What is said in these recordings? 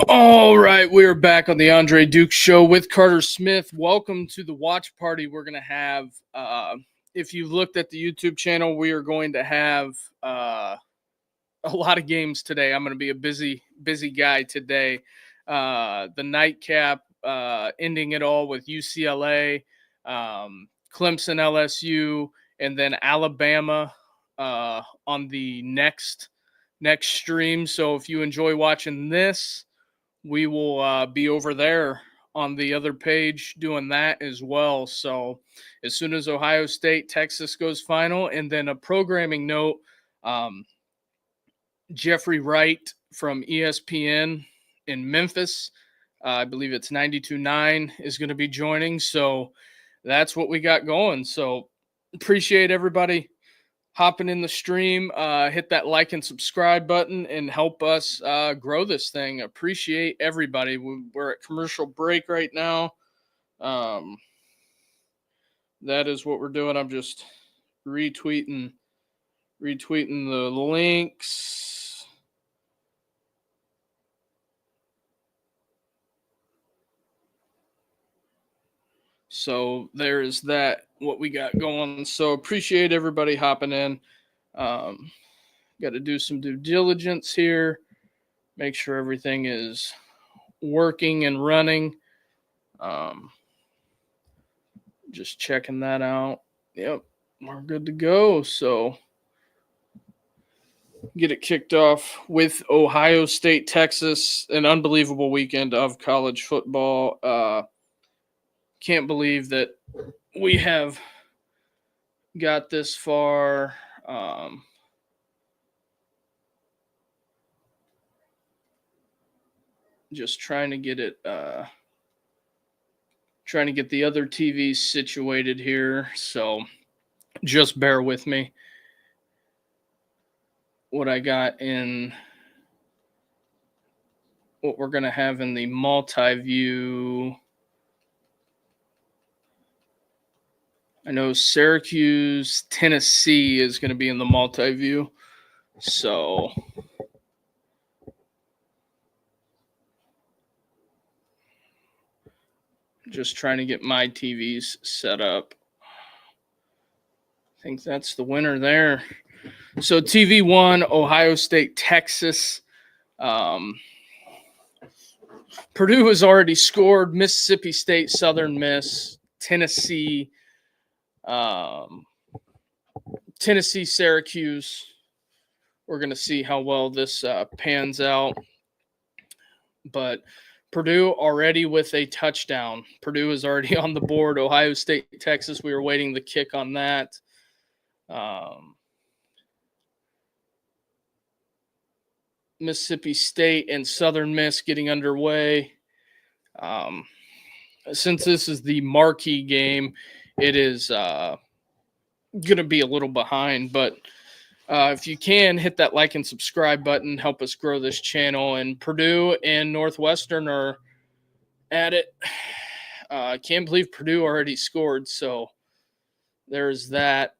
All right, we are back on the Andre Duke Show with Carter Smith. Welcome to the watch party we're going to have. If you've looked at the YouTube channel, we are going to have a lot of games today. I'm going to be a busy guy today. The nightcap, ending it all with UCLA, Clemson, LSU, and then Alabama on the next stream. So if you enjoy watching this, we will be over there on the other page doing that as well. So as soon as Ohio State, Texas goes final, and then a programming note, Jeffrey Wright from ESPN in Memphis, I believe it's 92.9, is going to be joining. So that's what we got going. So appreciate everybody hopping in the stream. Hit that like and subscribe button and help us grow this thing. Appreciate everybody. We're at commercial break right now. That is what we're doing. I'm just retweeting the links. So there is that, what we got going. So appreciate everybody hopping in. Got to do some due diligence here. Make sure everything is working and running. Just checking that out. Yep, we're good to go. So get it kicked off with Ohio State, Texas, an unbelievable weekend of college football. Can't believe that we have got this far. Just trying to get it, trying to get the other TVs situated here. So just bear with me. What I got in, what we're going to have in the multi-view. I know Syracuse, Tennessee is going to be in the multi-view. So just trying to get my TVs set up. I think that's the winner there. So TV 1, Ohio State, Texas. Purdue has already scored. Mississippi State, Southern Miss, Tennessee, Tennessee, Syracuse. We're going to see how well this pans out. But Purdue already with a touchdown. Purdue is already on the board. Ohio State, Texas, we were waiting the kick on that. Mississippi State and Southern Miss getting underway. Since this is the marquee game, it is going to be a little behind, but if you can, hit that like and subscribe button, help us grow this channel. And Purdue and Northwestern are at it. I can't believe Purdue already scored, so there's that.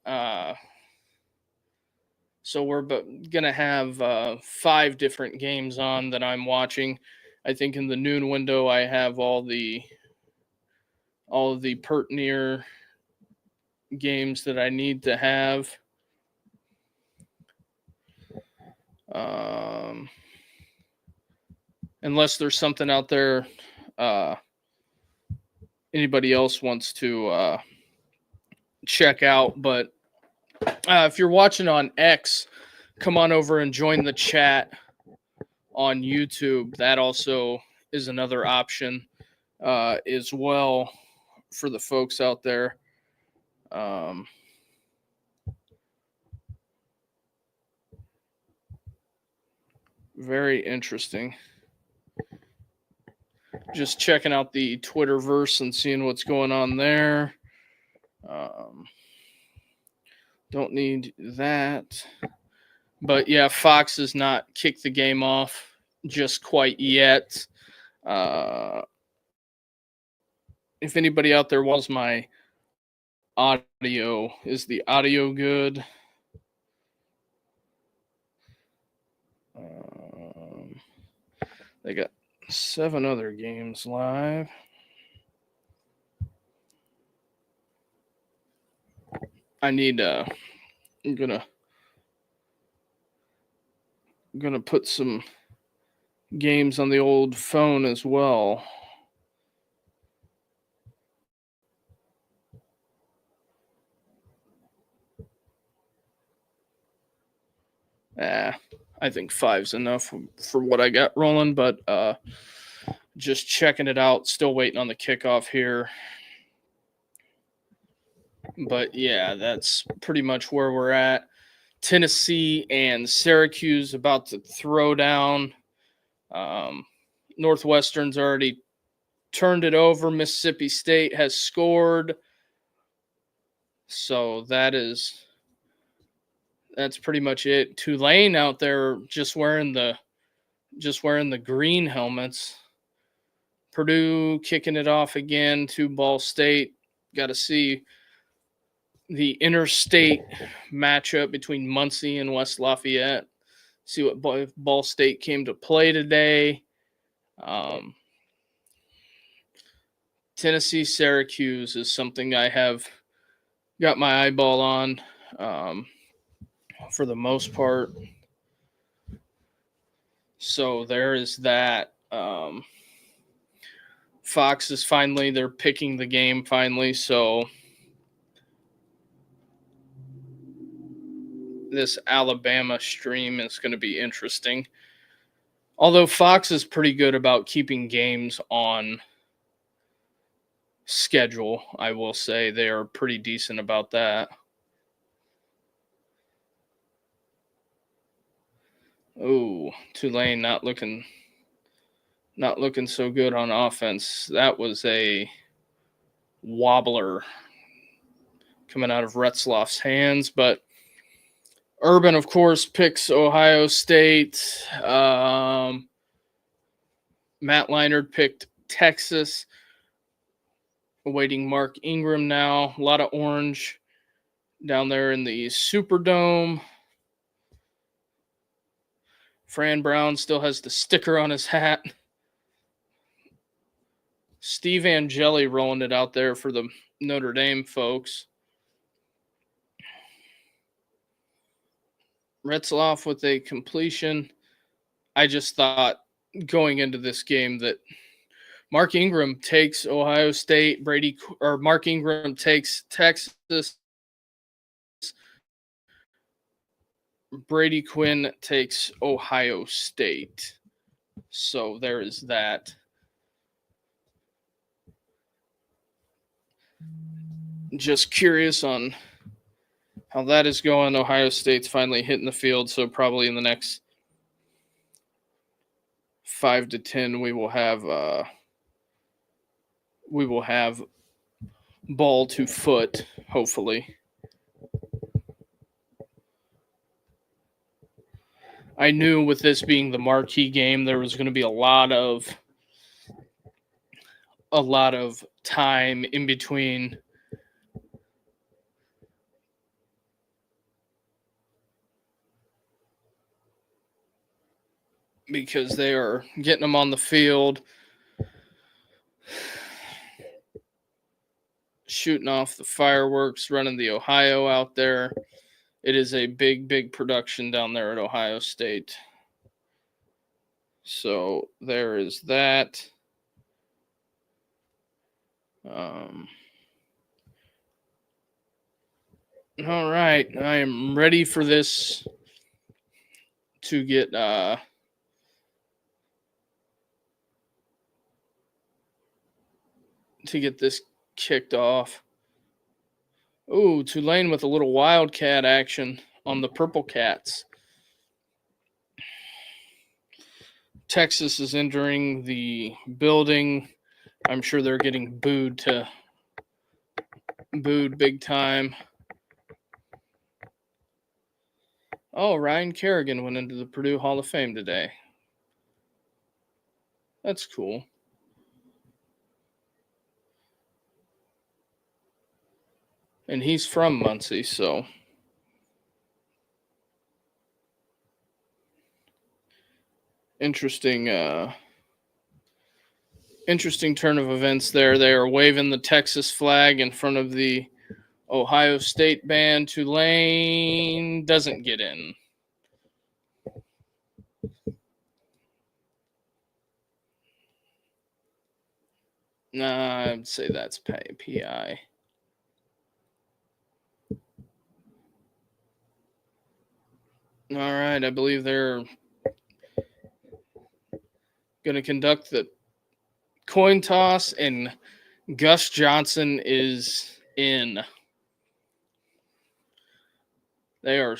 So we're going to have 5 different games on that I'm watching. I think in the noon window I have all of the pertinent games that I need to have. Unless there's something out there anybody else wants to check out. But if you're watching on X, come on over and join the chat on YouTube. That also is another option as well for the folks out there. Very interesting. Just checking out the Twitterverse and seeing what's going on there. Don't need that. But yeah, Fox has not kicked the game off just quite yet. If anybody out there wants my audio, is the audio good? They got 7 other games live. I'm gonna put some games on the old phone as well. I think 5's enough for what I got rolling, but just checking it out. Still waiting on the kickoff here. But yeah, that's pretty much where we're at. Tennessee and Syracuse about to throw down. Northwestern's already turned it over. Mississippi State has scored. So that's pretty much it. Tulane out there just wearing the green helmets. Purdue kicking it off again to Ball State. Got to see the interstate matchup between Muncie and West Lafayette. See what Ball State came to play today. Tennessee Syracuse is something I have got my eyeball on for the most part. So there is that. Fox is they're picking the game finally. So this Alabama stream is going to be interesting. Although Fox is pretty good about keeping games on schedule, I will say they are pretty decent about that. Oh, Tulane not looking so good on offense. That was a wobbler coming out of Retzloff's hands, but Urban, of course, picks Ohio State. Matt Leinart picked Texas. Awaiting Mark Ingram now. A lot of orange down there in the Superdome. Fran Brown still has the sticker on his hat. Steve Angeli rolling it out there for the Notre Dame folks. Retzloff with a completion. I just thought going into this game that Mark Ingram takes Ohio State, Mark Ingram takes Texas, Brady Quinn takes Ohio State. So there is that. Just curious on how that is going. Ohio State's finally hitting the field, so probably in the next 5 to 10 we will have ball to foot, hopefully. I knew with this being the marquee game, there was going to be a lot of time in between because they are getting them on the field, shooting off the fireworks, running the Ohio out there. It is a big, big production down there at Ohio State. So there is that. All right, I am ready for this to get this kicked off. Ooh, Tulane with a little wildcat action on the Purple Cats. Texas is entering the building. I'm sure they're getting booed big time. Oh, Ryan Kerrigan went into the Purdue Hall of Fame today. That's cool. And he's from Muncie, so interesting Interesting turn of events there. They are waving the Texas flag in front of the Ohio State band. Tulane doesn't get in. Nah, I'd say that's PI. All right, I believe they're going to conduct the coin toss, and Gus Johnson is in. They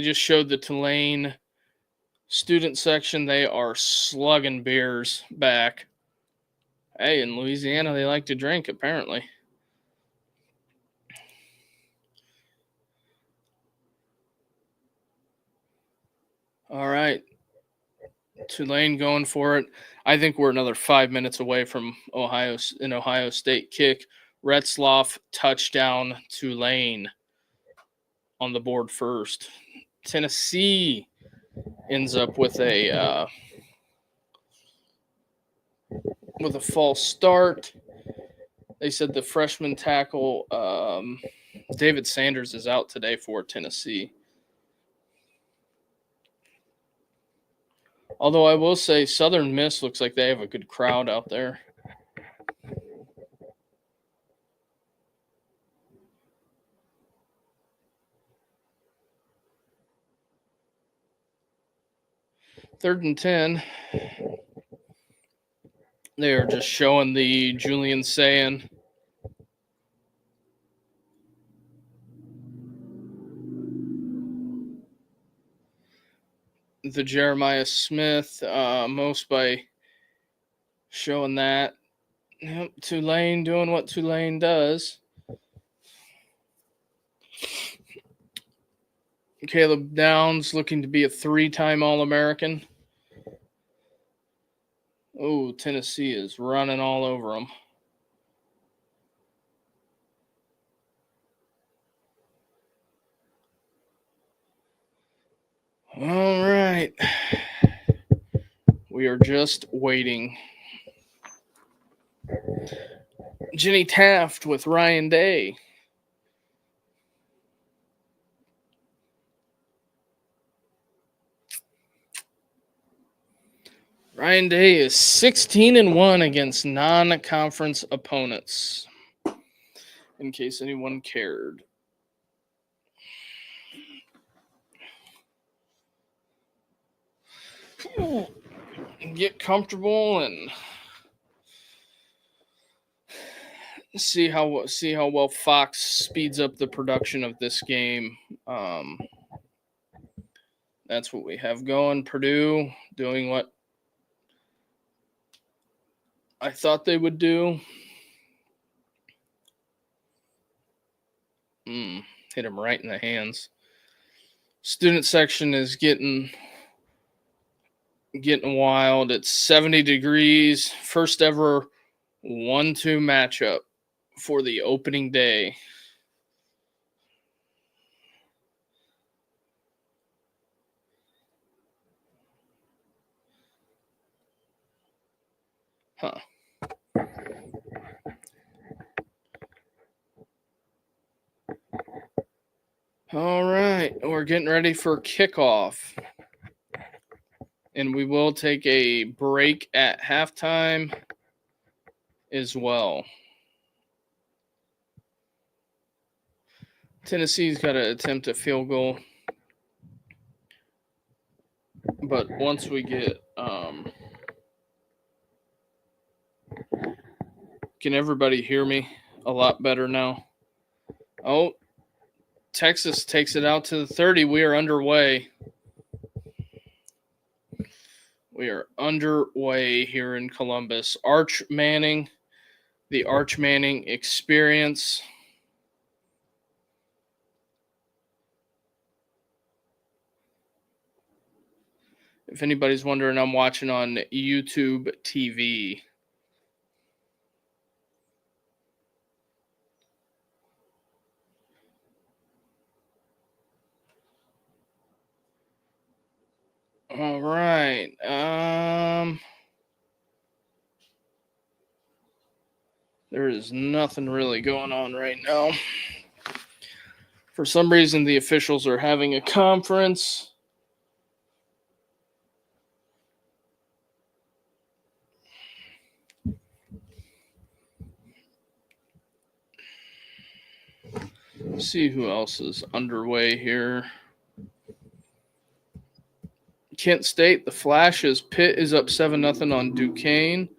just showed the Tulane student section. They are slugging beers back. Hey, in Louisiana, they like to drink, apparently. All right. Tulane going for it. I think we're another 5 minutes away from Ohio State kick. Retzloff touchdown. Tulane on the board first. Tennessee ends up with a false start. They said the freshman tackle David Sanders is out today for Tennessee. Although I will say Southern Miss looks like they have a good crowd out there. Third and 10. They are just showing the Julian Sayin. The Jeremiah Smith, most by showing that. Yep, Tulane doing what Tulane does. Caleb Downs looking to be a 3-time All-American. Oh, Tennessee is running all over them. All right. We are just waiting. Jenny Taft with Ryan Day. Ryan Day is 16-1 against non-conference opponents. In case anyone cared. Get comfortable and see how well Fox speeds up the production of this game. That's what we have going. Purdue doing what I thought they would do. Hit him right in the hands. Student section is getting wild. It's 70 degrees. First ever 1-2 matchup for the opening day. Huh. All right, we're getting ready for kickoff. And we will take a break at halftime as well. Tennessee's got to attempt a field goal. But once we get can everybody hear me a lot better now? Oh, Texas takes it out to the 30. We are underway. We are underway here in Columbus. Arch Manning, the Arch Manning experience. If anybody's wondering, I'm watching on YouTube TV. All right. There is nothing really going on right now. For some reason, the officials are having a conference. Let's see who else is underway here. Kent State, the Flashes. Pitt is up 7-0 on Duquesne.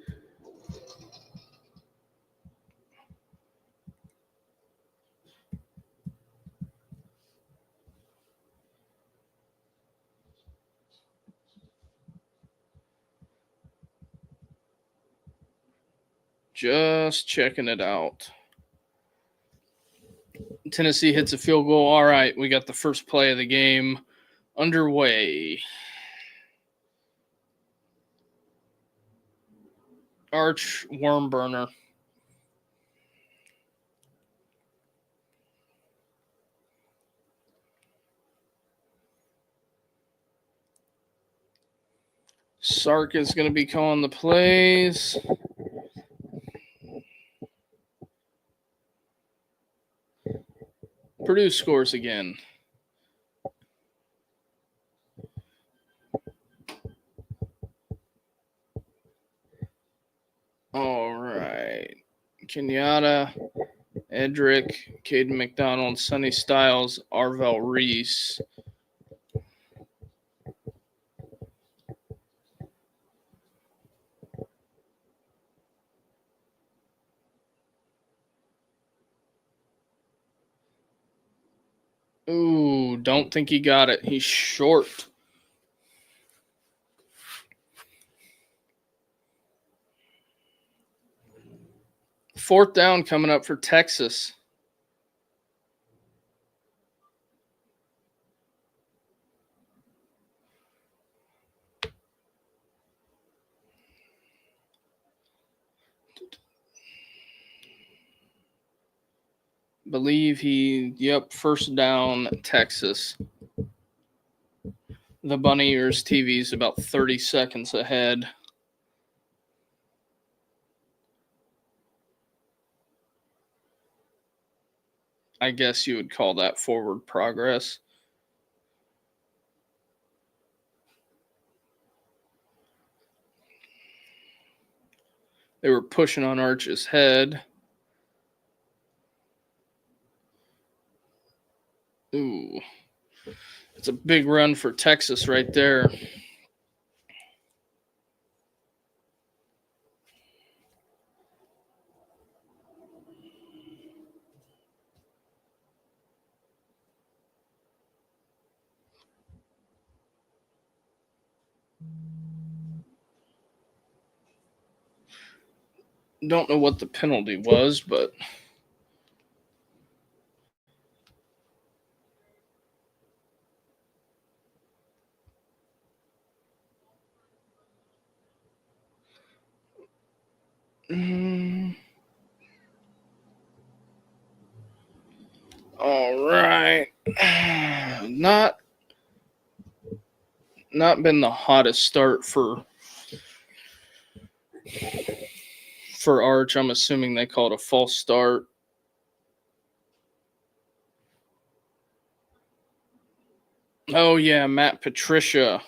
Just checking it out. Tennessee hits a field goal. All right, we got the first play of the game underway. Arch worm burner. Sark is going to be calling the plays. Purdue scores again. All right. Kenyatta, Edric, Caden McDonald, Sonny Styles, Arvel Reese. Ooh, don't think he got it. He's short. Fourth down coming up for Texas. Believe first down, Texas. The Bunny Ears TV is about 30 seconds ahead. I guess you would call that forward progress. They were pushing on Arch's head. Ooh. It's a big run for Texas right there. Don't know what the penalty was, but all right. Not been the hottest start for Arch. I'm assuming they called a false start. Oh yeah, Matt Patricia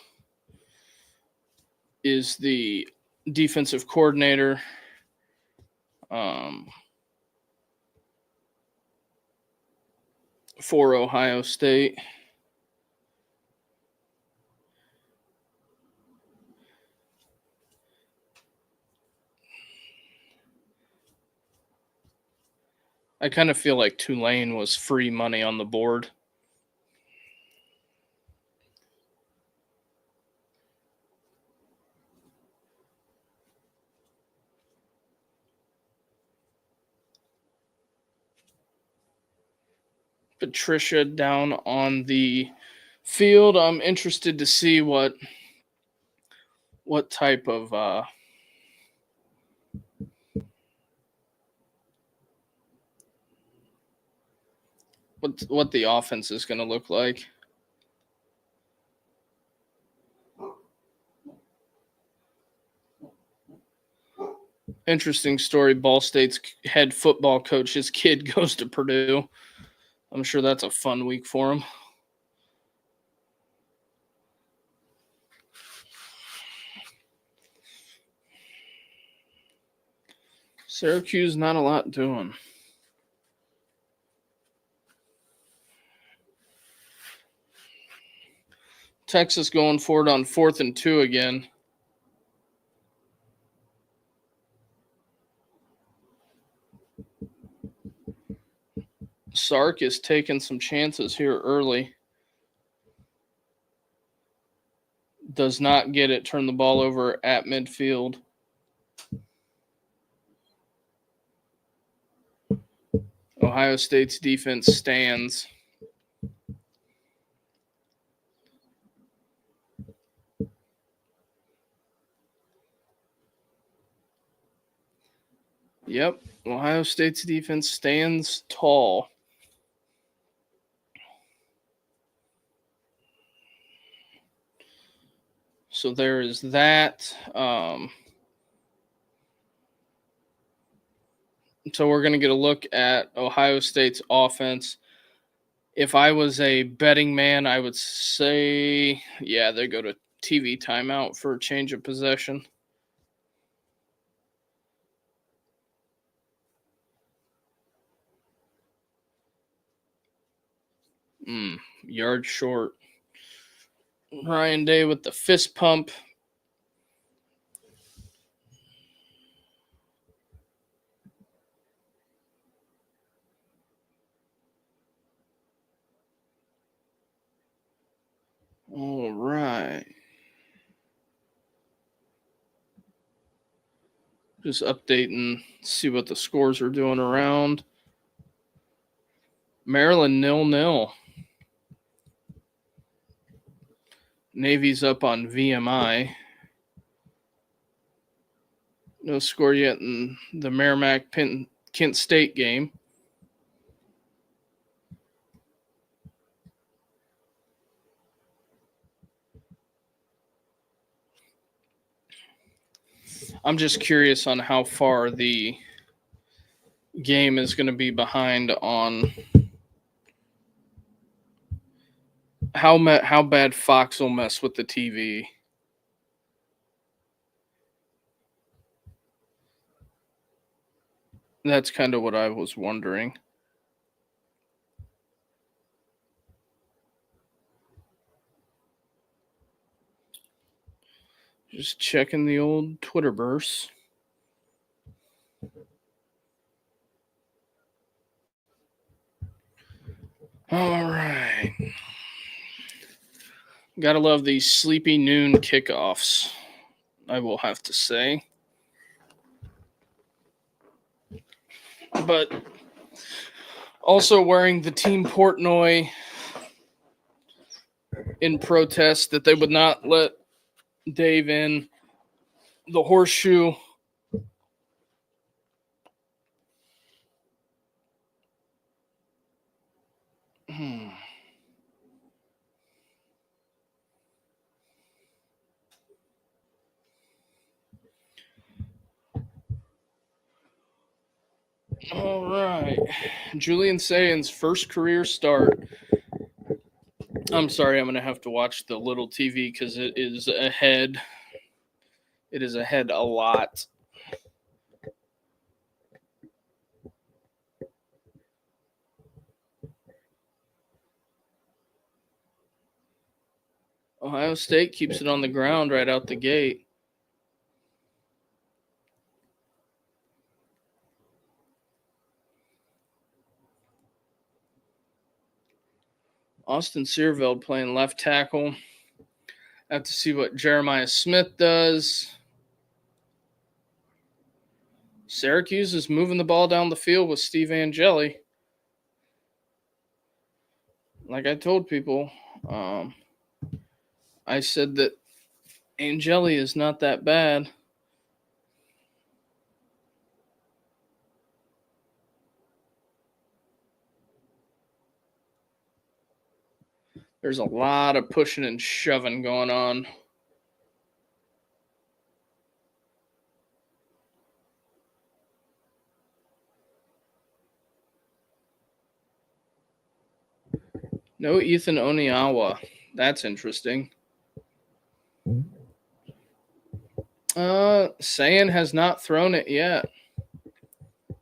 is the defensive coordinator. For Ohio State. I kind of feel like Tulane was free money on the board. Patricia down on the field. I'm interested to see what type of what the offense is going to look like. Interesting story. Ball State's head football coach, his kid goes to Purdue. I'm sure that's a fun week for him. Syracuse, not a lot doing. Texas going for it on 4th and 2 again. Sark is taking some chances here early. Does not get it. Turn the ball over at midfield. Ohio State's defense stands. Yep, Ohio State's defense stands tall. So there is that. So we're going to get a look at Ohio State's offense. If I was a betting man, I would say, yeah, they go to TV timeout for a change of possession. Yard short. Ryan Day with the fist pump. All right. Just updating, see what the scores are doing around. Maryland 0-0. Navy's up on VMI. No score yet in the Merrimack-Kent State game. I'm just curious on how far the game is going to be behind on how bad Fox will mess with the TV. That's kind of what I was wondering. Just checking the old Twitterverse. All right. Gotta love these sleepy noon kickoffs, I will have to say. But also wearing the Team Portnoy in protest that they would not let Dave in. The horseshoe. All right. Julian Sayan's first career start. I'm sorry, I'm going to have to watch the little TV because it is ahead. It is ahead a lot. Ohio State keeps it on the ground right out the gate. Austin Searveld playing left tackle. Have to see what Jeremiah Smith does. Syracuse is moving the ball down the field with Steve Angeli. Like I told people, I said that Angeli is not that bad. There's a lot of pushing and shoving going on. No Ethan Oniawa. That's interesting. Sayan has not thrown it yet.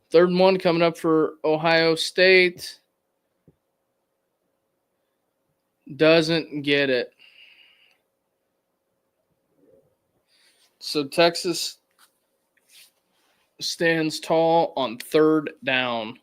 Third and one coming up for Ohio State. Doesn't get it. So Texas stands tall on third down.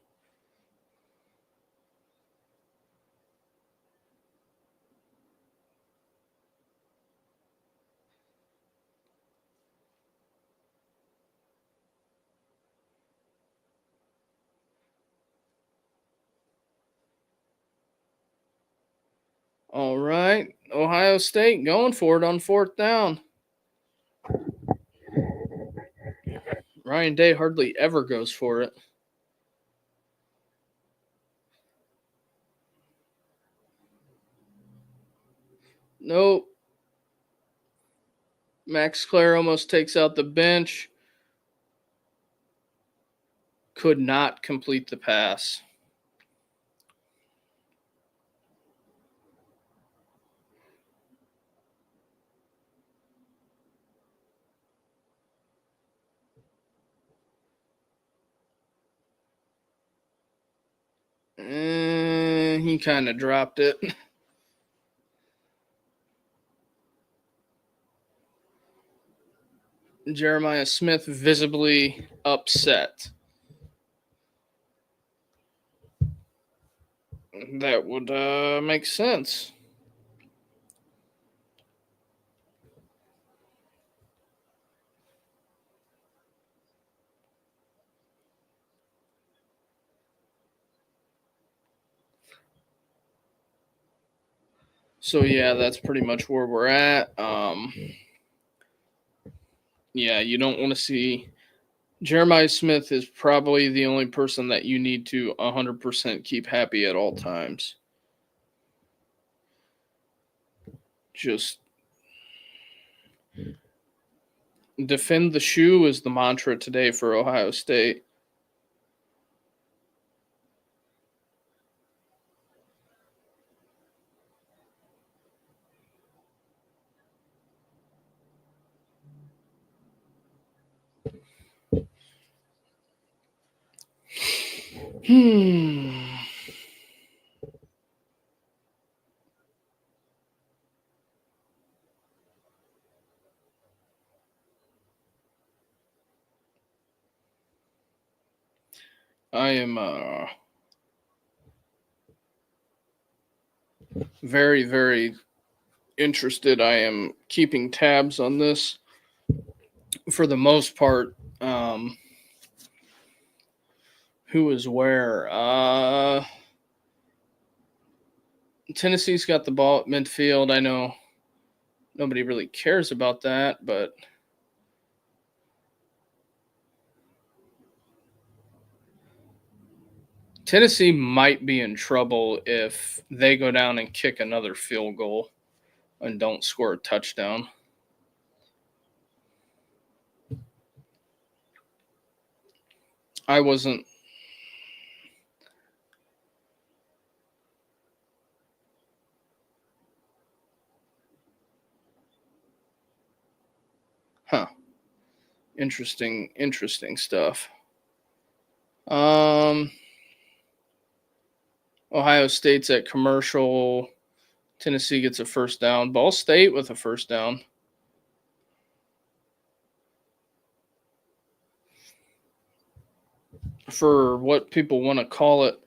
All right. Ohio State going for it on fourth down. Ryan Day hardly ever goes for it. Nope. Max Clare almost takes out the bench. Could not complete the pass. He kind of dropped it. Jeremiah Smith visibly upset. That would make sense. So yeah, that's pretty much where we're at. Yeah, you don't want to see Jeremiah Smith is probably the only person that you need to 100% keep happy at all times. Just defend the shoe is the mantra today for Ohio State. I am very, very interested. I am keeping tabs on this for the most part. Who is where? Tennessee's got the ball at midfield. I know nobody really cares about that, but Tennessee might be in trouble if they go down and kick another field goal and don't score a touchdown. I wasn't. Huh. Interesting stuff. Ohio State's at commercial. Tennessee gets a first down. Ball State with a first down. For what people want to call it,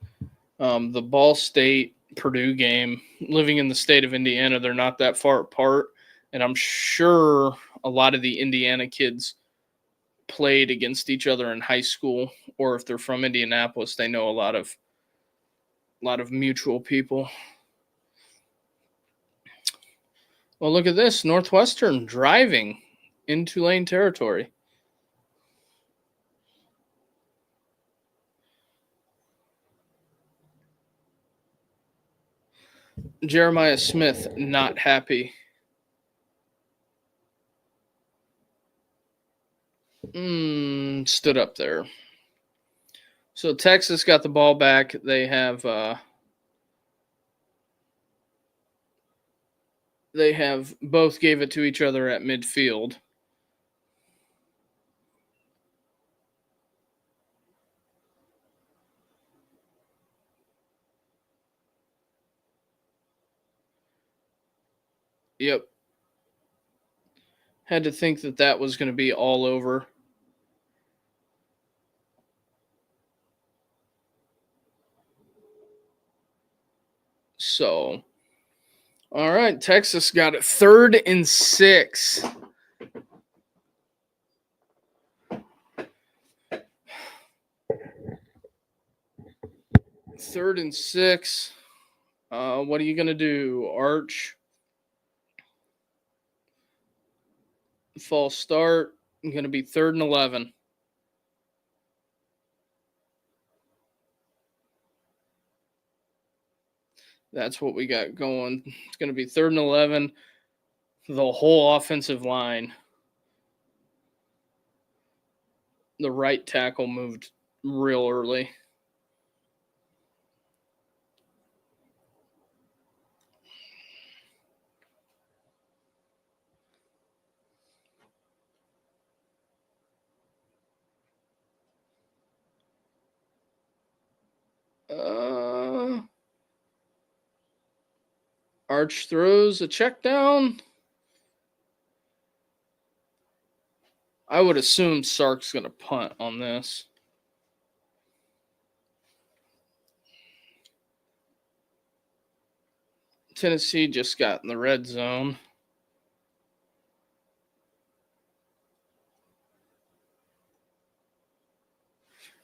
the Ball State Purdue game, living in the state of Indiana, they're not that far apart. And I'm sure a lot of the Indiana kids played against each other in high school, or if they're from Indianapolis, they know a lot of mutual people. Well, look at this. Northwestern driving in Tulane territory. Jeremiah Smith not happy. Stood up there. So Texas got the ball back. They have They have both gave it to each other at midfield. Yep. Had to think that that was going to be all over. So, all right, Texas got it 3rd and 6. Third and 6. What are you going to do, Arch? False start. Going to be 3rd and 11. That's what we got going. It's going to be 3rd and 11. The whole offensive line. The right tackle moved real early. Arch throws a check down. I would assume Sark's going to punt on this. Tennessee just got in the red zone.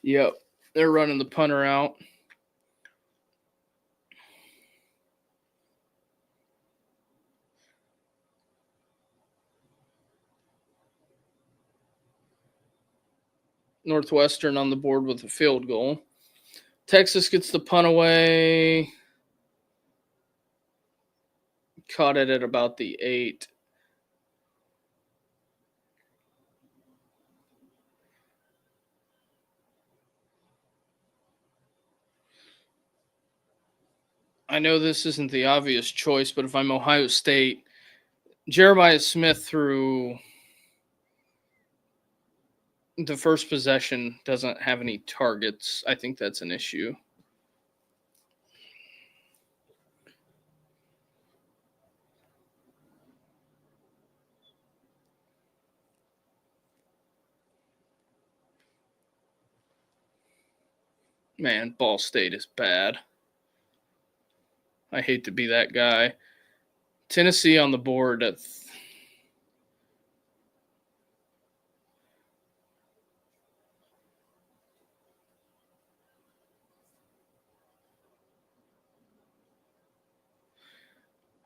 Yep, they're running the punter out. Northwestern on the board with a field goal. Texas gets the punt away. Caught it at about the 8. I know this isn't the obvious choice, but if I'm Ohio State, Jeremiah Smith through the first possession doesn't have any targets. I think that's an issue. Man, Ball State is bad. I hate to be that guy. Tennessee on the board at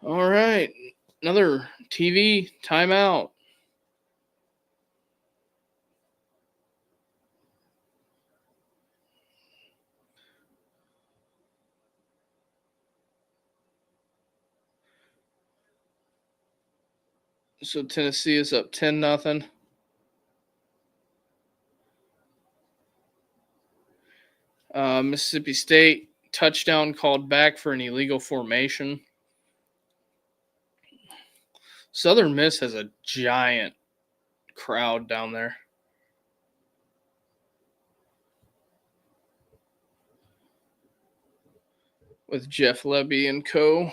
all right. Another TV timeout. So Tennessee is up 10-0. Mississippi State touchdown called back for an illegal formation. Southern Miss has a giant crowd down there. With Jeff Lebby and co.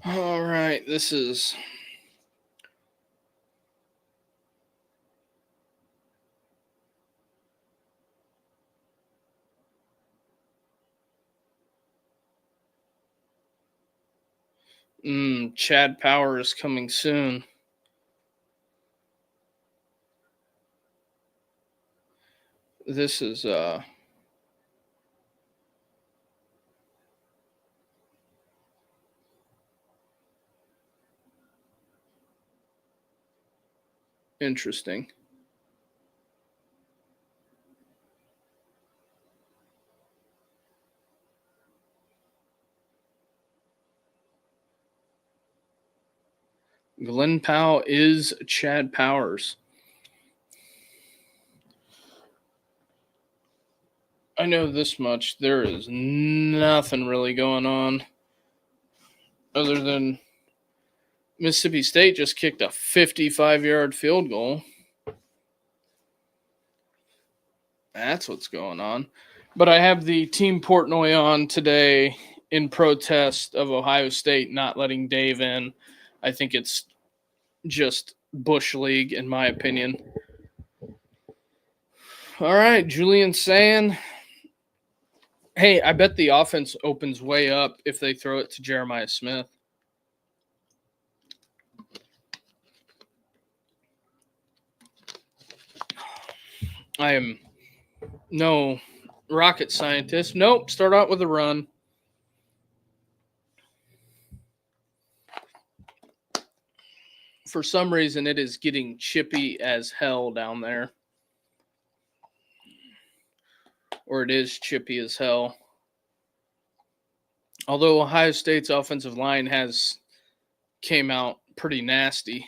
All right, this is Chad Power is coming soon. This is interesting. Glenn Powell is Chad Powers. I know this much. There is nothing really going on other than Mississippi State just kicked a 55-yard field goal. That's what's going on. But I have the Team Portnoy on today in protest of Ohio State not letting Dave in. I think it's just Bush League, in my opinion. All right, Julian saying, hey, I bet the offense opens way up if they throw it to Jeremiah Smith. I am no rocket scientist. Nope, start out with a run. For some reason, it is getting chippy as hell down there. Or it is chippy as hell. Although Ohio State's offensive line has came out pretty nasty.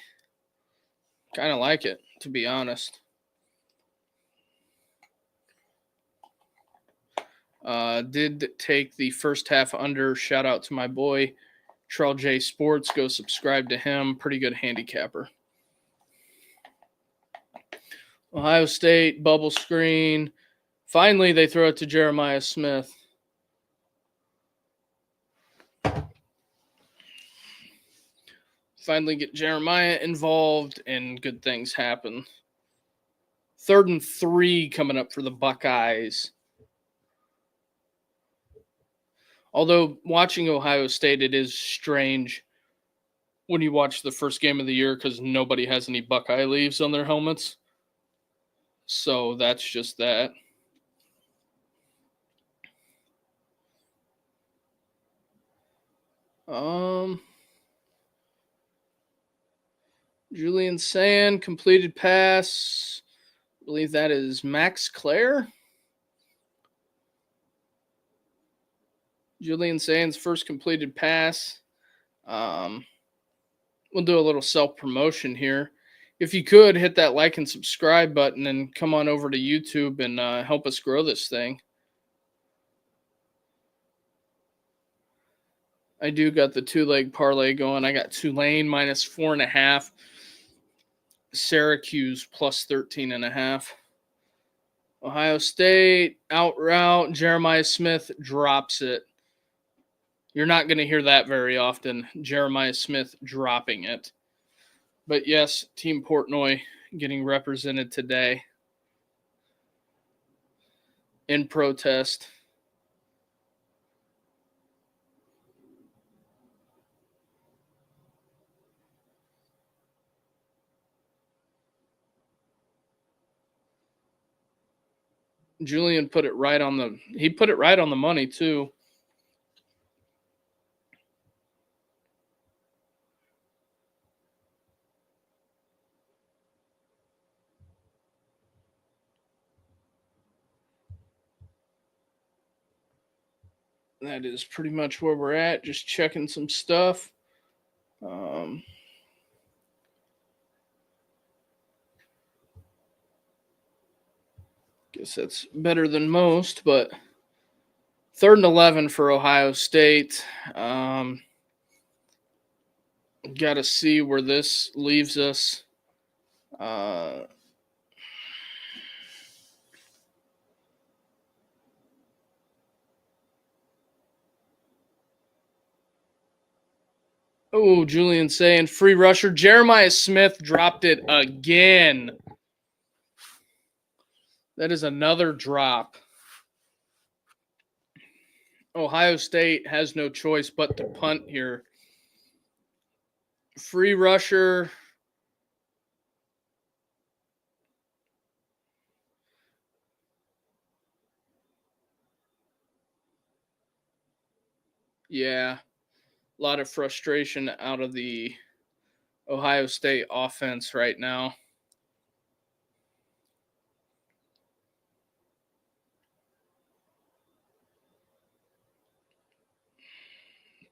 Kind of like it, to be honest. Did take the first half under. Shout out to my boy, Trell J Sports. Go subscribe to him. Pretty good handicapper. Ohio State, bubble screen. Finally, they throw it to Jeremiah Smith. Finally get Jeremiah involved, and good things happen. 3rd and 3 coming up for the Buckeyes. Although watching Ohio State, it is strange when you watch the first game of the year because nobody has any Buckeye leaves on their helmets. So that's just that. Julian Sand, completed pass. I believe that is Max Clare. Julian Sand's first completed pass. We'll do a little self-promotion here. If you could, hit that like and subscribe button and come on over to YouTube and help us grow this thing. I do got the 2-leg parlay going. I got Tulane minus 4.5. Syracuse plus 13.5. Ohio State, out route. Jeremiah Smith drops it. You're not going to hear that very often. Jeremiah Smith dropping it. But yes, Team Portnoy getting represented today in protest. Julian put it right on the money too. That is pretty much where we're at. Just checking some stuff. Guess that's better than most, but 3rd and 11 for Ohio State. Got to see where this leaves us. Oh, Julian saying free rusher. Jeremiah Smith dropped it again. That is another drop. Ohio State has no choice but to punt here. Free rusher. Yeah. A lot of frustration out of the Ohio State offense right now.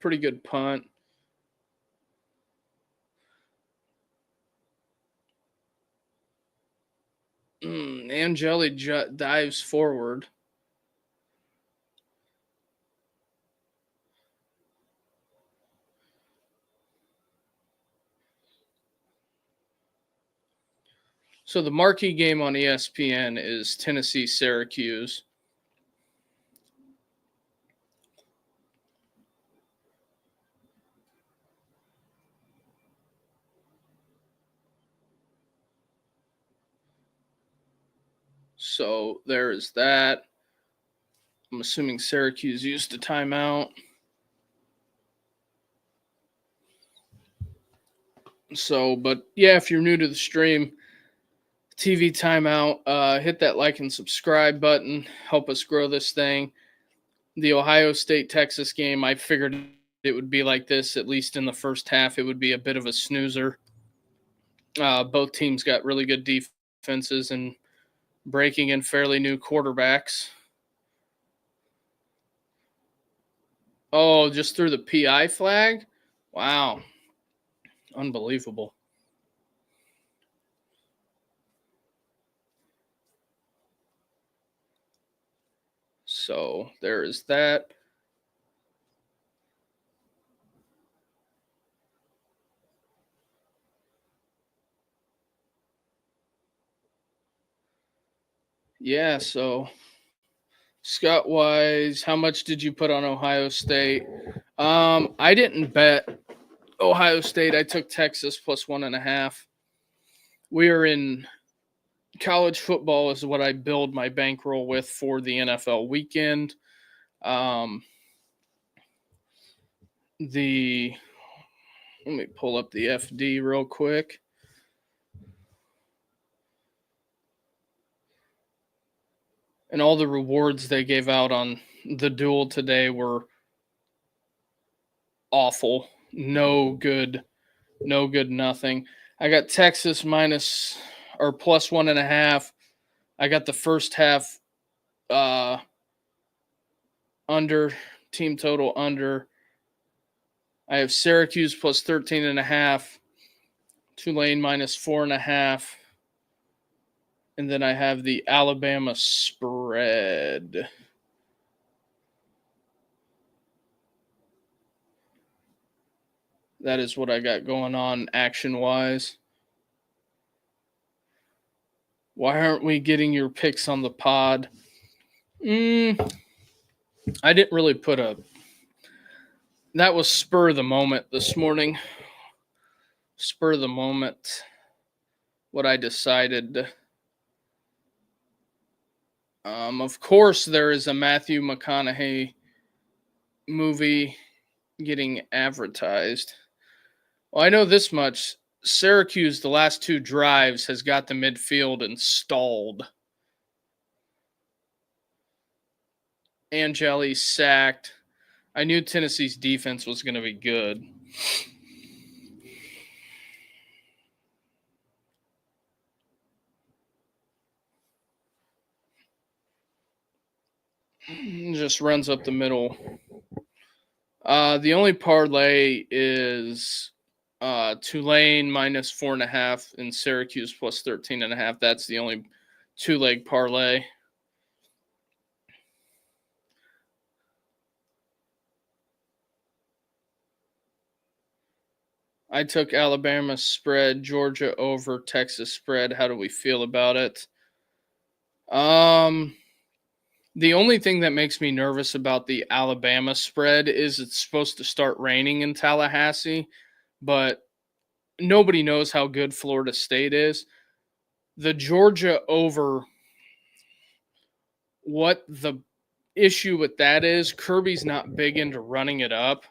Pretty good punt. Angeli dives forward. So the marquee game on ESPN is Tennessee-Syracuse. So there is that. I'm assuming Syracuse used a timeout. So, but yeah, if you're new to the stream, TV timeout, hit that like and subscribe button. Help us grow this thing. The Ohio State Texas game, I figured it would be like this, at least in the first half. It would be a bit of a snoozer. Both teams got really good defenses and breaking in fairly new quarterbacks. Oh, just threw the PI flag? Wow. Unbelievable. So there is that. Yeah, so Scott Wise, how much did you put on Ohio State? I didn't bet Ohio State. I took Texas plus 1.5. We are in college football is what I build my bankroll with for the NFL weekend. Let me pull up the FD real quick. And all the rewards they gave out on the duel today were awful. No good, nothing. I got Texas minus or plus 1.5. I got the first half under, team total under. I have Syracuse plus 13.5, Tulane minus 4.5, and then I have the Alabama spread. That is what I got going on action-wise. Why aren't we getting your picks on the pod? I didn't really put a... That was spur of the moment this morning. Spur of the moment. What I decided. Of course, there is a Matthew McConaughey movie getting advertised. Well, I know this much. Syracuse, the last 2 drives, has got the midfield installed. Angeli sacked. I knew Tennessee's defense was going to be good. Just runs up the middle. The only parlay is Tulane minus 4.5 and Syracuse plus 13.5. That's the only 2-leg parlay. I took Alabama spread, Georgia over, Texas spread. How do we feel about it? The only thing that makes me nervous about the Alabama spread is it's supposed to start raining in Tallahassee, but nobody knows how good Florida State is. The Georgia over, what the issue with that is, Kirby's not big into running it up.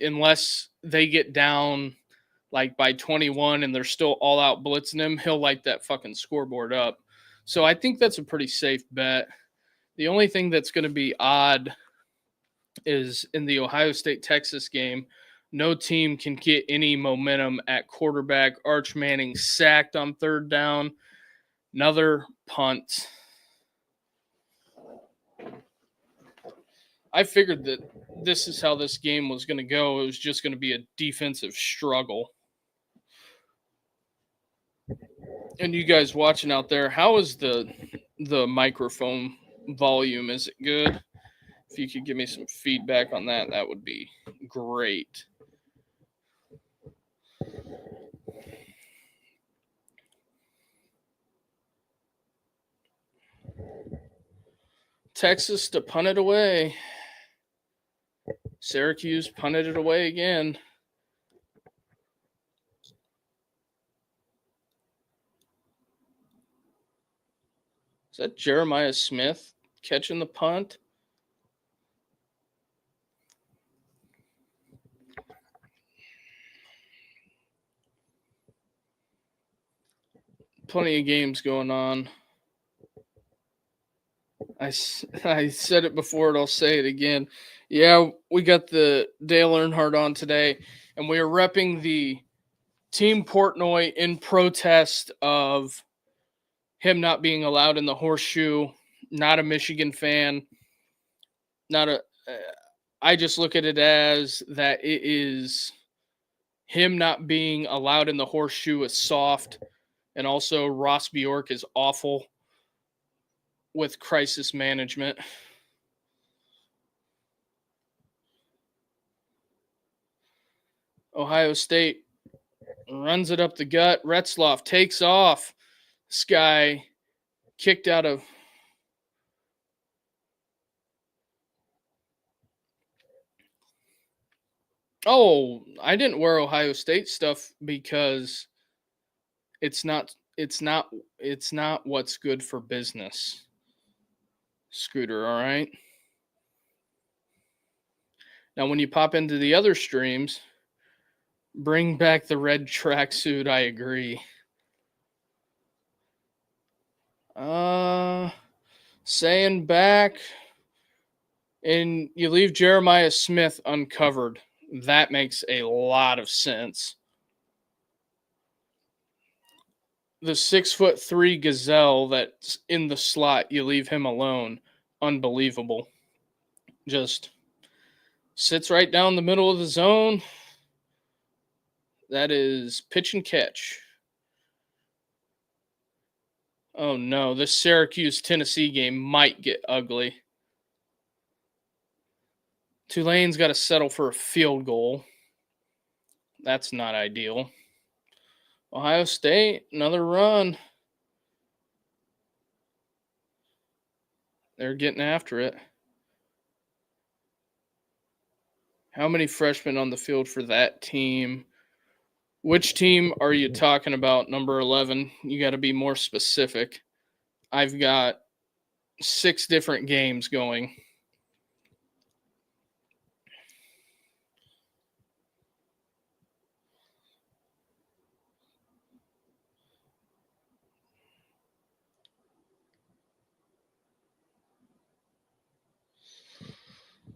Unless they get down like by 21 and they're still all out blitzing him, he'll light that fucking scoreboard up. So I think that's a pretty safe bet. The only thing that's going to be odd is in the Ohio State-Texas game, no team can get any momentum at quarterback. Arch Manning sacked on 3rd down. Another punt. I figured that this is how this game was going to go. It was just going to be a defensive struggle. And you guys watching out there, how is the microphone volume? Is it good? If you could give me some feedback on that, that would be great. Texas to punt it away. Syracuse punted it away again. Is that Jeremiah Smith catching the punt? Plenty of games going on. I said it before, and I'll say it again. Yeah, we got the Dale Earnhardt on today, and we are repping the Team Portnoy in protest of him not being allowed in the horseshoe. Not a Michigan fan. Not a. I just look at it as that it is him not being allowed in the horseshoe is soft, and also Ross Bjork is awful with crisis management. Ohio State runs it up the gut. Retzloff takes off. This guy kicked out of. Oh, I didn't wear Ohio State stuff because it's not what's good for business. Scooter, all right? Now when you pop into the other streams, bring back the red tracksuit, I agree. Saying back, and you leave Jeremiah Smith uncovered. That makes a lot of sense. The 6'3" gazelle that's in the slot, you leave him alone. Unbelievable. Just sits right down the middle of the zone. That is pitch and catch. Oh no, this Syracuse-Tennessee game might get ugly. Tulane's got to settle for a field goal. That's not ideal. Ohio State, another run. They're getting after it. How many freshmen on the field for that team? Which team are you talking about, number 11? You got to be more specific. I've got 6 different games going.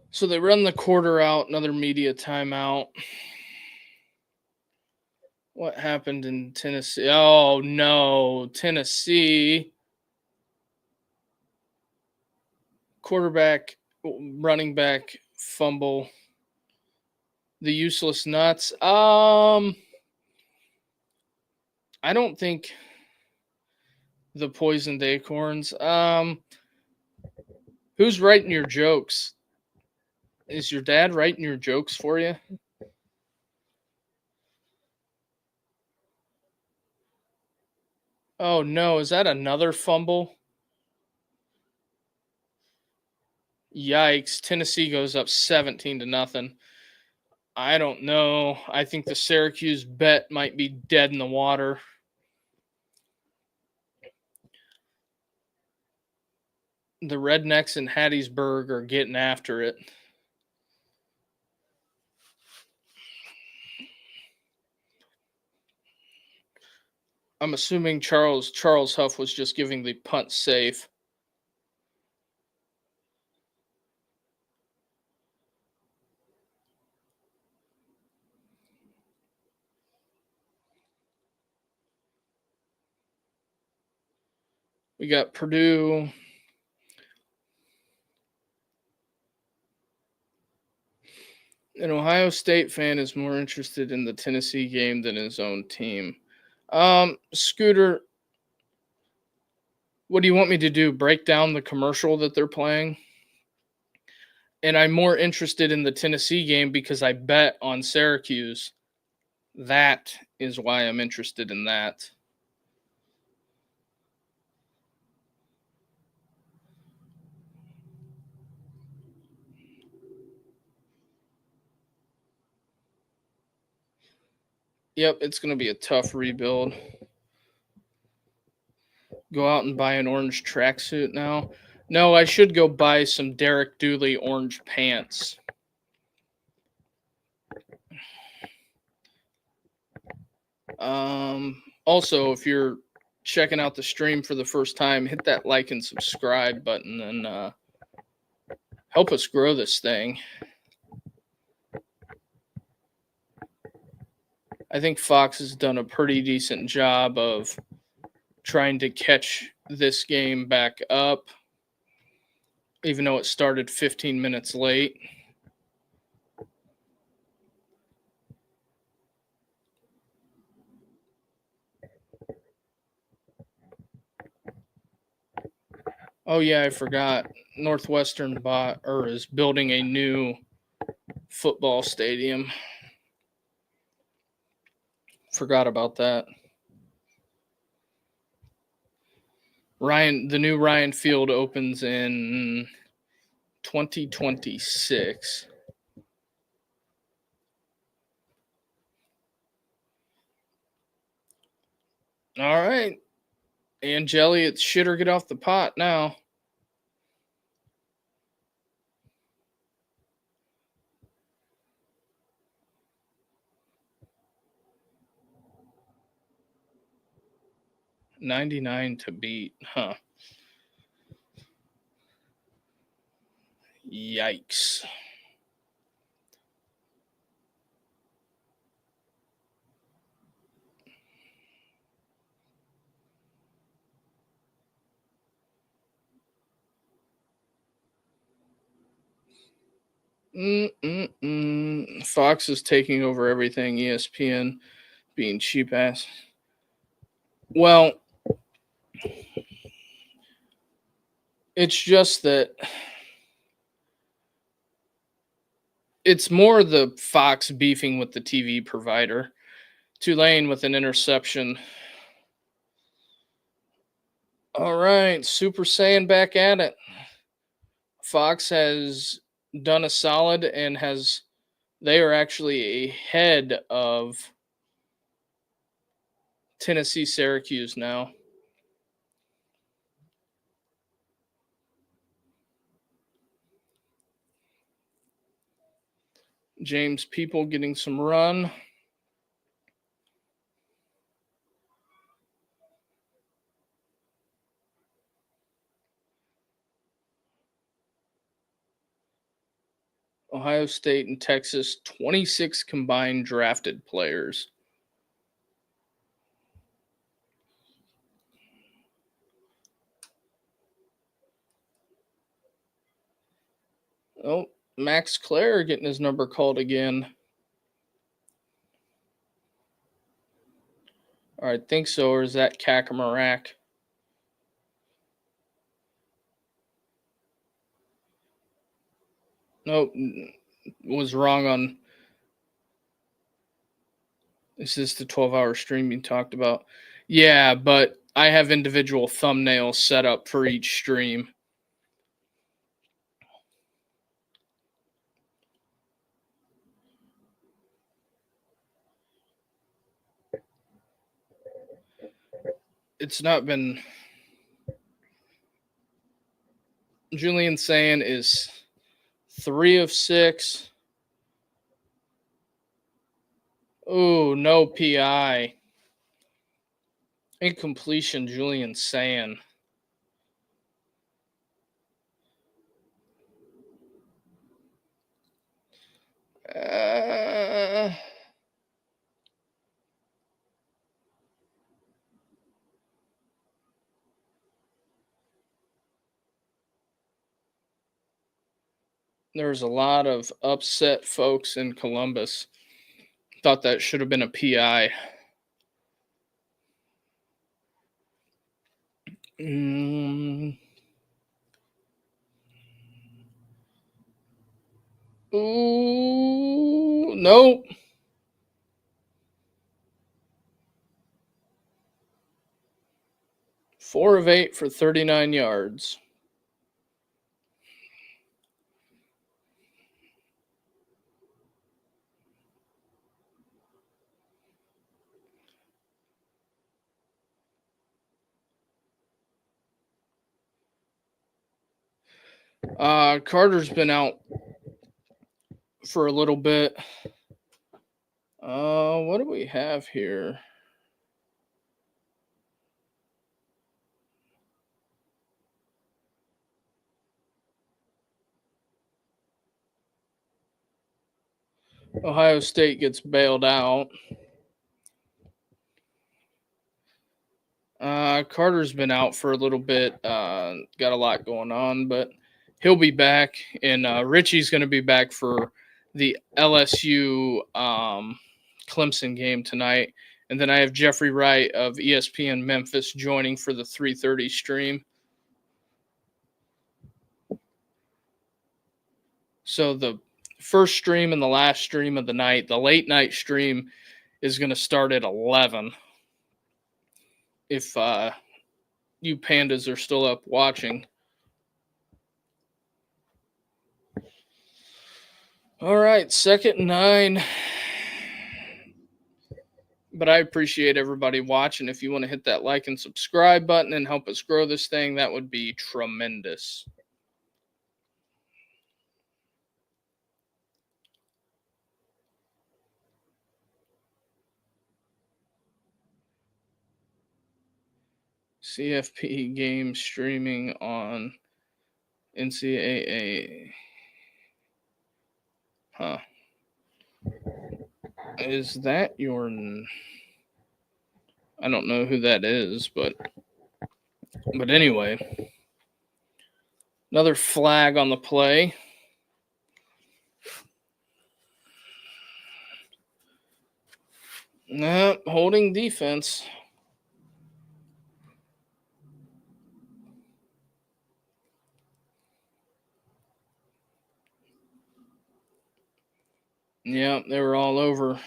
So they run the quarter out, another media timeout. What happened in Tennessee? Oh, no. Tennessee. Quarterback, running back, fumble. The useless nuts. I don't think the poisoned acorns. Who's writing your jokes? Is your dad writing your jokes for you? Oh no, is that another fumble? Yikes. Tennessee goes up 17-0. I don't know. I think the Syracuse bet might be dead in the water. The Rednecks in Hattiesburg are getting after it. I'm assuming Charles Huff was just giving the punt safe. We got Purdue. An Ohio State fan is more interested in the Tennessee game than his own team. Scooter, What do you want me to do? Break down the commercial that they're playing? And I'm more interested in the Tennessee game because I bet on Syracuse. That is why I'm interested in that. Yep, it's going to be a tough rebuild. Go out and buy an orange tracksuit now. No, I should go buy some Derek Dooley orange pants. Also, if you're checking out the stream for the first time, hit that like and subscribe button and help us grow this thing. I think Fox has done a pretty decent job of trying to catch this game back up, even though it started 15 minutes late. Oh yeah, I forgot. Northwestern is building a new football stadium. Forgot about that. The new Ryan Field opens in 2026. All right. Angeli, it's shit or get off the pot now. $99 to beat, huh? Yikes. Fox is taking over everything. ESPN being cheap ass. Well, it's just that it's more the Fox beefing with the TV provider. Tulane with an interception. All right, Super Saiyan back at it. Fox has done a solid and they are actually ahead of Tennessee Syracuse now. James People getting some run. Ohio State and Texas, 26 combined drafted players. Oh, Max Clare getting his number called again. All right, think so, or is that Kakamarak? Nope, was wrong on. Is this the 12-hour stream you talked about? Yeah, but I have individual thumbnails set up for each stream. It's not been. Julian Sand is 3 of 6. Oh, no PI. Incompletion, Julian Sand. There's a lot of upset folks in Columbus. Thought that should have been a PI. Ooh, nope. Four of 8 for 39 yards. Carter's been out for a little bit. What do we have here? Ohio State gets bailed out. Carter's been out for a little bit. Got a lot going on, but he'll be back. And Richie's going to be back for the LSU Clemson game tonight. And then I have Jeffrey Wright of ESPN Memphis joining for the 3:30 stream. So the first stream and the last stream of the night, the late night stream, is going to start at 11. If you pandas are still up watching. All right, 2nd and 9. But I appreciate everybody watching. If you want to hit that like and subscribe button and help us grow this thing, that would be tremendous. CFP game streaming on NCAA. Huh. Is that your... I don't know who that is, but anyway. Another flag on the play. Nope, holding defense. Yeah, they were all over.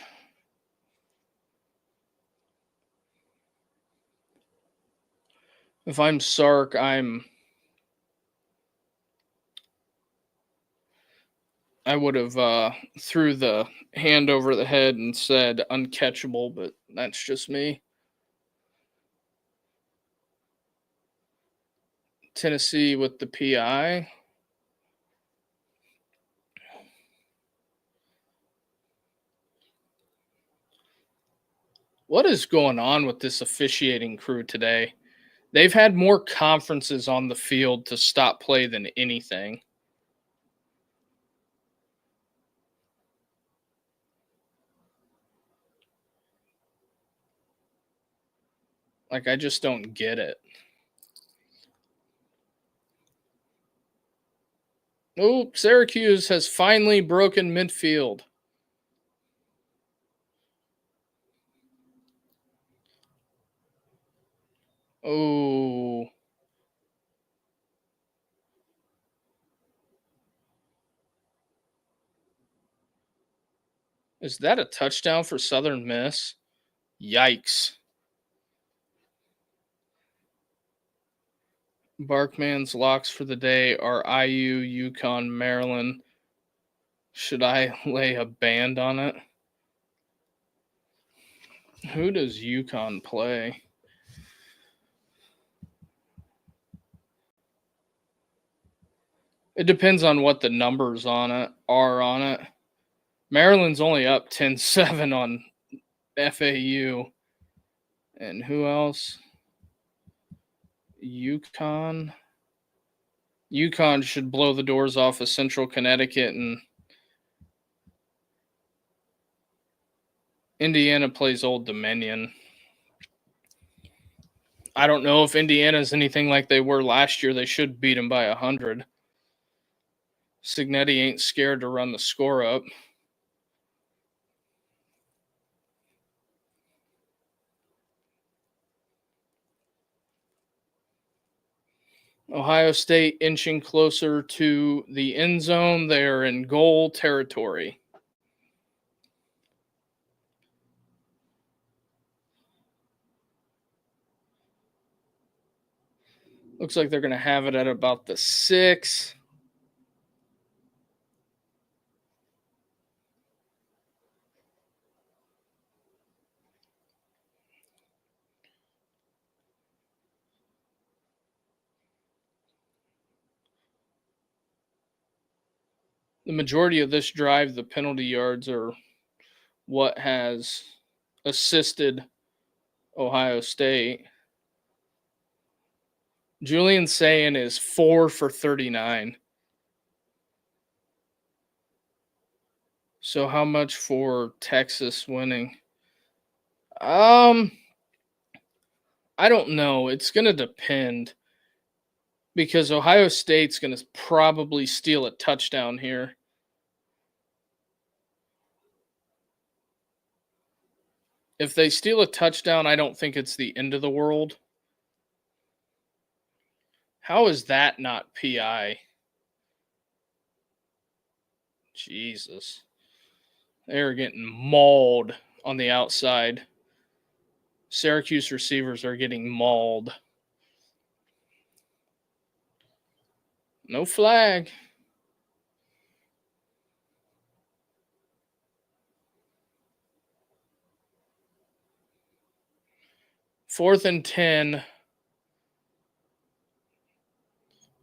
If I'm Sark, I would have threw the hand over the head and said uncatchable, but that's just me. Tennessee with the PI. What is going on with this officiating crew today? They've had more conferences on the field to stop play than anything. Like, I just don't get it. Oh, Syracuse has finally broken midfield. Oh. Is that a touchdown for Southern Miss? Yikes. Barkman's locks for the day are IU, UConn, Maryland. Should I lay a band on it? Who does UConn play? It depends on what the numbers are on it. Maryland's only up 10-7 on FAU. And who else? UConn. UConn should blow the doors off of Central Connecticut, and Indiana plays Old Dominion. I don't know if Indiana's anything like they were last year. They should beat them by 100. Signetti ain't scared to run the score up. Ohio State inching closer to the end zone. They're in goal territory. Looks like they're going to have it at about the 6. The majority of this drive, the penalty yards are what has assisted Ohio State. Julian Sayin is 4 for 39. So how much for Texas winning? I don't know. It's going to depend because Ohio State's going to probably steal a touchdown here. If they steal a touchdown, I don't think it's the end of the world. How is that not PI? Jesus. They're getting mauled on the outside. Syracuse receivers are getting mauled. No flag. Fourth and 10.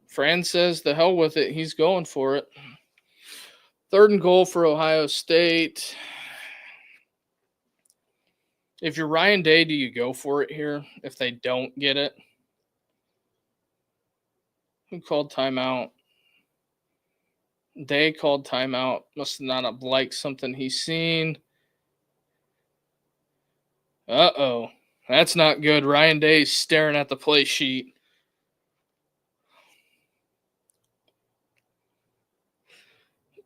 Fran says the hell with it. He's going for it. Third and goal for Ohio State. If you're Ryan Day, do you go for it here if they don't get it? Who called timeout? Day called timeout. Must not have liked something he's seen. Uh-oh. That's not good. Ryan Day's staring at the play sheet.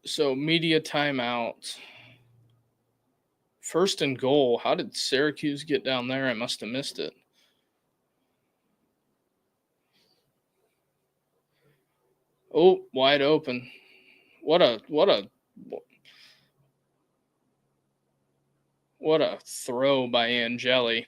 So, media timeout. First and goal. How did Syracuse get down there? I must have missed it. Oh, wide open. What a throw by Angeli.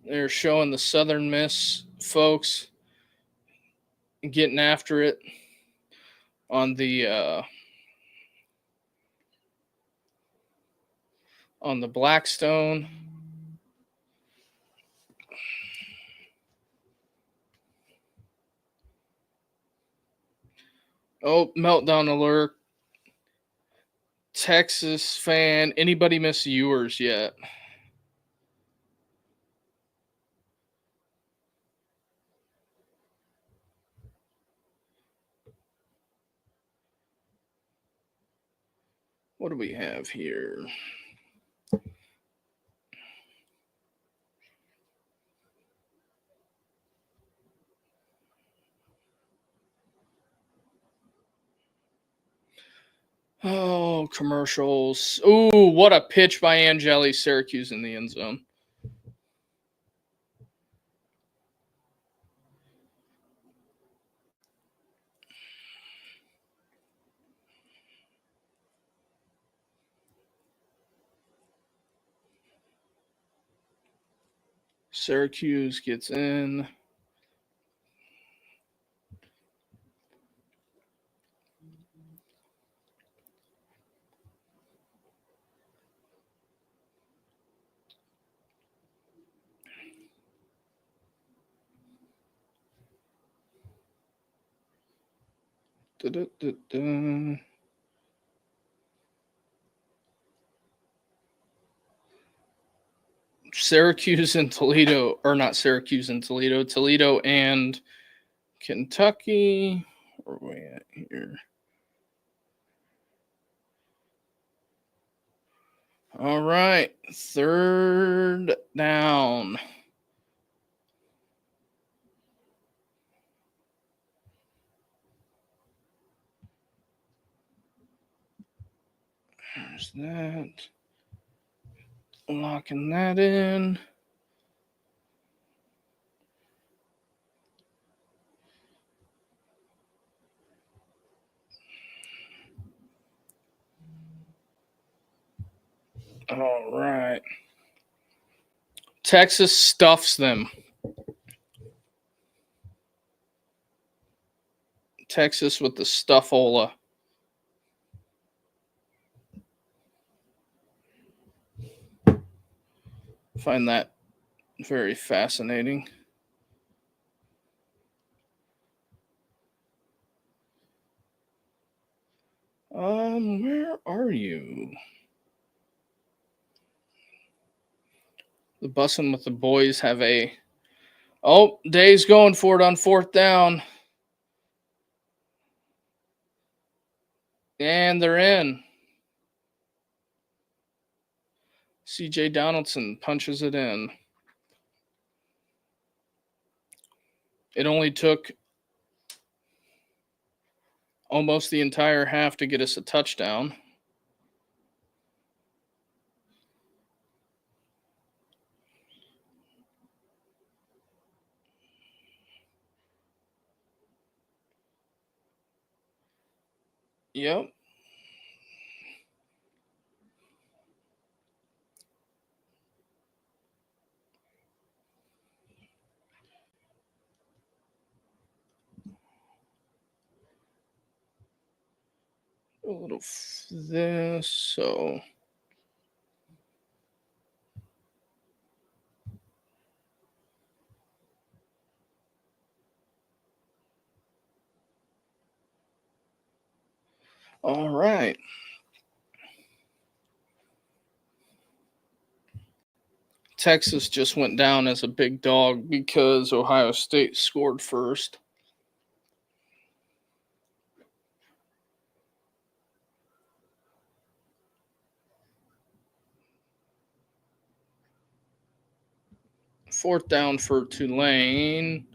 They're showing the Southern Miss folks getting after it on the Blackstone. Oh, meltdown alert. Texas fan. Anybody miss Ewers yet? What do we have here? Oh, commercials. Ooh, what a pitch by Angeli. Syracuse in the end zone. Syracuse gets in. Da-da-da-da. Syracuse and Toledo, or not Syracuse and Toledo, Toledo and Kentucky. Where are we at here? All right, third down. There's There's that. Locking that in. All right. Texas stuffs them. Texas with the stuffola. Find that very fascinating. Where are you? The bussin' with the boys have a. Oh, Day's going for it on fourth down. And they're in. CJ Donaldson punches it in. It only took almost the entire half to get us a touchdown. Yep. A little this, so. All right. Texas just went down as a big dog because Ohio State scored first. Fourth down for Tulane.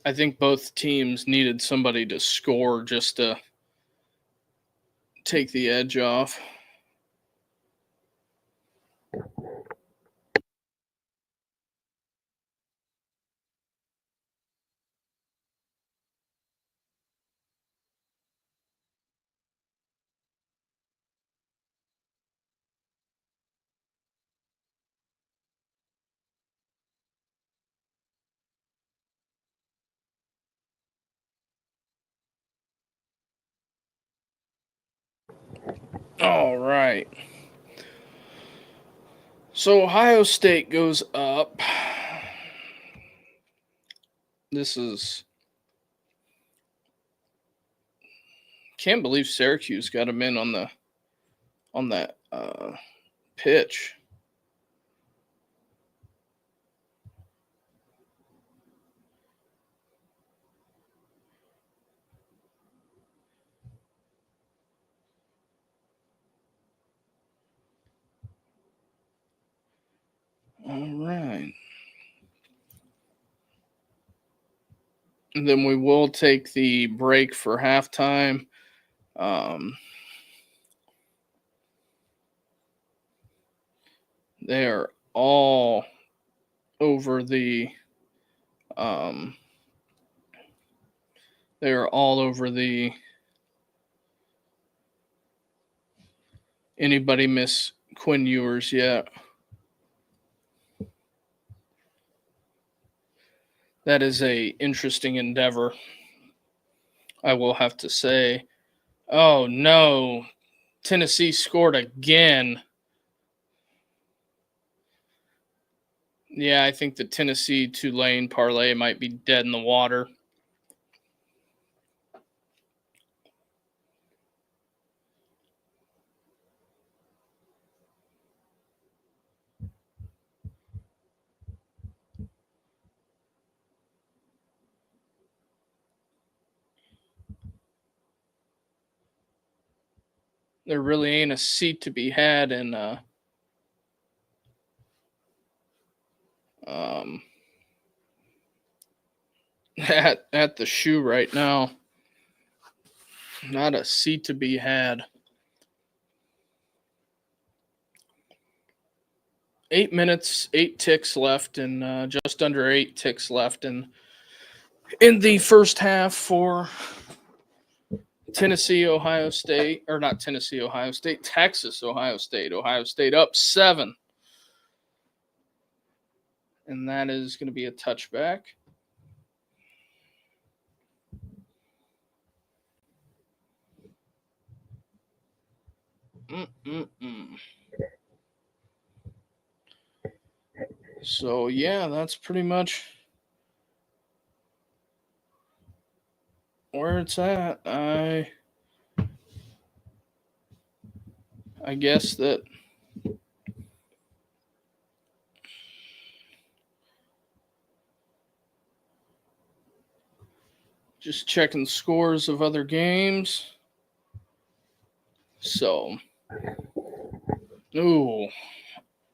I think both teams needed somebody to score just to take the edge off. All right. So Ohio State goes up. This is. Can't believe Syracuse got him in on that pitch. All right. And then we will take the break for halftime. They are all over the. They are all over the. Anybody miss Quinn Ewers yet? That is a interesting endeavor, I will have to say. Oh no, Tennessee scored again. Yeah, I think the Tennessee Tulane parlay might be dead in the water. There really ain't a seat to be had in at the shoe right now. Not a seat to be had. 8 minutes, 8 ticks left, and just under 8 ticks left in the first half for Tennessee, Ohio State, or not Tennessee, Ohio State, Texas, Ohio State. Ohio State up 7. And that is going to be a touchback. So, yeah, that's pretty much where it's at. I guess that just checking scores of other games. So, ooh,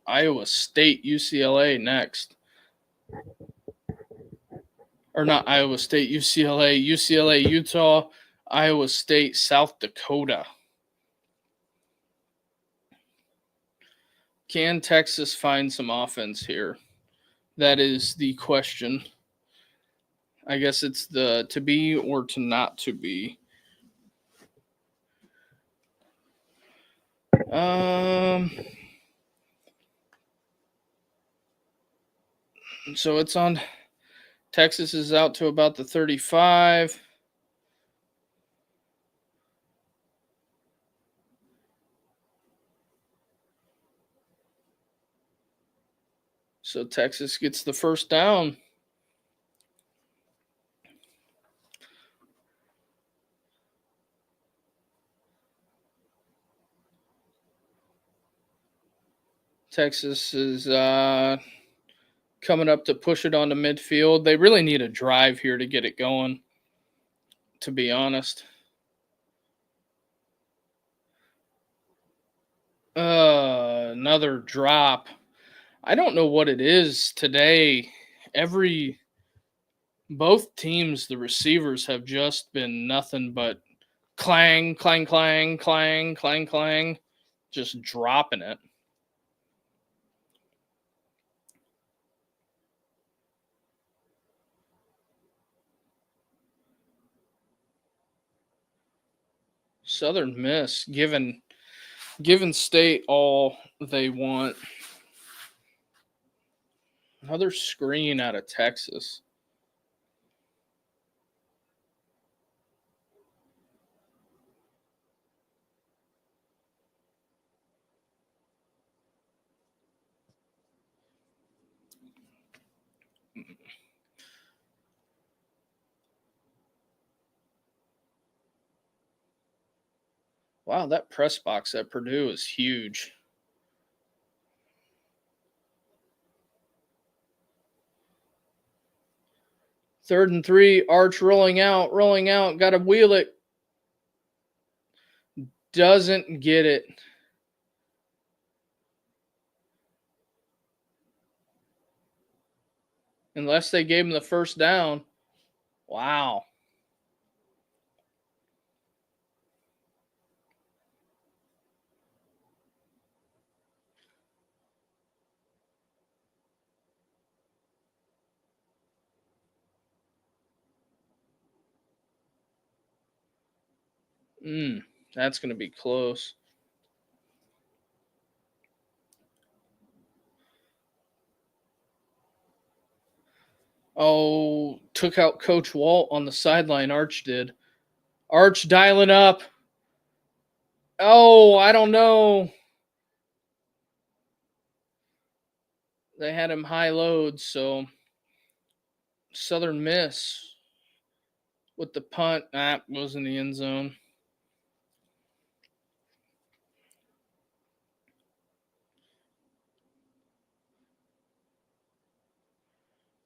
Iowa State, UCLA next. Or not Iowa State, UCLA, UCLA, Utah, Iowa State, South Dakota. Can Texas find some offense here? That is the question. I guess it's the to be or to not to be. So it's on. Texas is out to about the 35. So Texas gets the first down. Texas is coming up to push it onto midfield. They really need a drive here to get it going, to be honest. Another drop. I don't know what it is today. Both teams, the receivers have just been nothing but clang, clang, clang, clang, clang, clang, just dropping it. Southern Miss giving State all they want. Another screen out of Texas. Wow, that press box at Purdue is huge. Third and 3, Arch rolling out, got to wheel it. Doesn't get it. Unless they gave him the first down. Wow. That's going to be close. Oh, took out Coach Walt on the sideline. Arch did. Arch dialing up. Oh, I don't know. They had him high load, so Southern Miss with the punt. That was in the end zone.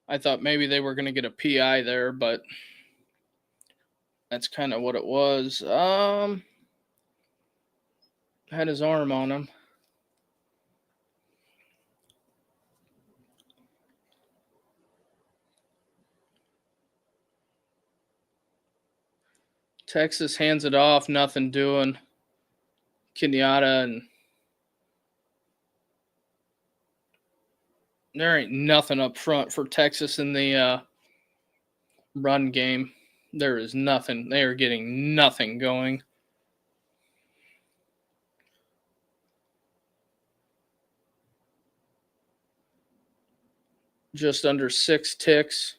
I thought maybe they were going to get a PI there, but that's kind of what it was. Had his arm on him. Texas hands it off, nothing doing. Kenyatta, and there ain't nothing up front for Texas in the run game. There is nothing. They are getting nothing going. Just under 6 ticks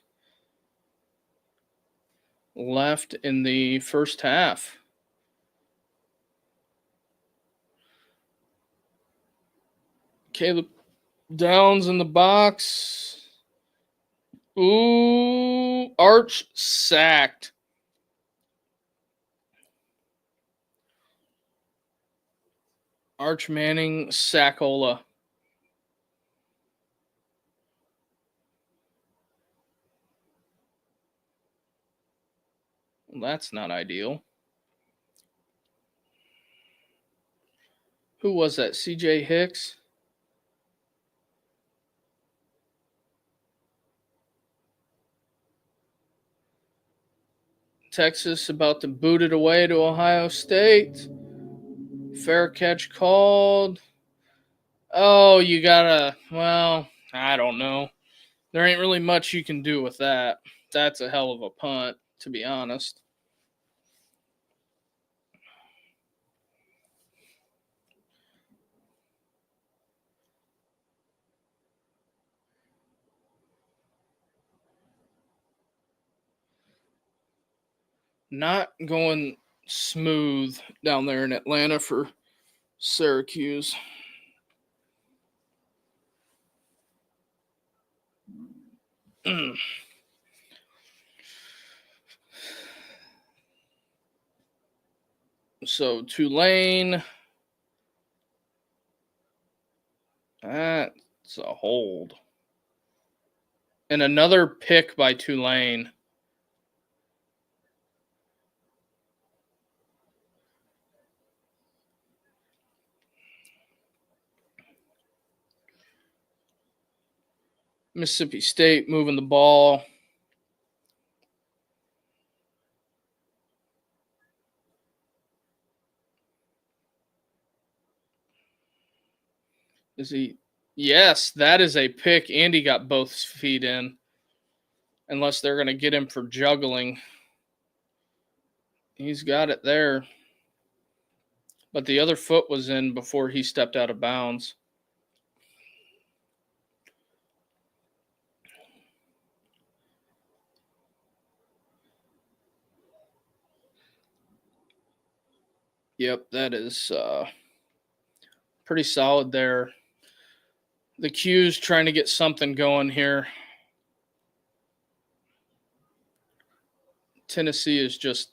left in the first half. Caleb Downs in the box. Ooh, Arch sacked. Arch Manning Sackola. Well, that's not ideal. Who was that? CJ Hicks? Texas about to boot it away to Ohio State. Fair catch called. Oh, you gotta, well, I don't know. There ain't really much you can do with that. That's a hell of a punt, to be honest. Not going smooth down there in Atlanta for Syracuse. So Tulane, that's a hold. And another pick by Tulane. Mississippi State moving the ball. Is he? Yes, that is a pick. Andy got both feet in. Unless they're going to get him for juggling. He's got it there. But the other foot was in before he stepped out of bounds. Yep, that is pretty solid there. The Q's trying to get something going here. Tennessee is just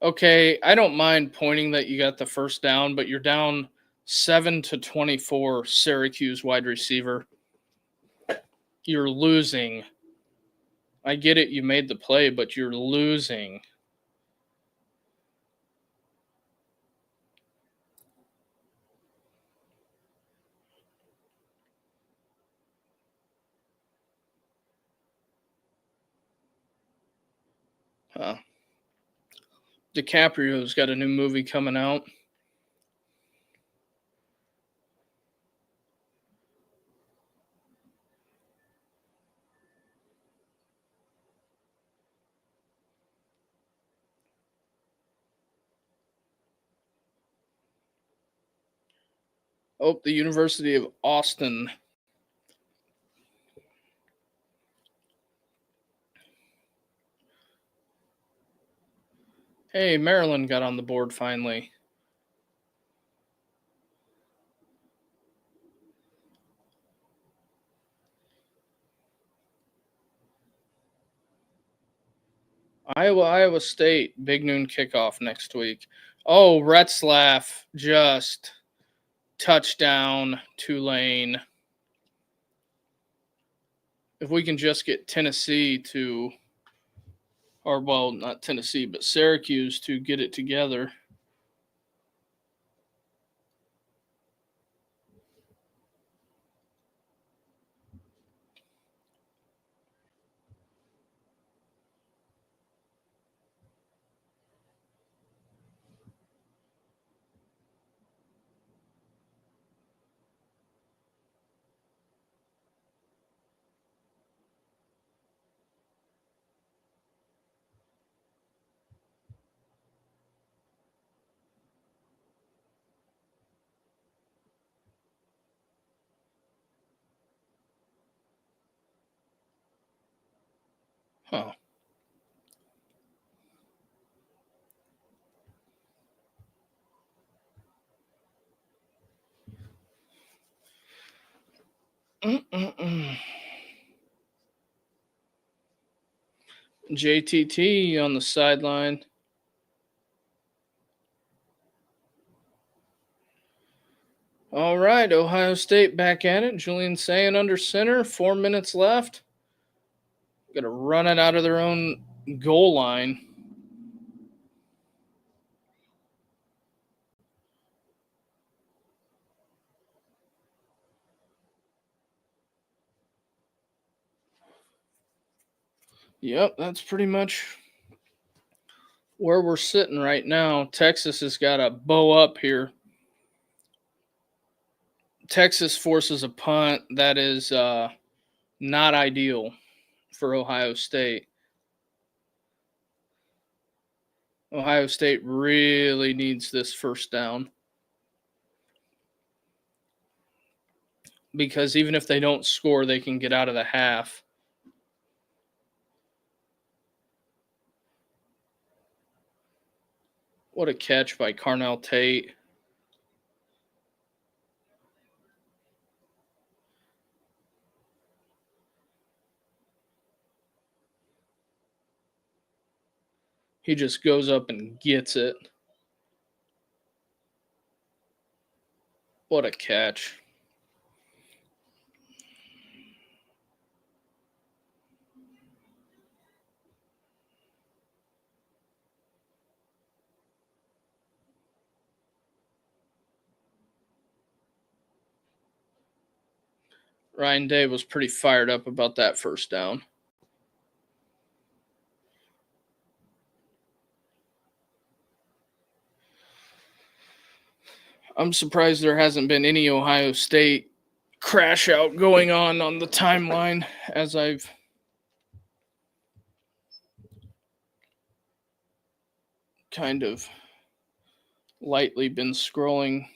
okay. I don't mind pointing that you got the first down, but you're down 7-24. Syracuse wide receiver. You're losing. I get it. You made the play, but you're losing. DiCaprio's got a new movie coming out. Oh, the University of Austin. Hey, Maryland got on the board finally. Iowa State, big noon kickoff next week. Oh, Retzlaff just touchdown, Tulane. If we can just get Tennessee to, or well, not Tennessee, but Syracuse to get it together. Huh. JTT on the sideline. All right, Ohio State back at it. Julian Sayin under center. 4 minutes left. Got to run it out of their own goal line. Yep, that's pretty much where we're sitting right now. Texas has got to bow up here. Texas forces a punt that is not ideal for Ohio State. Ohio State really needs this first down because even if they don't score, they can get out of the half. What a catch by Carnell Tate. He just goes up and gets it. What a catch. Ryan Day was pretty fired up about that first down. I'm surprised there hasn't been any Ohio State crash out going on the timeline as I've kind of lightly been scrolling.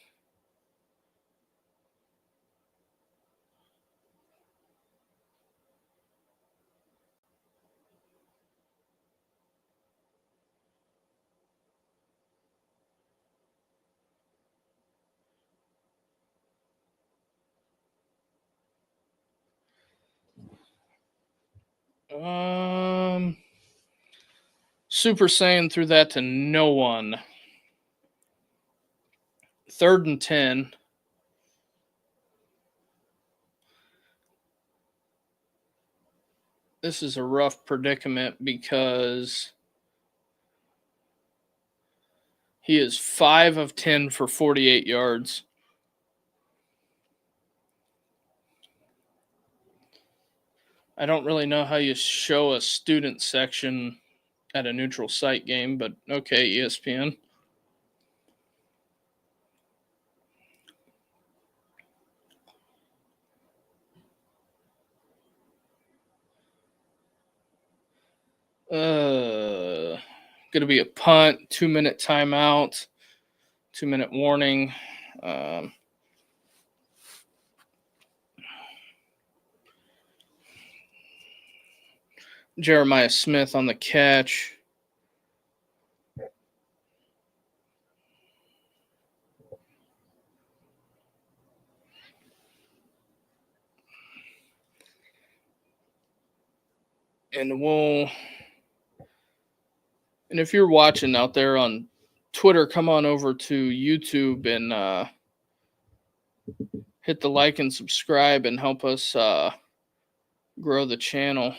Super Saiyan threw that to no one. 3rd and 10. This is a rough predicament because he is 5 of 10 for 48 yards. I don't really know how you show a student section at a neutral site game, but okay, ESPN. Gonna be a punt, 2-minute timeout, 2-minute warning. Jeremiah Smith on the catch. And if you're watching out there on Twitter, come on over to YouTube and hit the like and subscribe and help us grow the channel.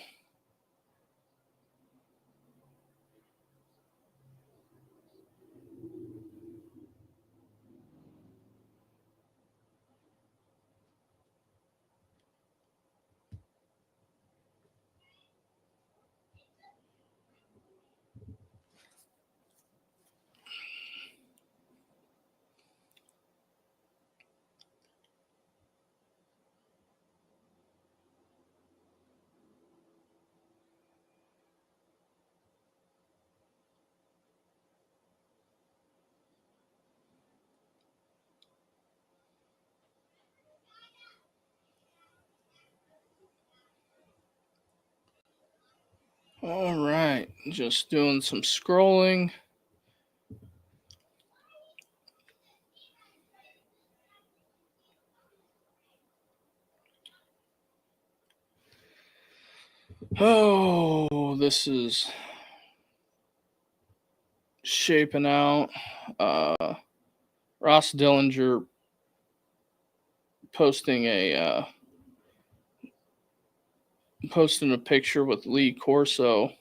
All right, just doing some scrolling. Oh, this is shaping out. Ross Dillinger posting a picture with Lee Corso.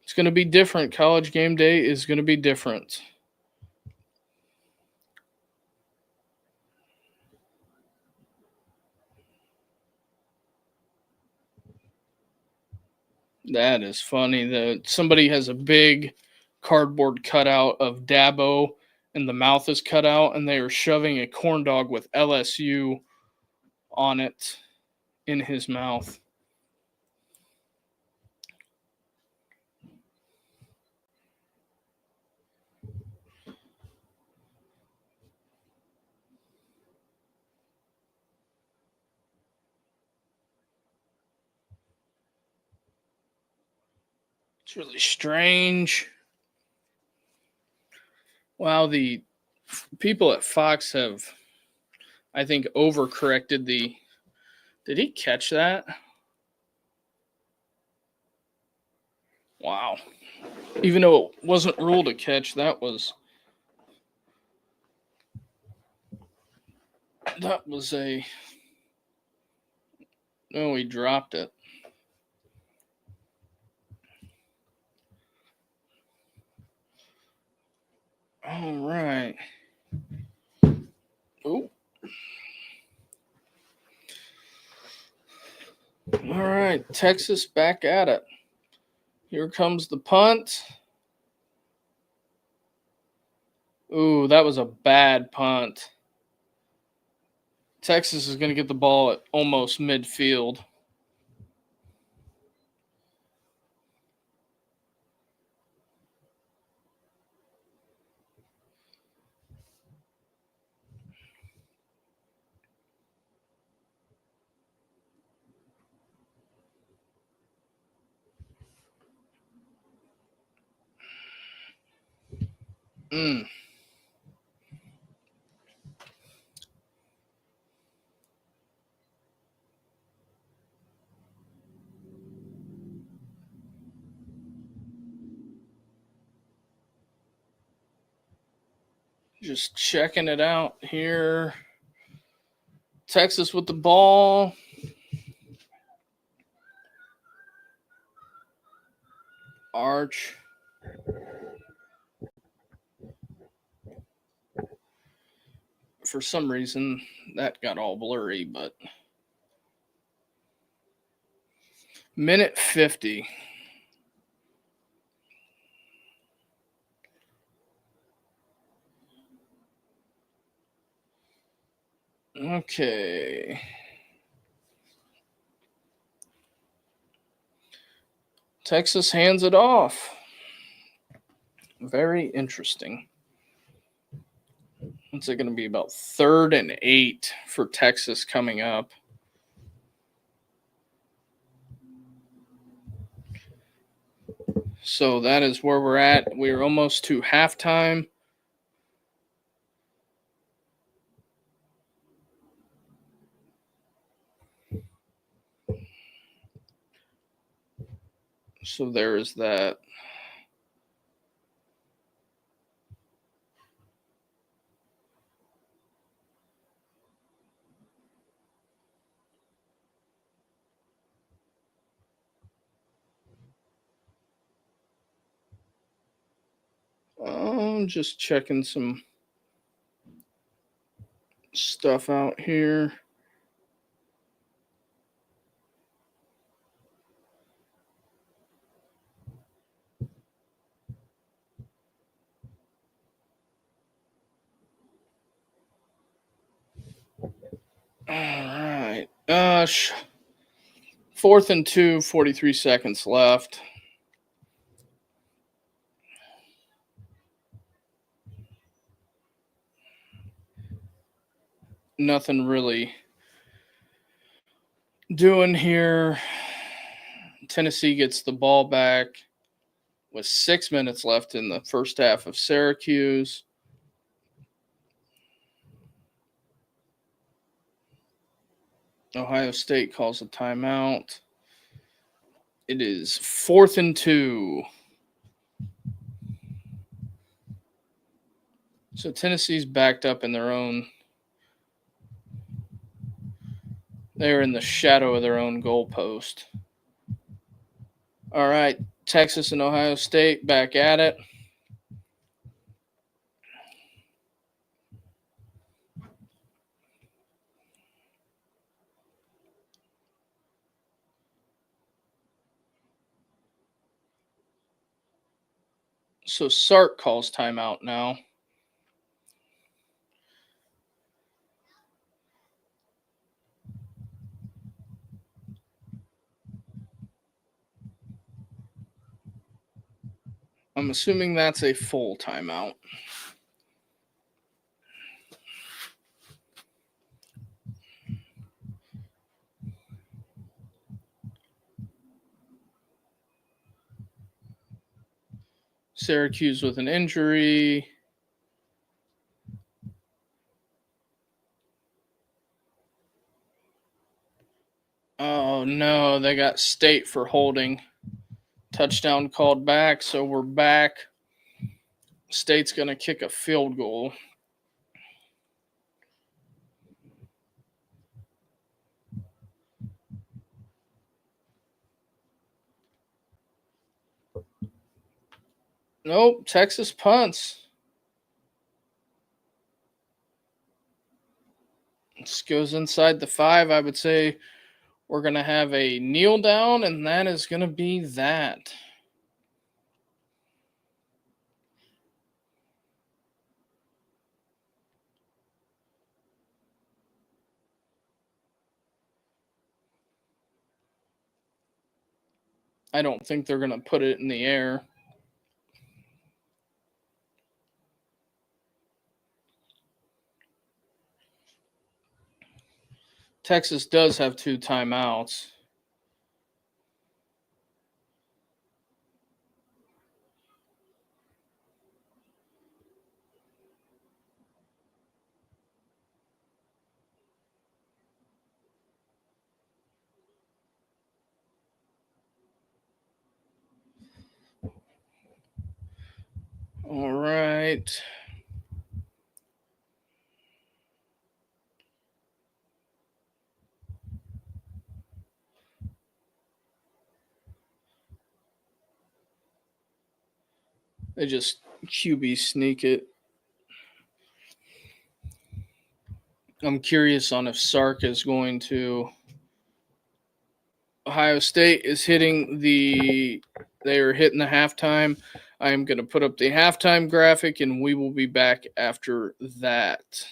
It's going to be different. College game day is going to be different. That is funny that somebody has a big cardboard cutout of Dabo and the mouth is cut out, and they are shoving a corn dog with LSU on it in his mouth. It's really strange. Wow, the people at Fox have, I think, overcorrected the. Did he catch that? Wow. Even though it wasn't ruled a catch, that was a. Oh, he dropped it. All right. Oh. All right, Texas back at it. Here comes the punt. Ooh, that was a bad punt. Texas is going to get the ball at almost midfield. Just checking it out here. Texas with the ball. Arch. For some reason, that got all blurry, but. Minute 50. Okay. Texas hands it off. Very interesting. What's it going to be? About 3rd and 8 for Texas coming up. So that is where we're at. We're almost to halftime. So there is that. I'm just checking some stuff out here. All right. 4th and 2, 43 seconds left. Nothing really doing here. Tennessee gets the ball back with 6 minutes left in the first half of Syracuse. Ohio State calls a timeout. It is 4th and 2. So Tennessee's backed up in their own. They're in the shadow of their own goalpost. All right, Texas and Ohio State back at it. So Sark calls timeout now. I'm assuming that's a full timeout. Syracuse with an injury. Oh no, they got State for holding. Touchdown called back, so we're back. State's going to kick a field goal. Nope, Texas punts. This goes inside the 5. I would say we're going to have a kneel down, and that is going to be that. I don't think they're going to put it in the air. Texas does have 2 timeouts. All right. They just QB sneak it. I'm curious on if Sark is going to. Ohio State is hitting the. They are hitting the halftime. I am going to put up the halftime graphic, and we will be back after that.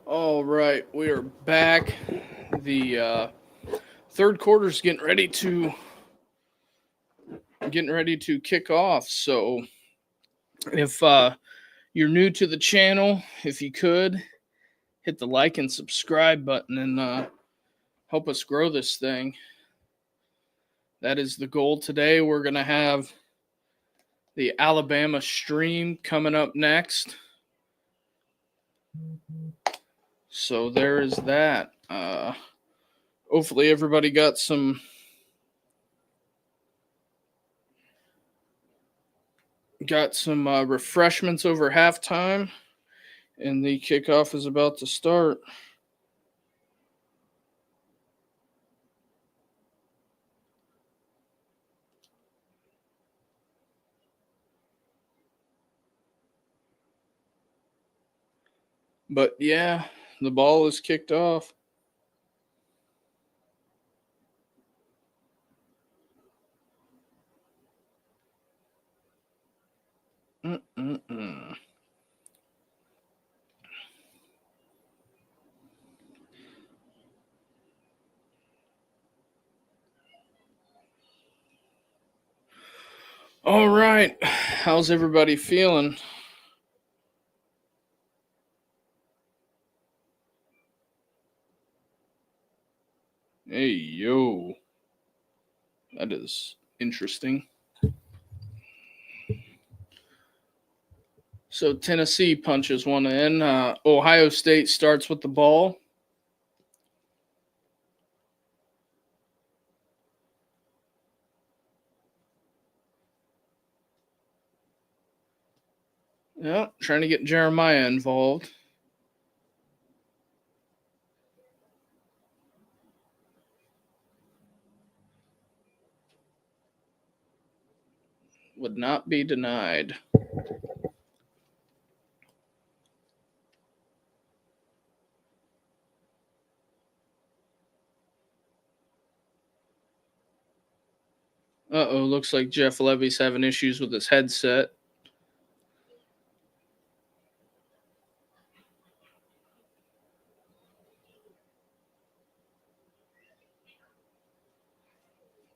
All right, we are back. The third quarter's getting ready to kick off. So, if you're new to the channel, if you could hit the like and subscribe button and help us grow this thing. That is the goal today. We're gonna have the Alabama stream coming up next. So there is that. Hopefully everybody got some refreshments over halftime, and the kickoff is about to start. But yeah, the ball is kicked off. All right, how's everybody feeling? Hey, yo. That is interesting. So Tennessee punches one in. Ohio State starts with the ball. Yeah, trying to get Jeremiah involved. Would not be denied. Uh-oh, looks like Jeff Levy's having issues with his headset.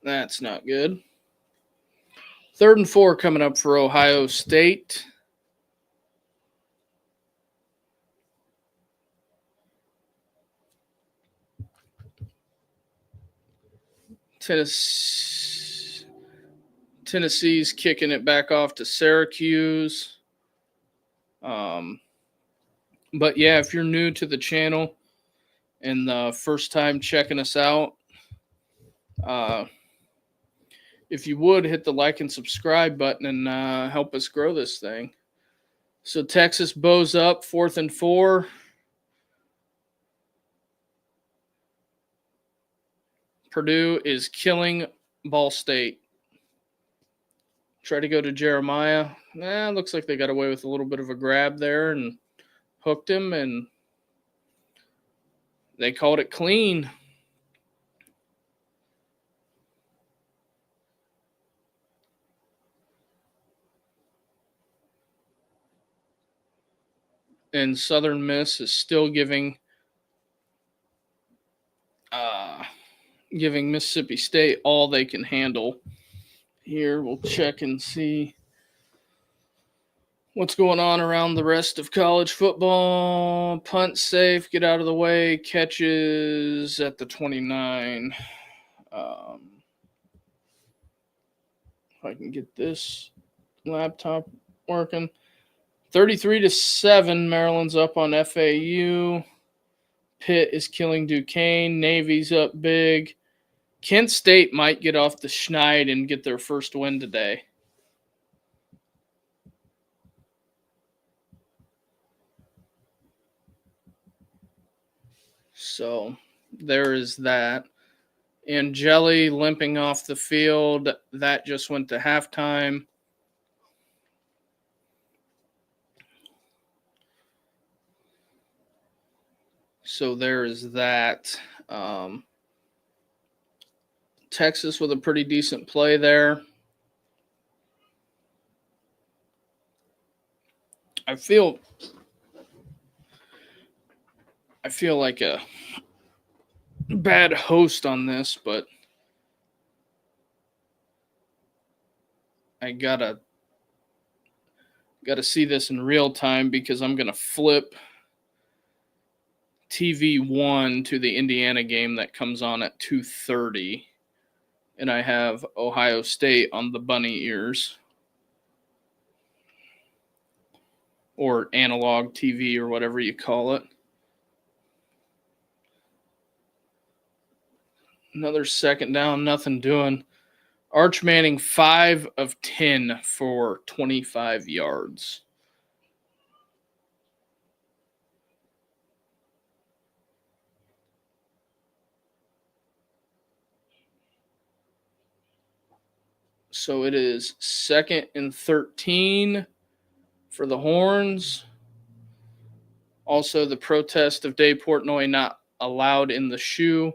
That's not good. 3rd and 4 coming up for Ohio State. Tennessee's kicking it back off to Syracuse. But yeah, if you're new to the channel and the first time checking us out, if you would hit the like and subscribe button and help us grow this thing. So Texas bows up 4th and 4. Purdue is killing Ball State. Try to go to Jeremiah. Looks like they got away with a little bit of a grab there and hooked him, and they called it clean. And Southern Miss is still giving Mississippi State all they can handle. Here, we'll check and see what's going on around the rest of college football. Punt safe, get out of the way. Catches at the 29. If I can get this laptop working. 33-7, Maryland's up on FAU. Pitt is killing Duquesne. Navy's up big. Kent State might get off the schneid and get their first win today. So there is that. And Jelly limping off the field. That just went to halftime. So there is that. Texas with a pretty decent play there. I feel I feel like a bad host on this, but I gotta see this in real time because I'm gonna flip TV1 to the Indiana game that comes on at 2:30, and I have Ohio State on the bunny ears or analog TV or whatever you call it. Another second down, nothing doing. Arch Manning 5 of 10 for 25 yards. So it is 2nd and 13 for the Horns. Also, the protest of Dave Portnoy not allowed in the shoe.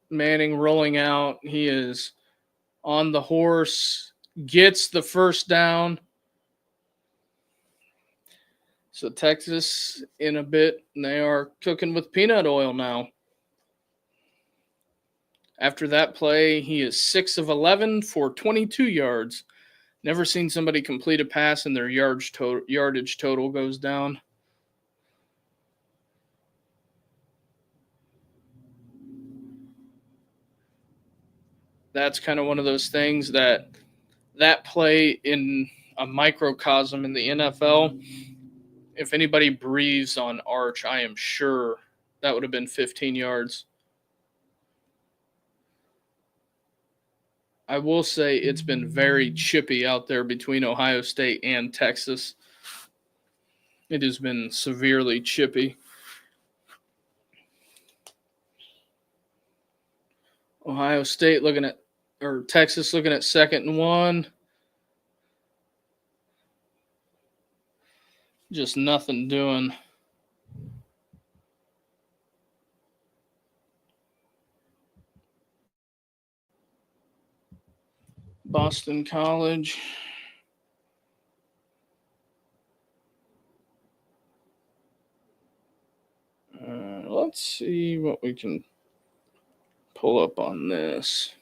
Manning rolling out. He is on the horse, gets the first down. So Texas in a bit, and they are cooking with peanut oil now. After that play, he is 6 of 11 for 22 yards. Never seen somebody complete a pass and their yardage total goes down. That's kind of one of those things that play in a microcosm in the NFL. If anybody breathes on Arch, I am sure that would have been 15 yards. I will say it's been very chippy out there between Ohio State and Texas. It has been severely chippy. Ohio State Texas looking at 2nd and 1. Just nothing doing. Boston College. Let's see what we can pull up on this.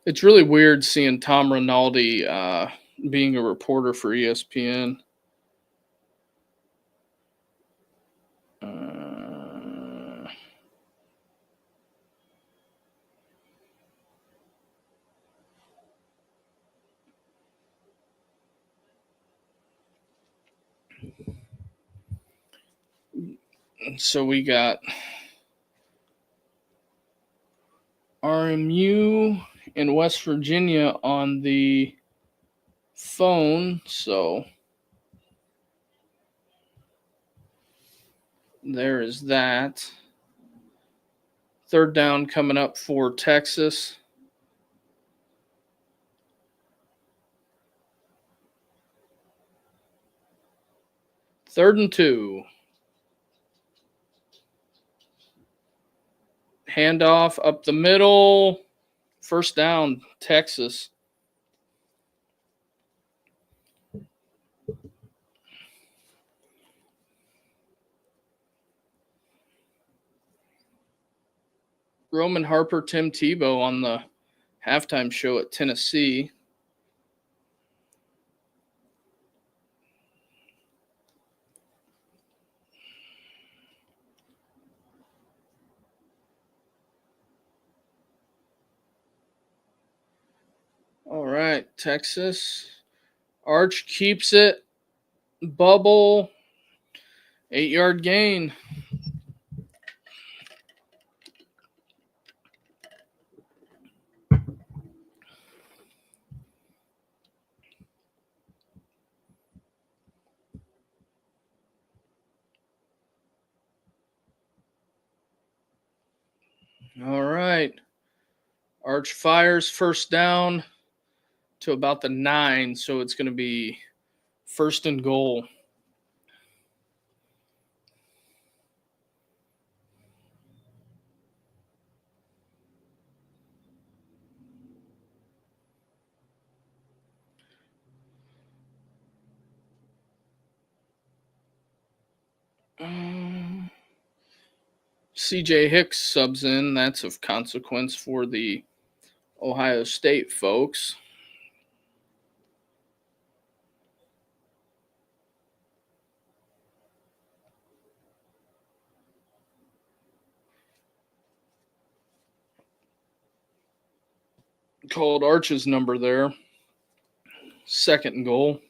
It's really weird seeing Tom Rinaldi being a reporter for ESPN. So we got RMU in West Virginia on the phone. So there is that. 3rd down coming up for Texas. Third and 2. Handoff up the middle. First down, Texas. Roman Harper, Tim Tebow on the halftime show at Tennessee. All right, Texas. Arch keeps it. Bubble. 8-yard gain. All right. Arch fires first down to about the 9, so it's going to be 1st and goal. CJ Hicks subs in. That's of consequence for the Ohio State folks. Called Arch's number there. 2nd and goal.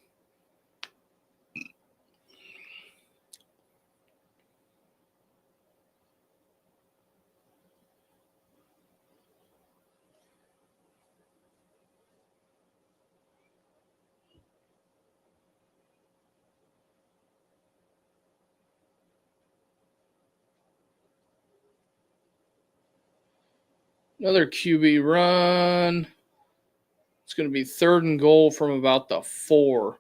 Another QB run. It's going to be 3rd and goal from about the 4.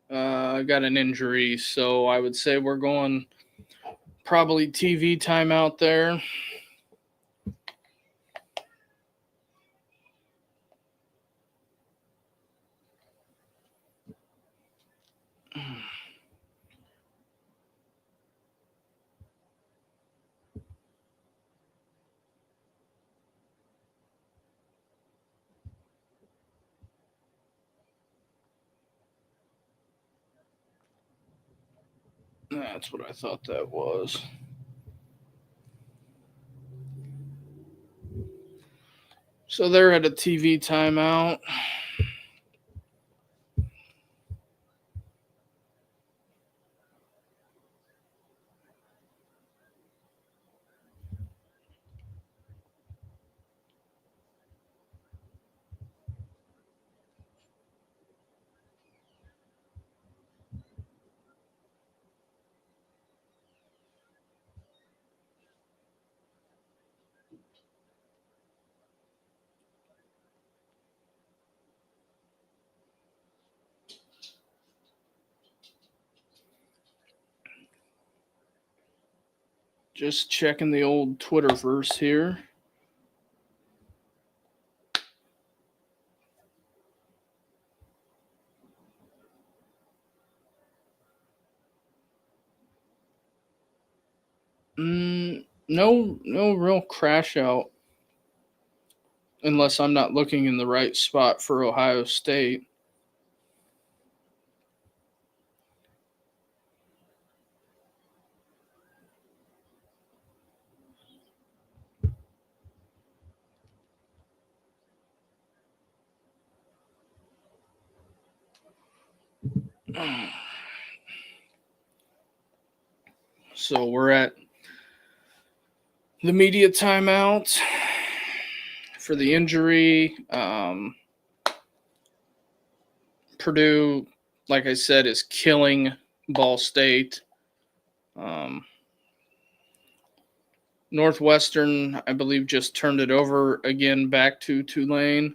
I got an injury, so I would say we're going probably TV timeout there. That's what I thought that was. So they're at a TV timeout. Just checking the old Twitterverse here. No real crash out. Unless I'm not looking in the right spot for Ohio State. So we're at the media timeout for the injury. Purdue, like I said, is killing Ball State. Northwestern, I believe, just turned it over again back to Tulane.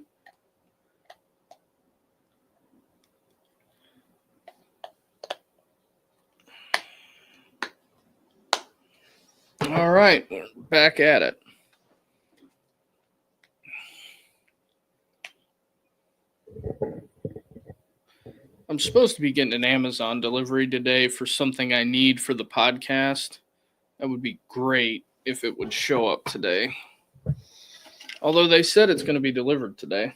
All right, we're back at it. I'm supposed to be getting an Amazon delivery today for something I need for the podcast. That would be great if it would show up today. Although they said it's going to be delivered today.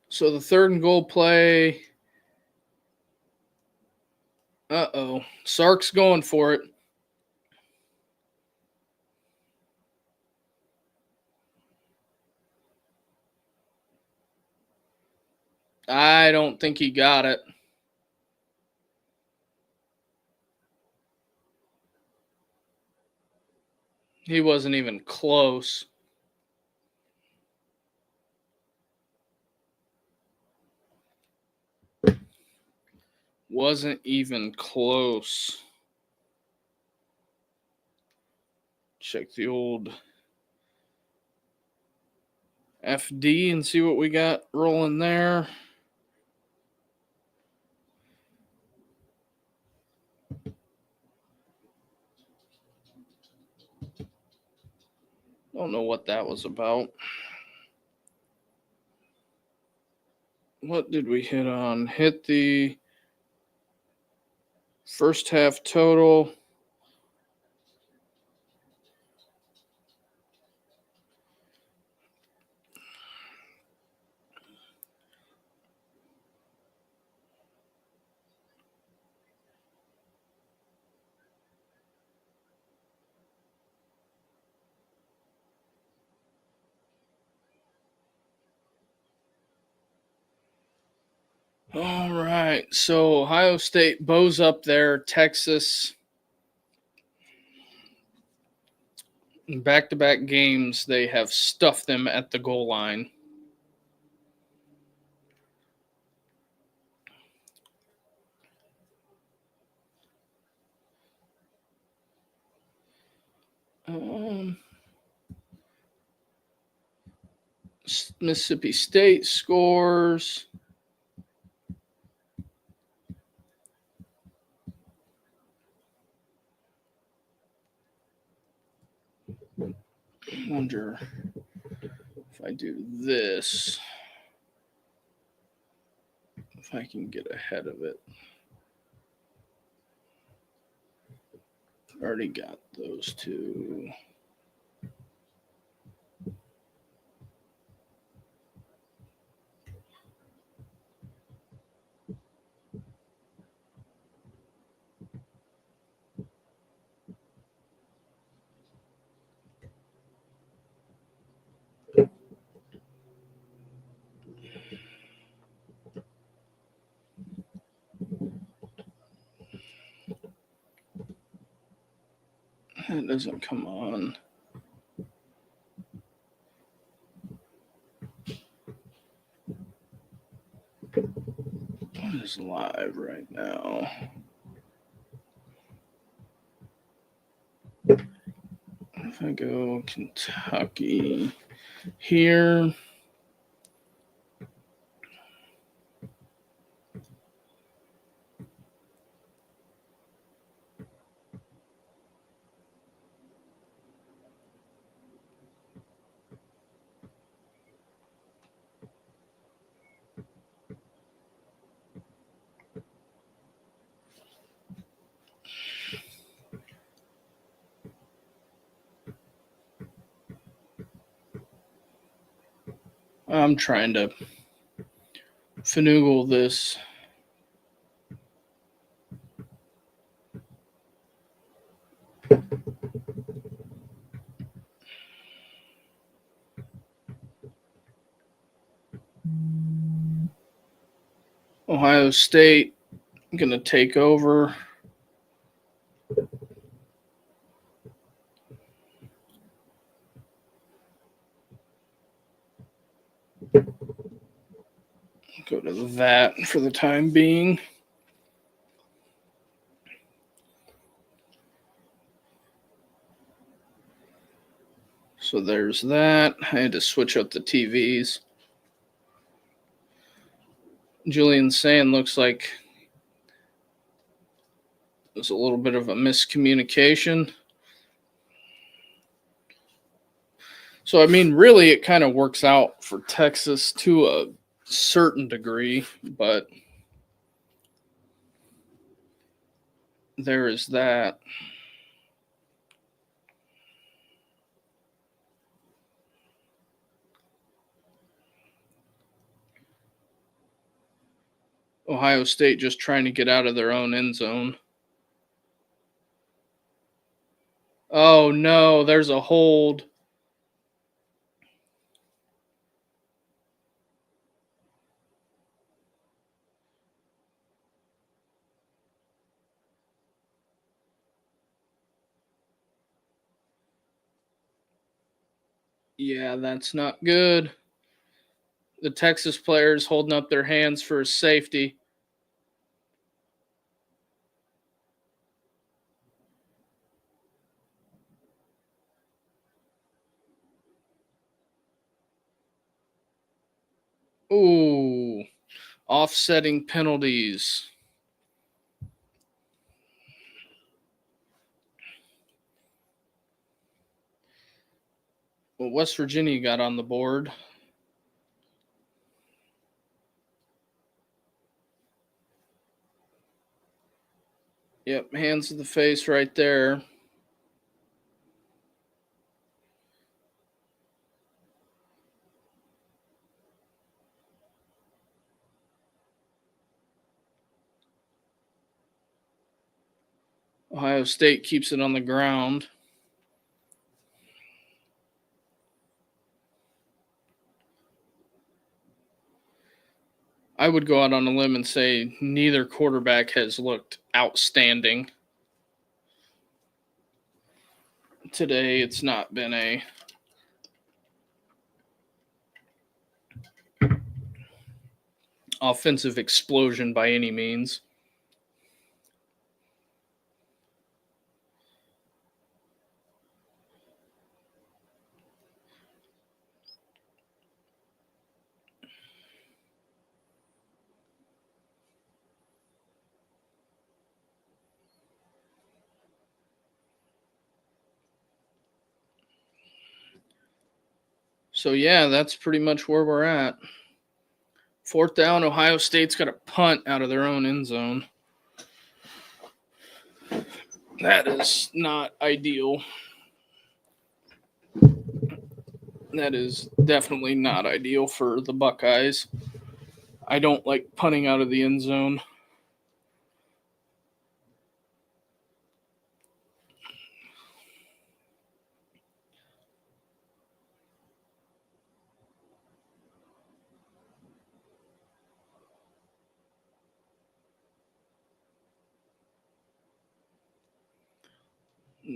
So the 3rd and goal play. Sark's going for it. I don't think he got it. He wasn't even close. Wasn't even close. Check the old FD and see what we got rolling there. Don't know what that was about. What did we hit on? Hit the first half total. All right. So Ohio State bows up there. Texas, in back-to-back games, they have stuffed them at the goal line. Mississippi State scores. I wonder if I do this, if I can get ahead of it. Already got those two. It doesn't come on. What is live right now? If I go Kentucky here. I'm trying to finagle this. Ohio State going to take over. Go to that for the time being. So there's that. I had to switch up the TVs. Julian saying looks like there's a little bit of a miscommunication. So, I mean, really, it kind of works out for Texas to a certain degree, but there is that. Ohio State just trying to get out of their own end zone. Oh, no, there's a hold. Yeah, that's not good. The Texas players holding up their hands for safety. Ooh, offsetting penalties. Well, West Virginia got on the board. Yep, hands to the face right there. Ohio State keeps it on the ground. I would go out on a limb and say neither quarterback has looked outstanding. Today, it's not been a offensive explosion by any means. So, yeah, that's pretty much where we're at. 4th down, Ohio State's got a punt out of their own end zone. That is not ideal. That is definitely not ideal for the Buckeyes. I don't like punting out of the end zone.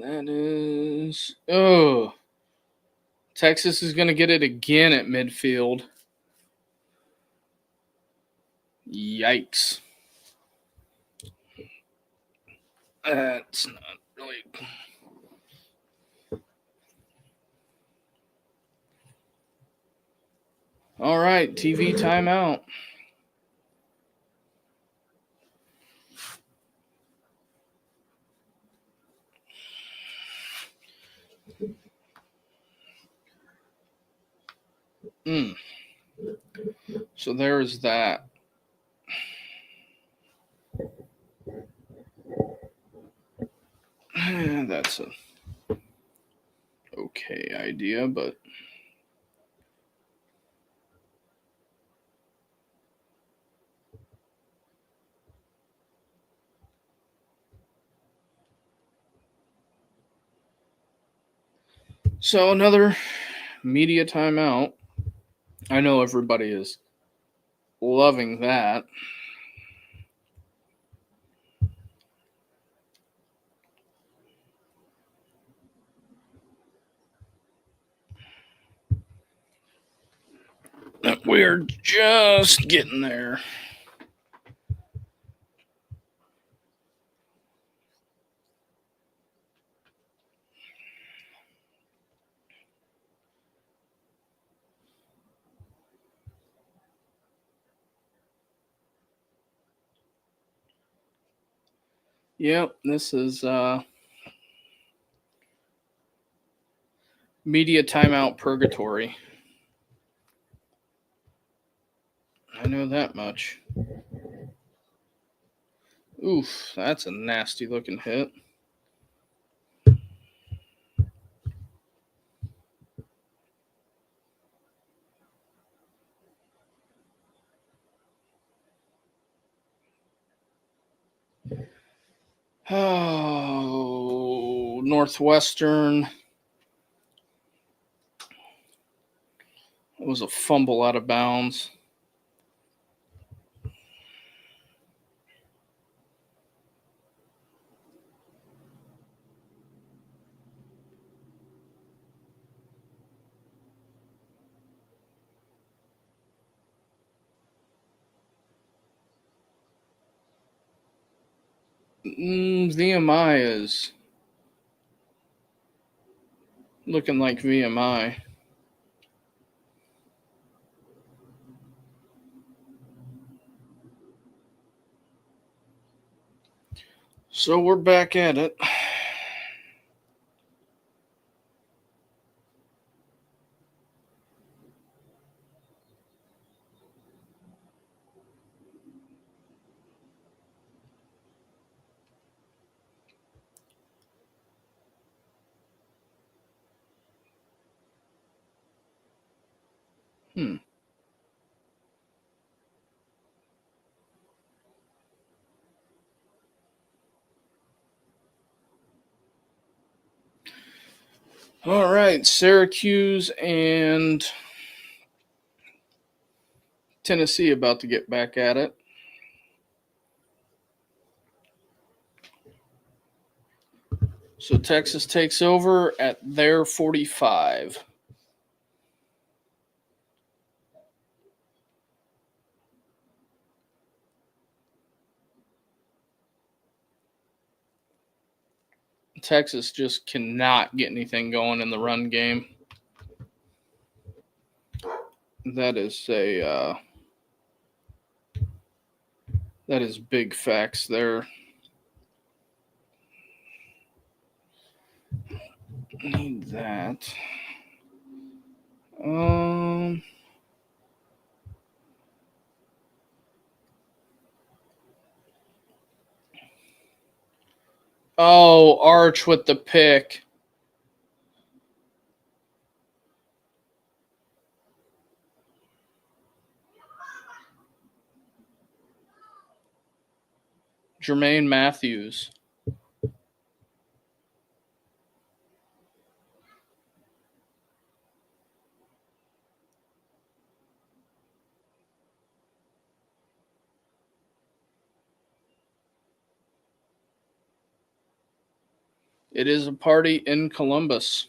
That is. Oh. Texas is going to get it again at midfield. Yikes. That's not really. All right, TV timeout. So there's that. That's a okay idea, but so another media timeout. I know everybody is loving that. We're just getting there. Yep, this is media timeout purgatory. I know that much. Oof, that's a nasty looking hit. Oh, Northwestern. It was a fumble out of bounds. VMI is looking like VMI. So we're back at it. All right, Syracuse and Tennessee about to get back at it. So Texas takes over at their 45. Texas just cannot get anything going in the run game. That is big facts there. Need that. Oh, Arch with the pick. Jermaine Matthews. It is a party in Columbus.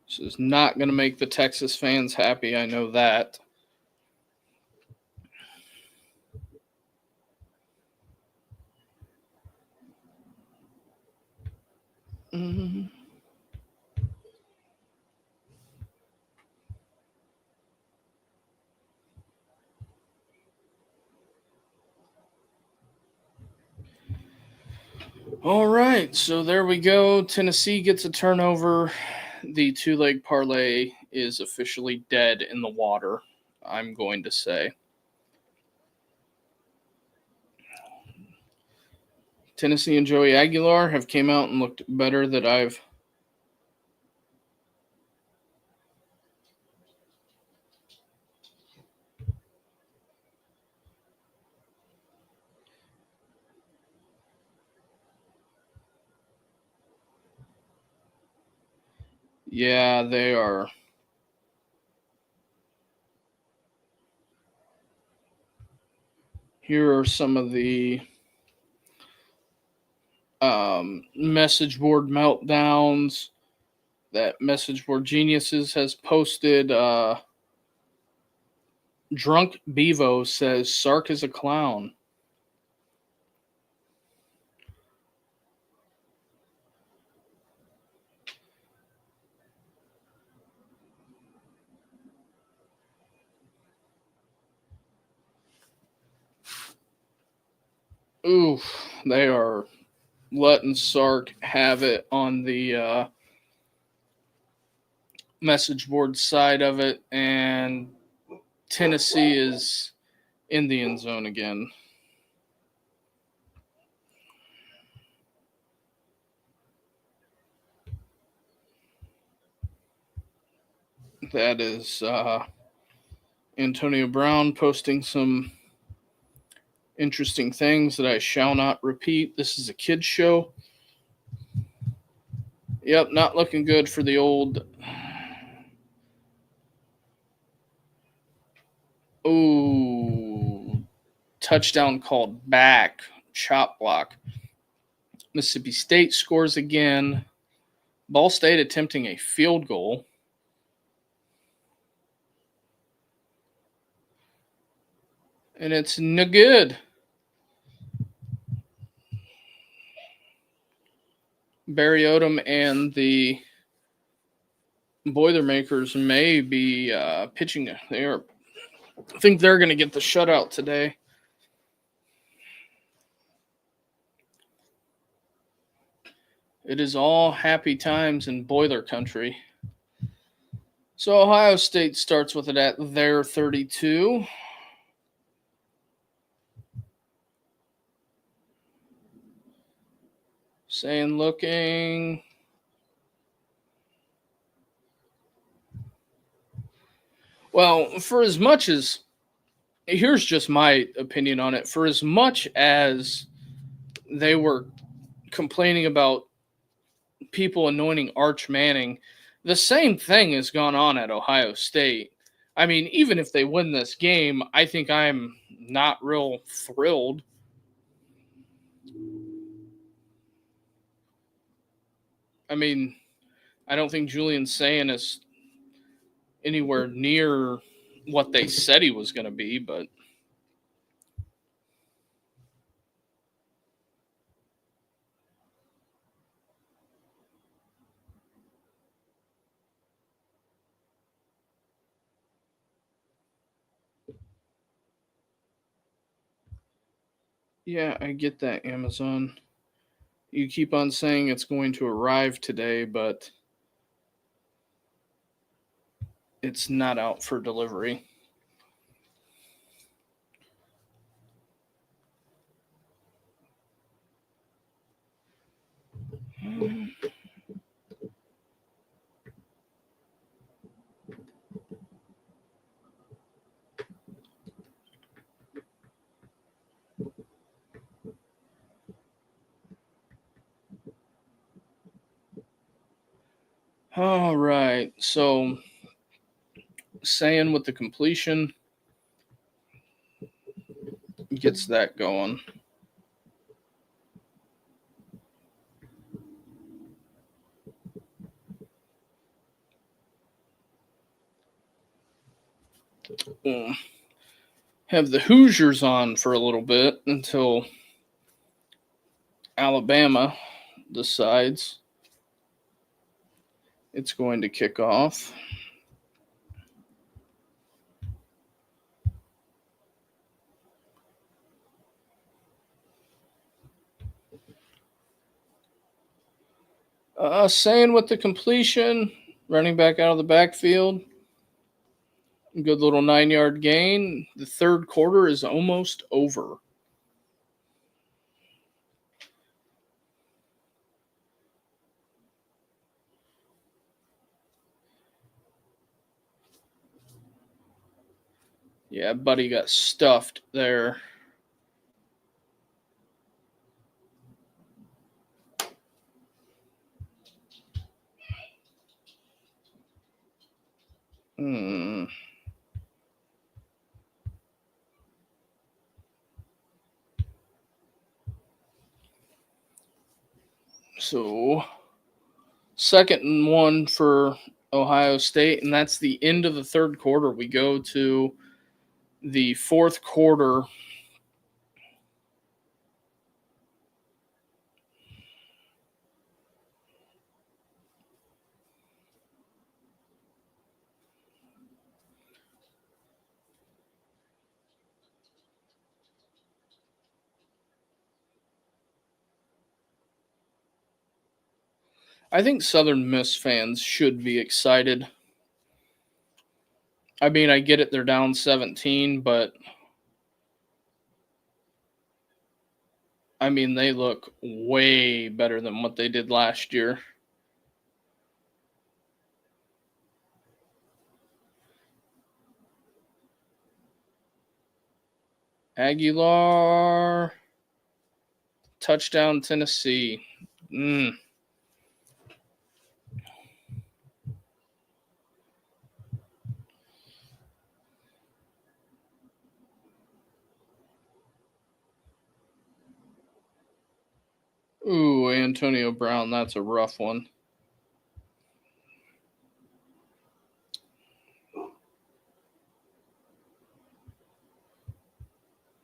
This is not going to make the Texas fans happy. I know that. All right, so there we go. Tennessee gets a turnover. The two-leg parlay is officially dead in the water, I'm going to say. Tennessee and Joey Aguilar have came out and looked better than I've. Yeah, they are. Here are some of the message board meltdowns that Message Board Geniuses has posted. Drunk Bevo says Sark is a clown. Oof, they are letting Sark have it on the message board side of it, and Tennessee is in the end zone again. That is Antonio Brown posting some interesting things that I shall not repeat. This is a kid's show. Yep, not looking good for the old. Ooh, touchdown called back. Chop block. Mississippi State scores again. Ball State attempting a field goal. And it's no good. Barry Odom and the Boilermakers may be pitching. I think they're going to get the shutout today. It is all happy times in Boiler country. So Ohio State starts with it at their 32. Saying looking. Well, for as much as, here's just my opinion on it. For as much as they were complaining about people anointing Arch Manning, the same thing has gone on at Ohio State. I mean, even if they win this game, I think I'm not real thrilled. I mean, I don't think Julian Sayin is anywhere near what they said he was going to be, but yeah, I get that, Amazon. You keep on saying it's going to arrive today, but it's not out for delivery. All right, so Sayin with the completion gets that going. Have the Hoosiers on for a little bit until Alabama decides it's going to kick off. Sayin with the completion, running back out of the backfield. Good little 9-yard gain. The third quarter is almost over. Yeah, Buddy got stuffed there. So, second and one for Ohio State, and that's the end of the third quarter. We go to the fourth quarter. I think Southern Miss fans should be excited. I mean, I get it, they're down 17, but I mean, they look way better than what they did last year. Aguilar, touchdown, Tennessee. Ooh, Antonio Brown, that's a rough one.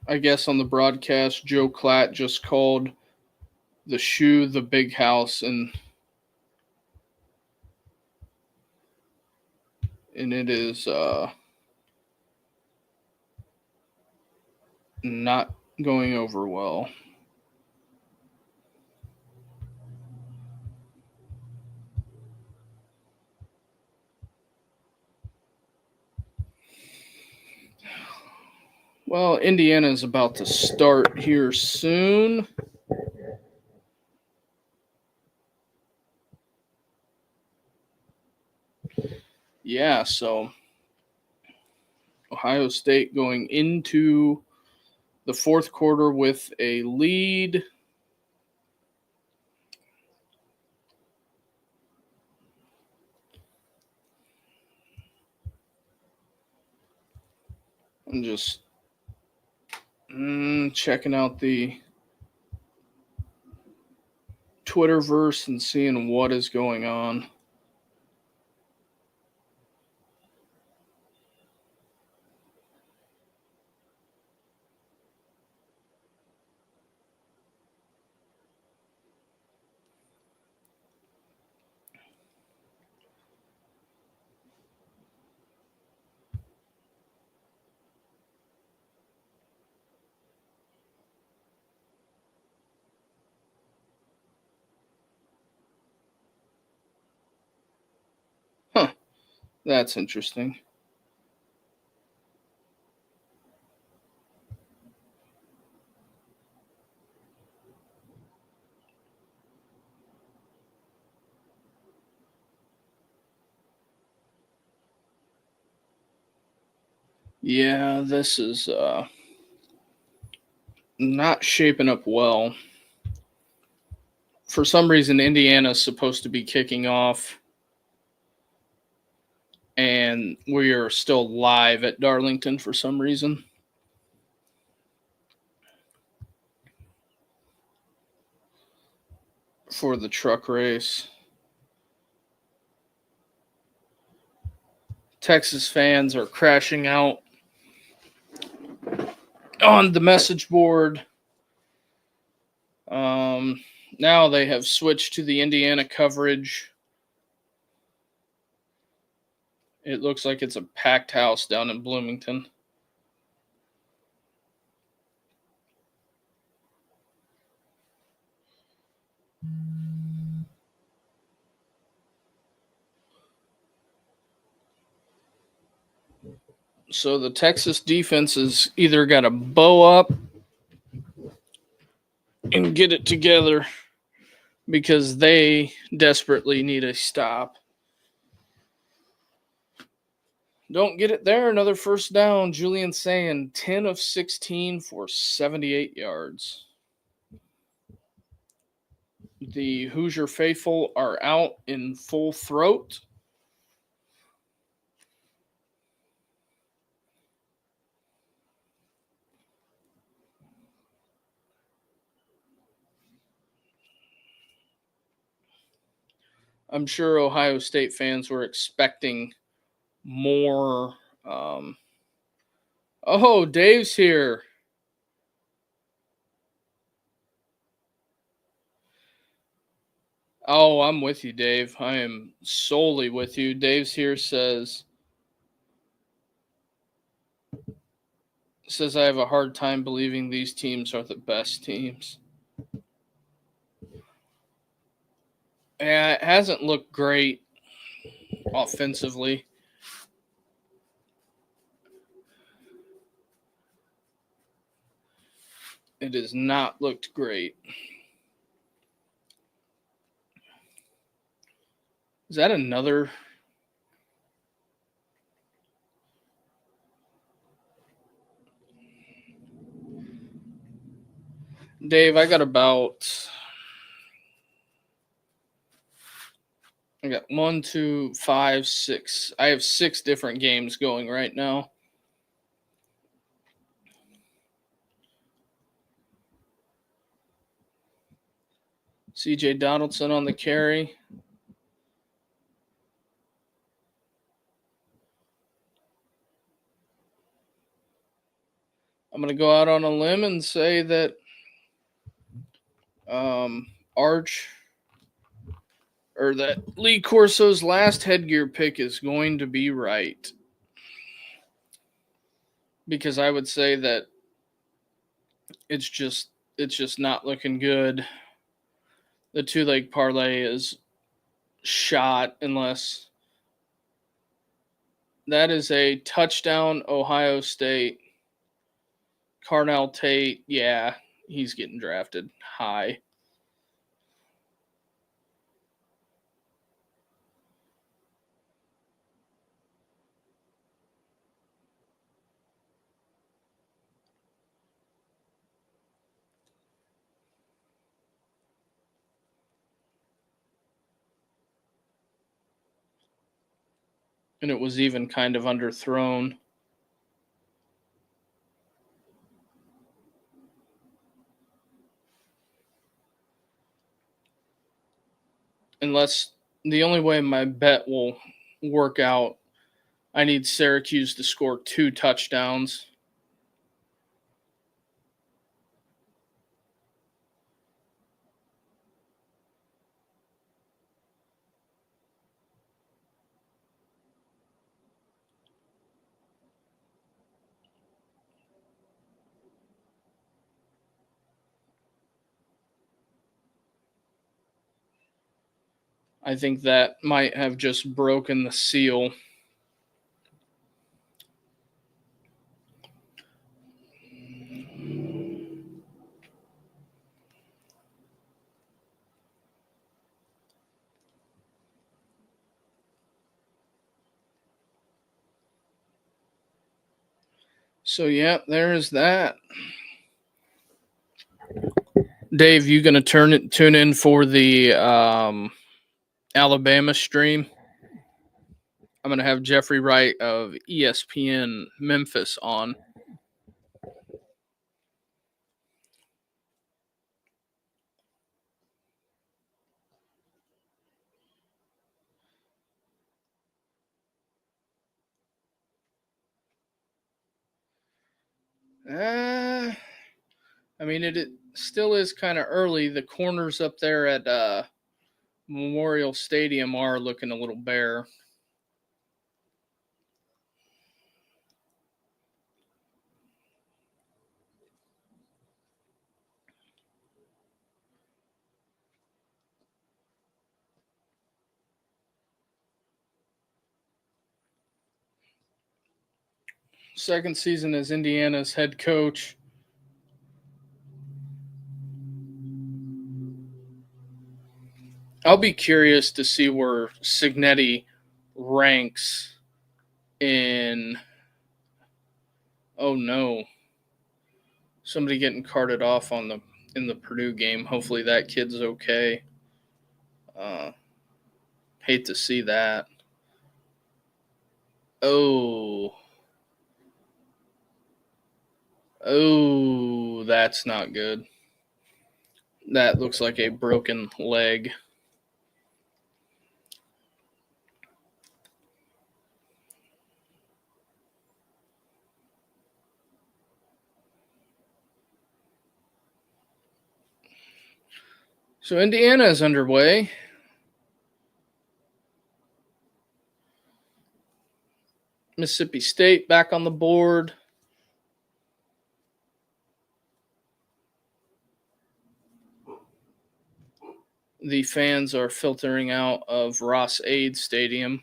I guess on the broadcast, Joe Klatt just called the shoe the big house, and and it is not going over well. Well, Indiana is about to start here soon. Yeah, so Ohio State going into the fourth quarter with a lead. I'm just checking out the Twitterverse and seeing what is going on. Huh, that's interesting. Yeah, this is not shaping up well. For some reason, Indiana's supposed to be kicking off, and we are still live at Darlington for some reason. For the truck race. Texas fans are crashing out on the message board. Now they have switched to the Indiana coverage. It looks like it's a packed house down in Bloomington. So the Texas defense has either got to bow up and get it together because they desperately need a stop. Don't get it there. Another first down. Julian Sand, 10 of 16 for 78 yards. The Hoosier faithful are out in full throat. I'm sure Ohio State fans were expecting more. Oh, Dave's here. Oh, I'm with you, Dave. I am solely with you. Dave's here says I have a hard time believing these teams are the best teams. Yeah, it hasn't looked great offensively. It has not looked great. Is that another? Dave, I got 1, 2, 5, 6. I have 6 different games going right now. CJ Donaldson on the carry. I'm going to go out on a limb and say that Arch or that Lee Corso's last headgear pick is going to be right. Because I would say that it's just not looking good. The 2-leg parlay is shot unless that is a touchdown Ohio State. Carnell Tate, yeah, he's getting drafted high. And it was even kind of underthrown. Unless the only way my bet will work out, I need Syracuse to score 2 touchdowns. I think that might have just broken the seal. So yeah, there is that. Dave, you gonna tune in for the Alabama stream? I'm gonna have Jeffrey Wright of ESPN Memphis on. I mean, it still is kind of early. The corners up there at Memorial Stadium are looking a little bare. Second season as Indiana's head coach. I'll be curious to see where Cignetti ranks in. Oh no, somebody getting carted off in the Purdue game. Hopefully that kid's okay. Hate to see that. Oh, that's not good. That looks like a broken leg. So Indiana is underway. Mississippi State back on the board. The fans are filtering out of Ross-Ade Stadium.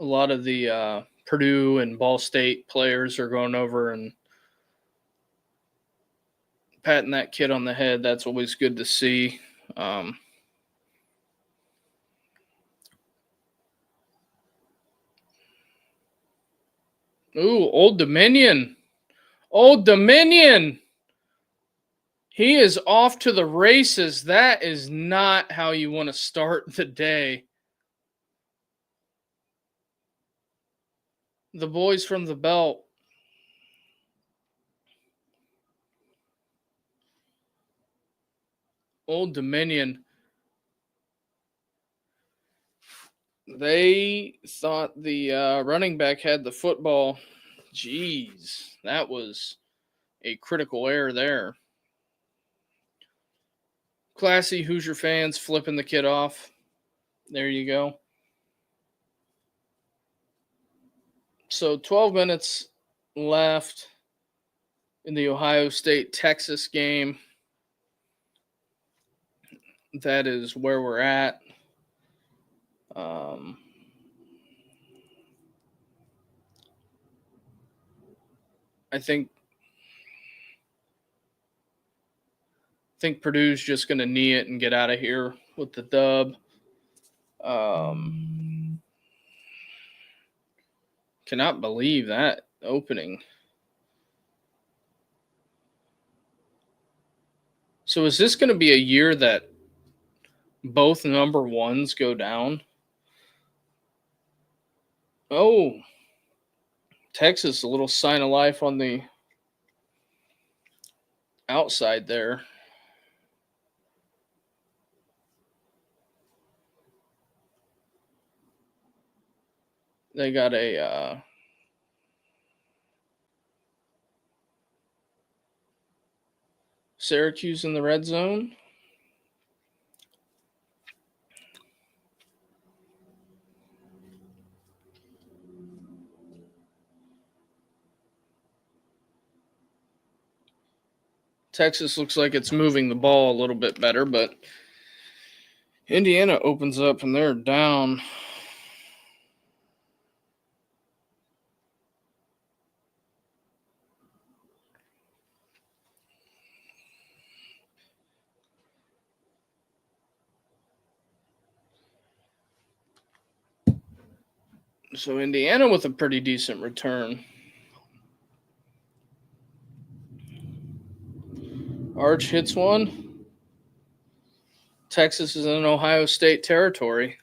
A lot of the Purdue and Ball State players are going over and patting that kid on the head. That's always good to see. Old Dominion. Old Dominion. He is off to the races. That is not how you want to start the day. The boys from the belt. Old Dominion. They thought the running back had the football. Jeez, that was a critical error there. Classy Hoosier fans flipping the kid off. There you go. So 12 minutes left in the Ohio State Texas game. That is where we're at. I think Purdue's just going to knee it and get out of here with the dub. Cannot believe that opening. So is this going to be a year that both number ones go down? Oh, Texas, a little sign of life on the outside there. They got a Syracuse in the red zone. Texas looks like it's moving the ball a little bit better, but Indiana opens up and they're down. So Indiana with a pretty decent return. Arch hits one. Texas is in Ohio State territory.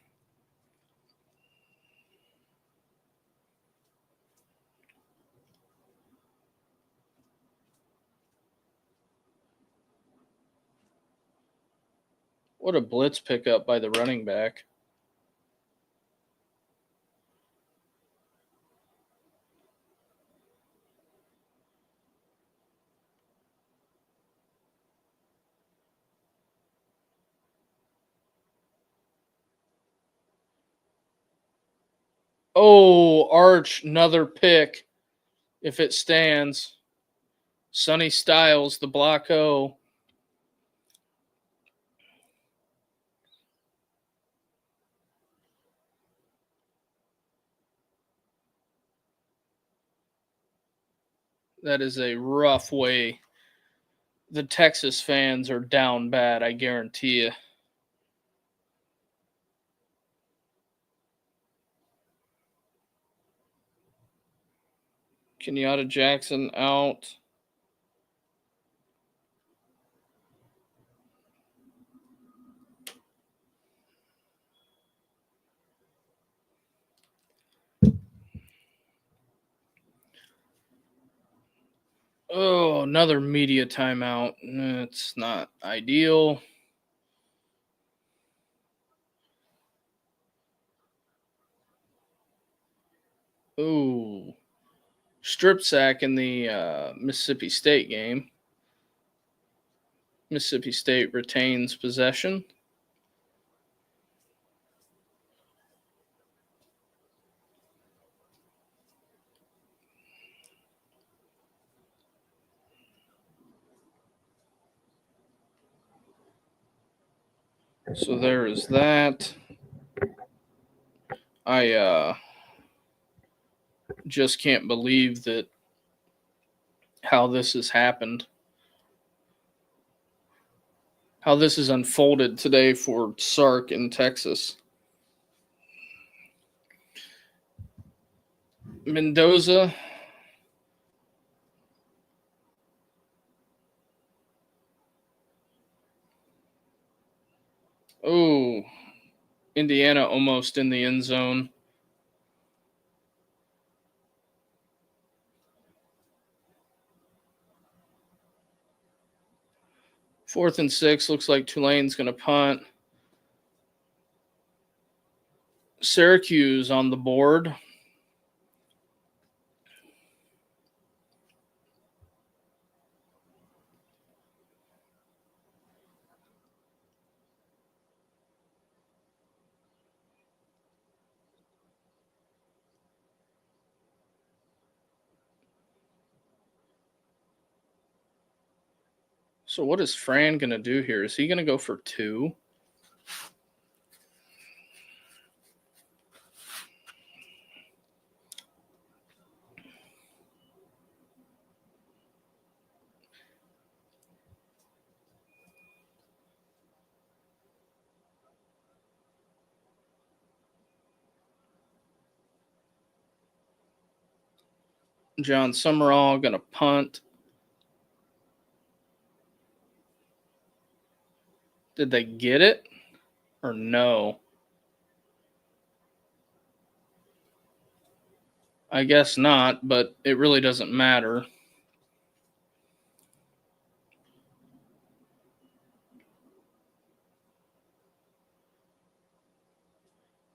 What a blitz pickup by the running back. Oh, Arch, another pick. If it stands. Sonny Styles, the block O. That is a rough way. The Texas fans are down bad, I guarantee you. Kenyatta Jackson out. Oh, another media timeout. It's not ideal. Ooh. Strip sack in the Mississippi State game. Mississippi State retains possession. So there is that. I just can't believe that how this has happened. How this has unfolded today for Sark in Texas. Mendoza. Oh, Indiana almost in the end zone. Fourth and 6. Looks like Tulane's going to punt. Syracuse on the board. So what is Fran going to do here? Is he going to go for 2? John Summerall going to punt. Did they get it or no? I guess not, but it really doesn't matter.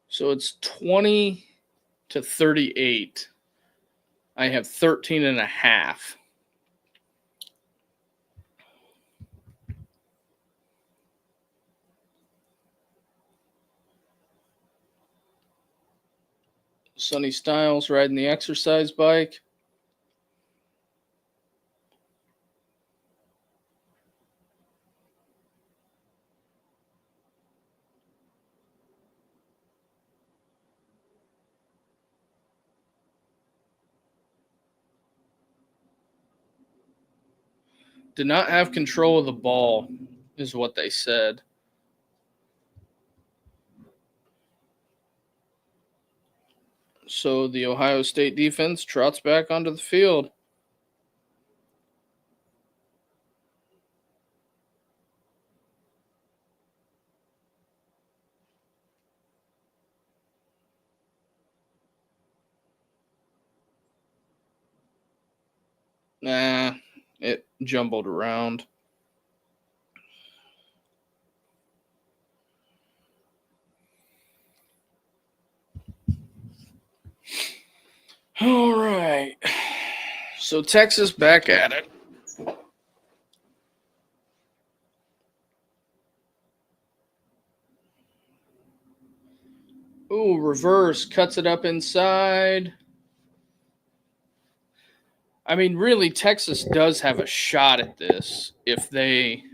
So it's 20-38. I have 13.5. Sonny Styles riding the exercise bike. Did not have control of the ball, is what they said. So the Ohio State defense trots back onto the field. Nah, it jumbled around. All right. So Texas back at it. Ooh, reverse, cuts it up inside. I mean, really, Texas does have a shot at this if they.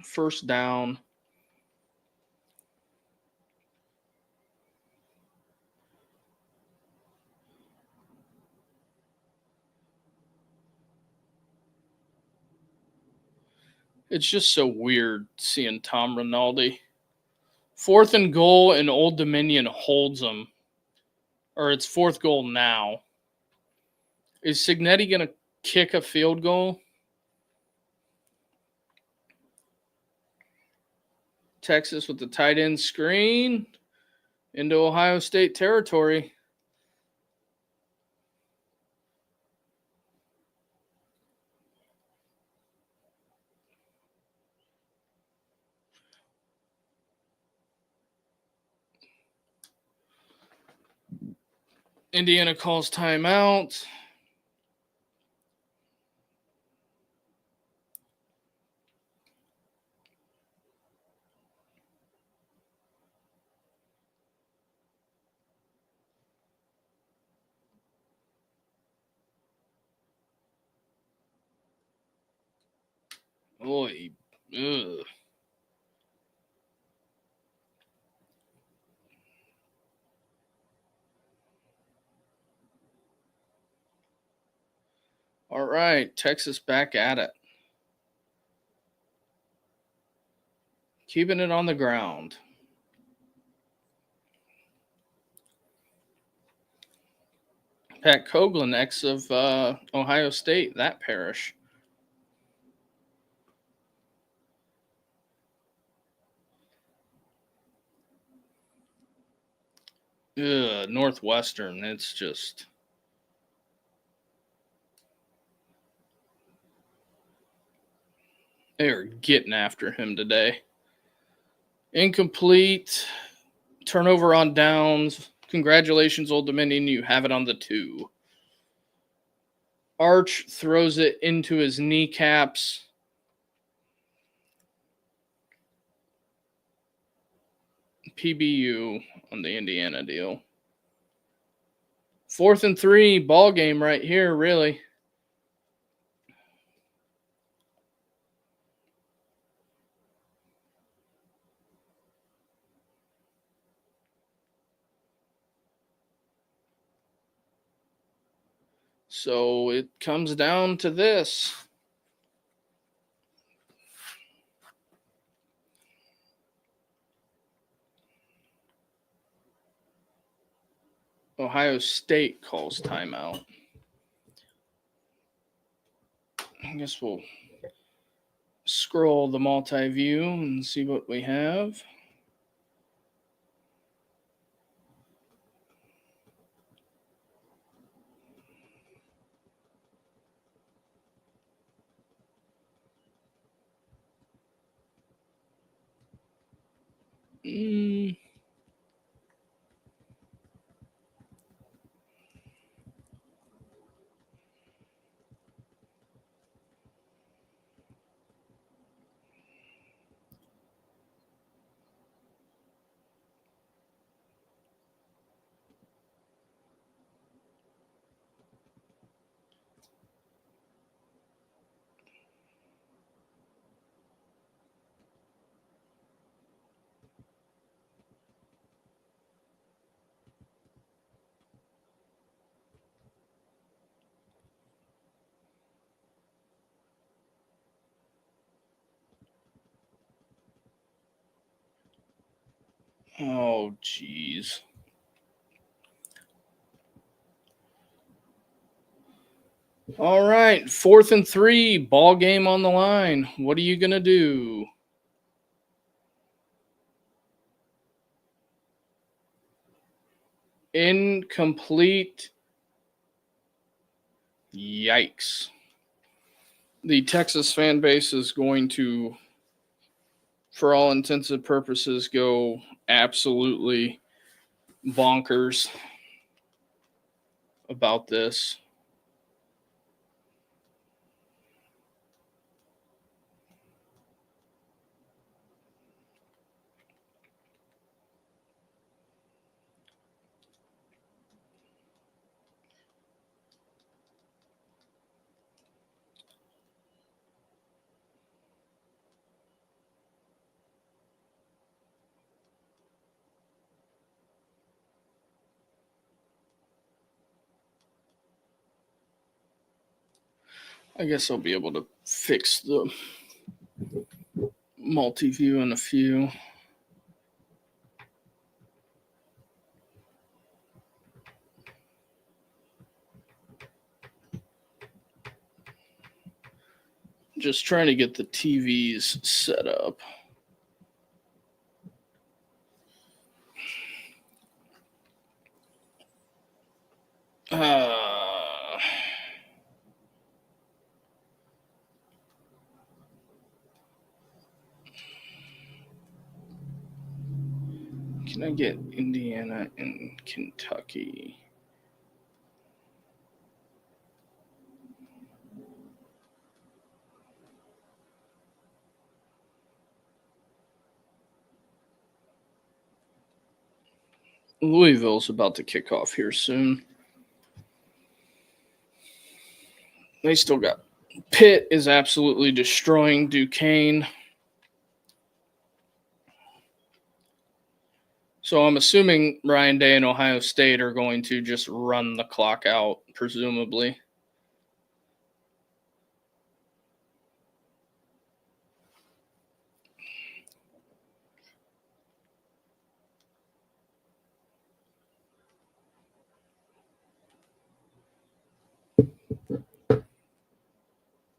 First down. It's just so weird seeing Tom Rinaldi. 4th and goal, and Old Dominion holds them. Or it's 4th goal now. Is Signetti going to kick a field goal? Texas with the tight end screen into Ohio State territory. Indiana calls timeout. Boy, ugh. All right, Texas back at it. Keeping it on the ground. Pat Coughlin, ex of Ohio State, that parish. Ugh, Northwestern, it's just They are getting after him today. Incomplete. Turnover on downs. Congratulations, Old Dominion. You have it on the 2. Arch throws it into his kneecaps. PBU on the Indiana deal. 4th and 3, ball game right here, really. So it comes down to this. Ohio State calls timeout. I guess we'll scroll the multi-view and see what we have. Oh, jeez. All right, 4th and 3, ball game on the line. What are you going to do? Incomplete. Yikes. The Texas fan base is going to, for all intents and purposes, go absolutely bonkers about this. I guess I'll be able to fix the multi-view in a few. Just trying to get the TVs set up. Can I get Indiana and Kentucky? Louisville's about to kick off here soon. They still got Pitt is absolutely destroying Duquesne. So I'm assuming Ryan Day and Ohio State are going to just run the clock out, presumably.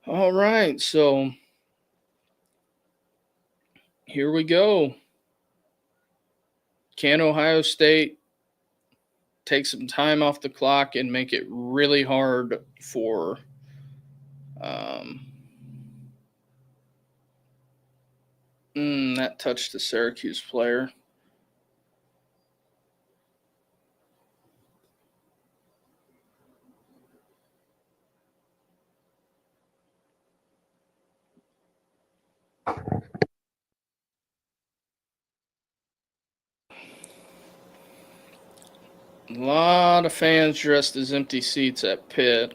All right, so here we go. Can Ohio State take some time off the clock and make it really hard for That touched the Syracuse player. A lot of fans dressed as empty seats at Pitt.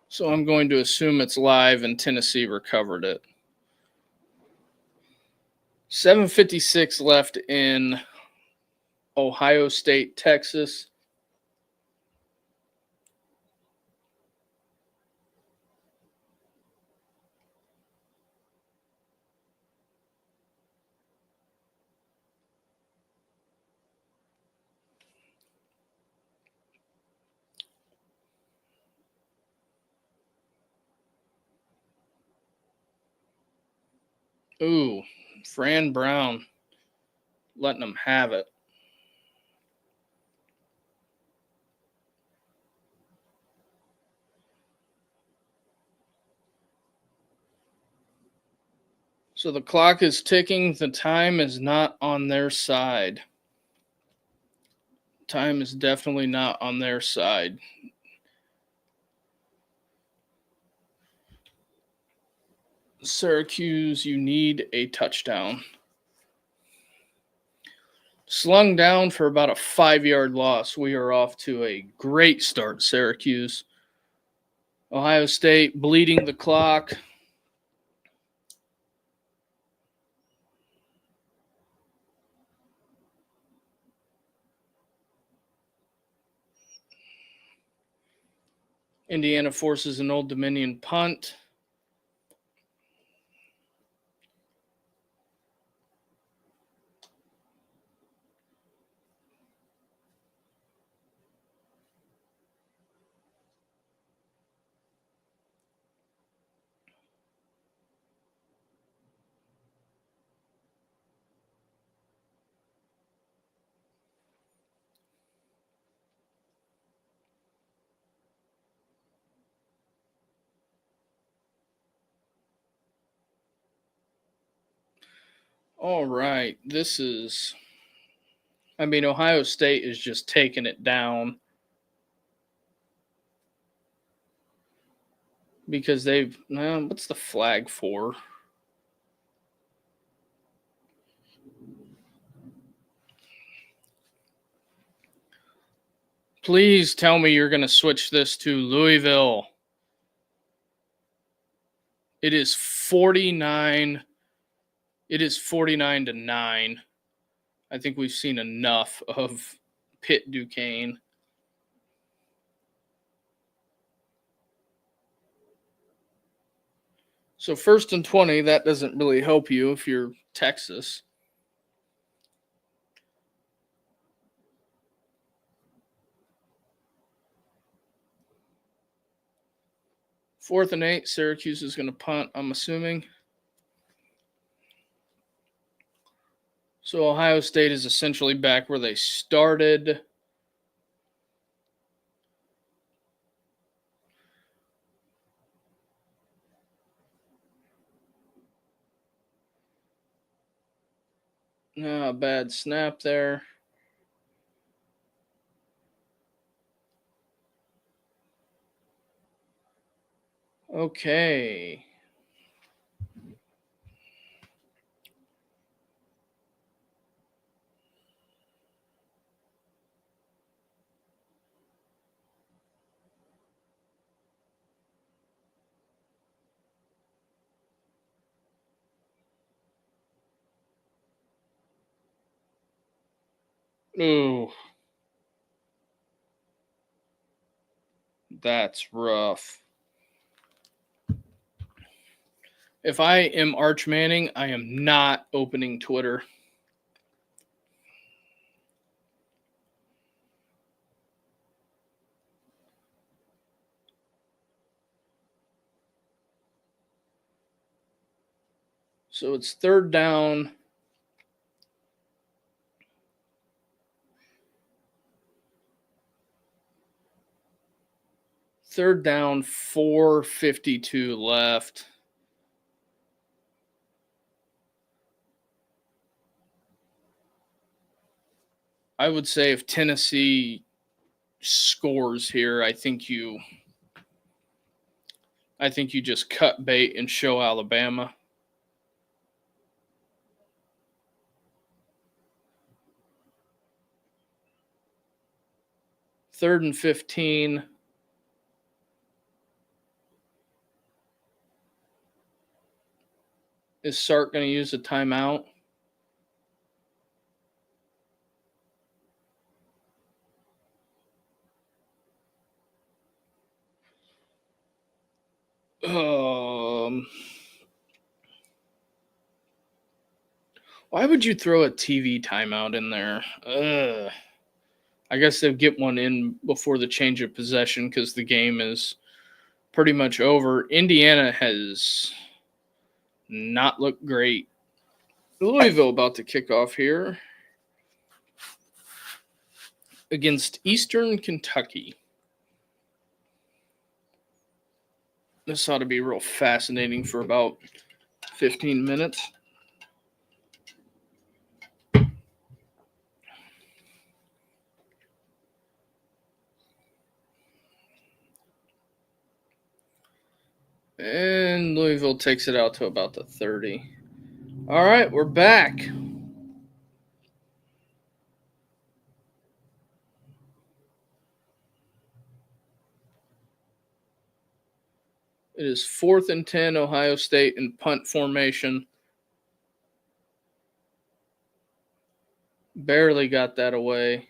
So I'm going to assume it's live and Tennessee recovered it. 7:56 left in Ohio State, Texas. Ooh, Fran Brown letting them have it. So the clock is ticking. The time is not on their side. Time is definitely not on their side. Syracuse, you need a touchdown. Slung down for about a 5-yard loss. We are off to a great start, Syracuse. Ohio State bleeding the clock. Indiana forces an Old Dominion punt. All right. Ohio State is just taking it down because what's the flag for? Please tell me you're going to switch this to Louisville. It is 49. It is 49-9. I think we've seen enough of Pitt Duquesne. So 1st and 20, that doesn't really help you if you're Texas. Fourth and 8, Syracuse is going to punt, I'm assuming. So Ohio State is essentially back where they started. Bad snap there. Okay. Ooh. That's rough. If I am Arch Manning, I am not opening Twitter. So it's third down. Third down, 4:52 left. I would say if Tennessee scores here, I think you just cut bait and show Alabama. Third and 15. Is Sark going to use a timeout? Why would you throw a TV timeout in there? I guess they'll get one in before the change of possession because the game is pretty much over. Indiana has not looked great. Louisville about to kick off here against Eastern Kentucky. This ought to be real fascinating for about 15 minutes. And Louisville takes it out to about the 30. All right, we're back. It is 4th and 10, Ohio State in punt formation. Barely got that away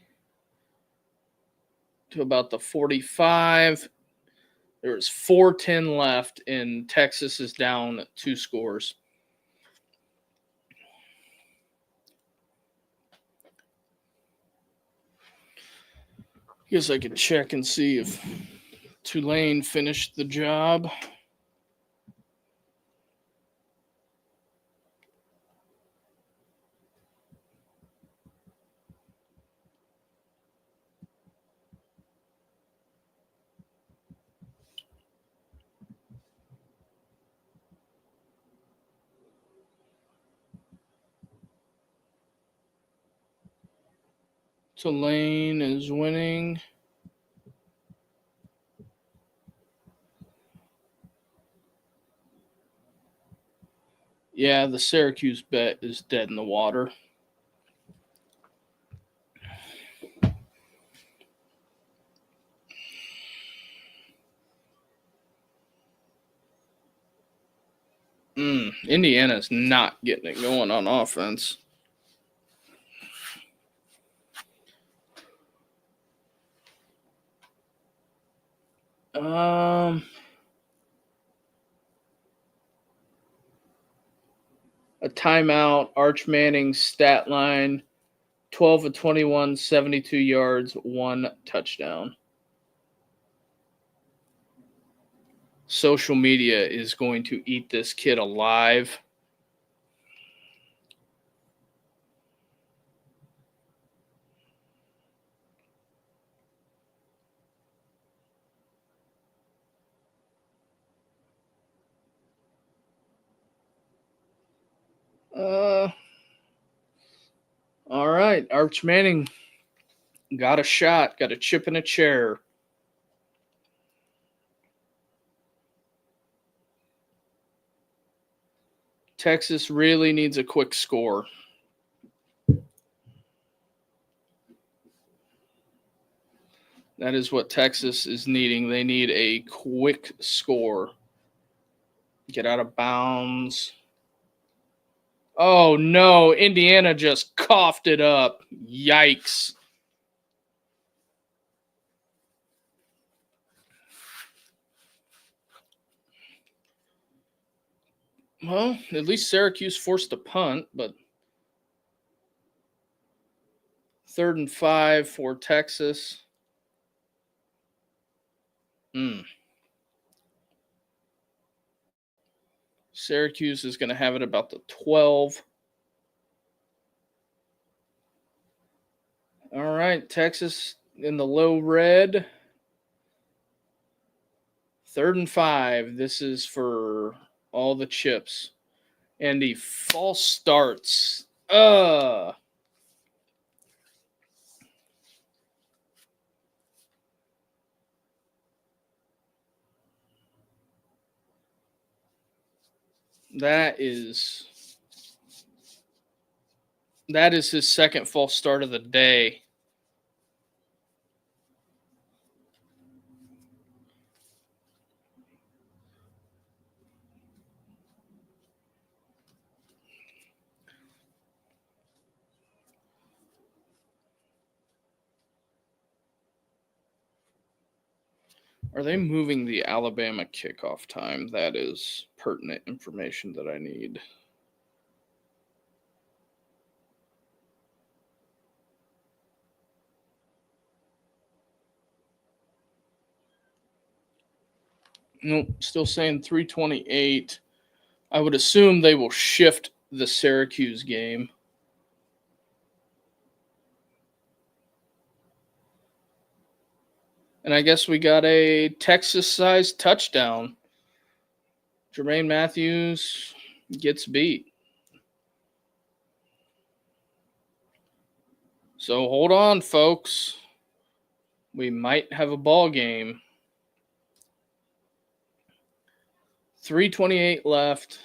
to about the 45. There's 4:10 left, and Texas is down 2 scores. Guess I could check and see if Tulane finished the job. Tulane is winning. Yeah, the Syracuse bet is dead in the water. Indiana's not getting it going on offense. A timeout. Arch Manning's stat line: 12 of 21, 72 yards, 1 touchdown. Social media is going to eat this kid alive. All right. Arch Manning got a shot, got a chip in a chair. Texas really needs a quick score. That is what Texas is needing. They need a quick score. Get out of bounds. Oh, no. Indiana just coughed it up. Yikes. Well, at least Syracuse forced a punt, but 3rd and 5 for Texas. Syracuse is going to have it about the 12. All right, Texas in the low red. 3rd and 5. This is for all the chips. And the false starts. That is his second false start of the day. Are they moving the Alabama kickoff time? That is pertinent information that I need. Nope, still saying 3:28. I would assume they will shift the Syracuse game. And I guess we got a Texas-sized touchdown. Jermaine Matthews gets beat. So hold on, folks. We might have a ball game. 3:28 left.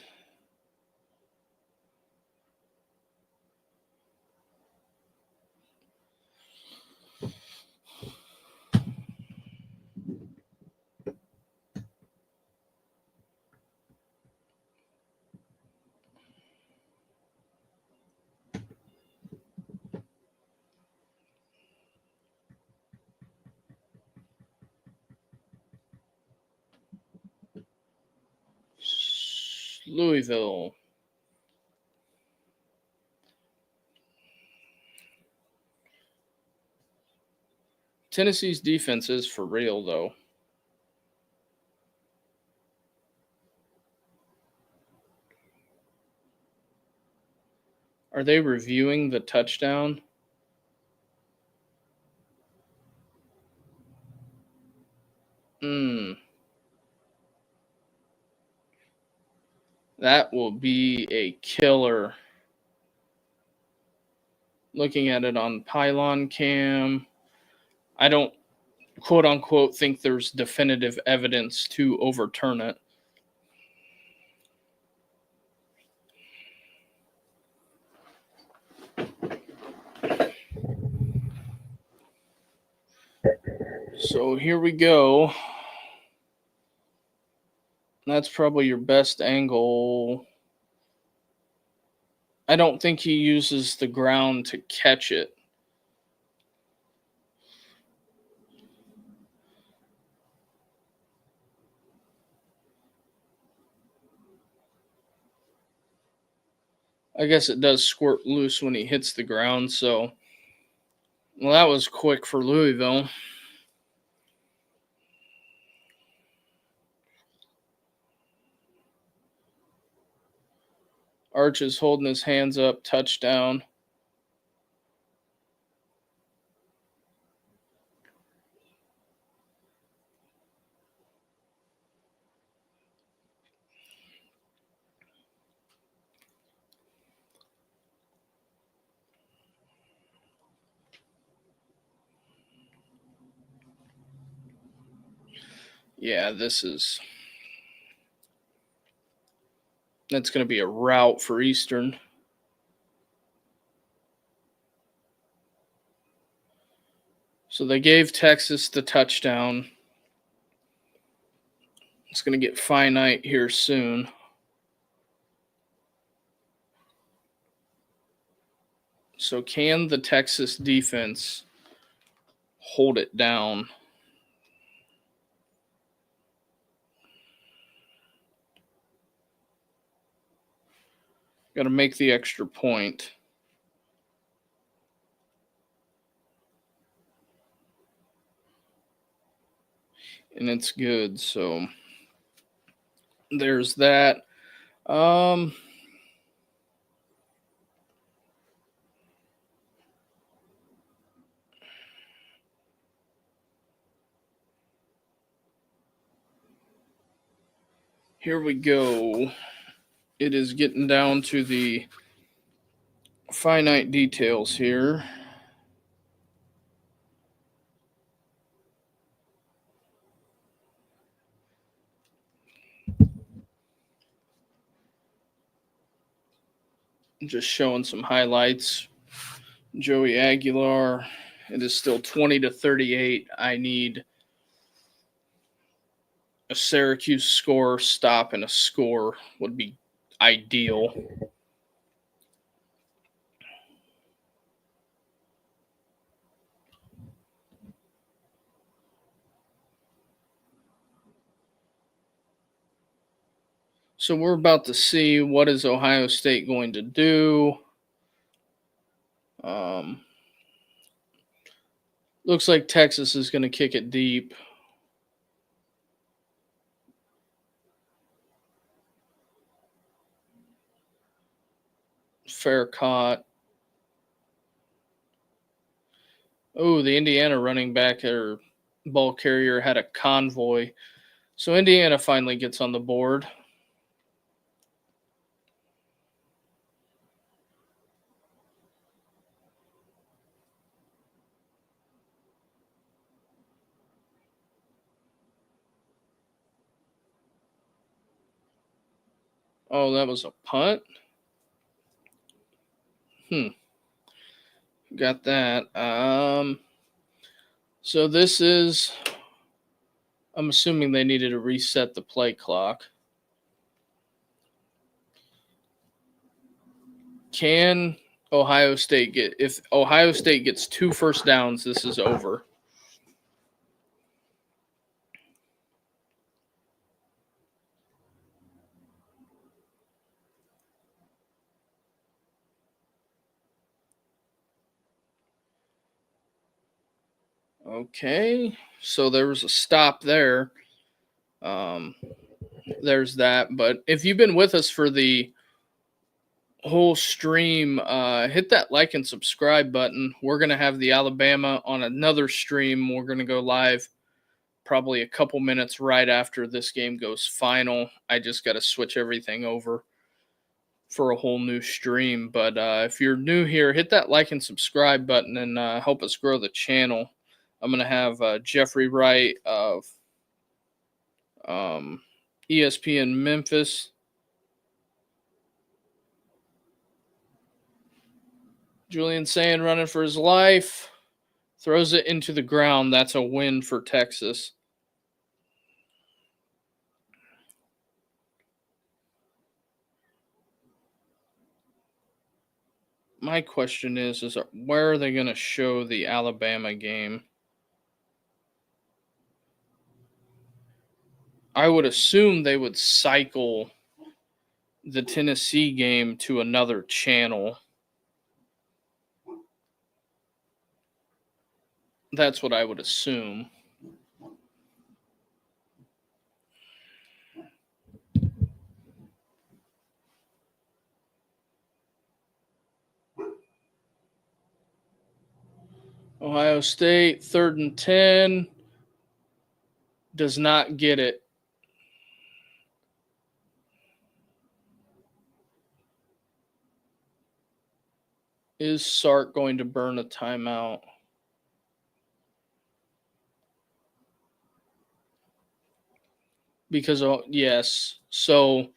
Louisville. Tennessee's defense is for real, though. Are they reviewing the touchdown? That will be a killer. Looking at it on Pylon Cam, I don't quote unquote think there's definitive evidence to overturn it. So here we go. That's probably your best angle. I don't think he uses the ground to catch it. I guess it does squirt loose when he hits the ground, so well, that was quick for Louisville. Arch is holding his hands up, touchdown. Yeah, that's going to be a rout for Eastern. So they gave Texas the touchdown. It's going to get finite here soon. So can the Texas defense hold it down? Got to make the extra point. And it's good. So there's that. Um, here we go. It is getting down to the finite details here. Just showing some highlights. Joey Aguilar. It is still 20-38. I need a Syracuse score, stop, and a score would be ideal. So we're about to see what is Ohio State going to do. Looks like Texas is going to kick it deep. Fair caught. Oh, the Indiana running back or ball carrier had a convoy. So Indiana finally gets on the board. Oh, that was a punt? Got that. So this is, I'm assuming they needed to reset the play clock. Can Ohio State get, if Ohio State gets 2 first downs, this is over. Okay, so there was a stop there. There's that. But if you've been with us for the whole stream, hit that like and subscribe button. We're going to have the Alabama on another stream. We're going to go live probably a couple minutes right after this game goes final. I just got to switch everything over for a whole new stream. But if you're new here, hit that like and subscribe button and help us grow the channel. I'm going to have Jeffrey Wright of ESPN Memphis. Julian Sand running for his life. Throws it into the ground. That's a win for Texas. My question is where are they going to show the Alabama game? I would assume they would cycle the Tennessee game to another channel. That's what I would assume. Ohio State, 3rd and 10. Does not get it. Is Sark going to burn a timeout? Because, yes. So,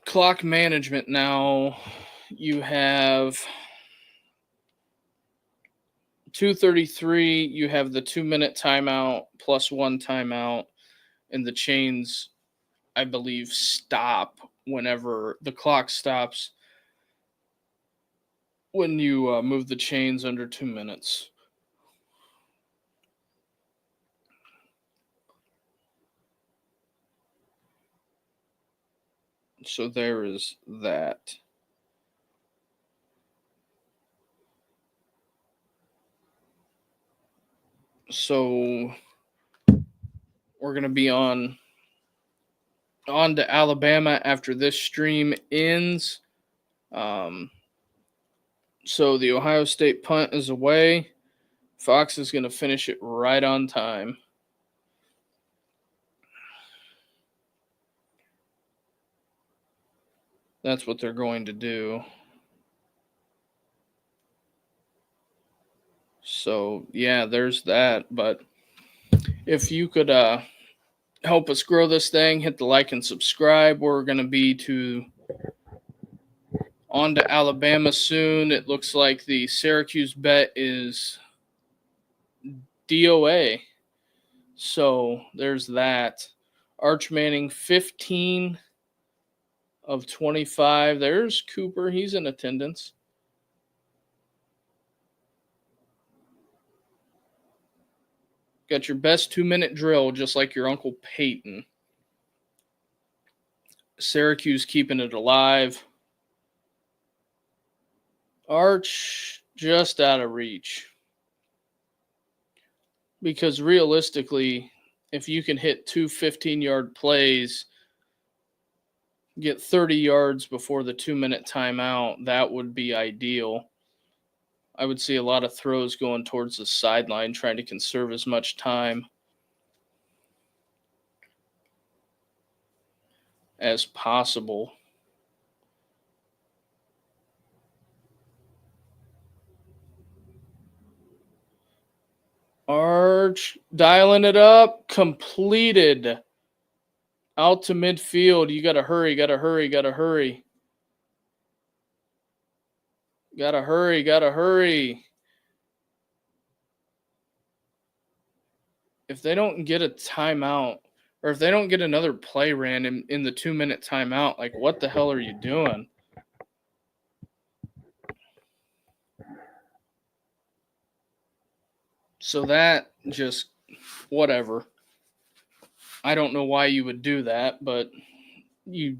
clock management now. You have 2:33. You have the 2-minute timeout plus 1 timeout, and the chains, I believe, stop whenever the clock stops when you move the chains under 2 minutes. So there is that. So we're going to be on on to Alabama after this stream ends. So the Ohio State punt is away. Fox is going to finish it right on time. That's what they're going to do. So, yeah, there's that. But if you could help us grow this thing, hit the like and subscribe. We're going to be on to Alabama soon. It looks like the Syracuse bet is DOA. So there's that. Arch Manning, 15 of 25. There's Cooper. He's in attendance. Got your best 2-minute drill, just like your Uncle Peyton. Syracuse keeping it alive. Arch just out of reach. Because realistically, if you can hit two 15-yard plays, get 30 yards before the 2-minute timeout, that would be ideal. I would see a lot of throws going towards the sideline, trying to conserve as much time as possible. Arch dialing it up, completed. Out to midfield. You got to hurry, got to hurry, got to hurry. Got to hurry, got to hurry. If they don't get a timeout, or if they don't get another play ran in the 2-minute timeout, like, what the hell are you doing? So that just, whatever. I don't know why you would do that, but you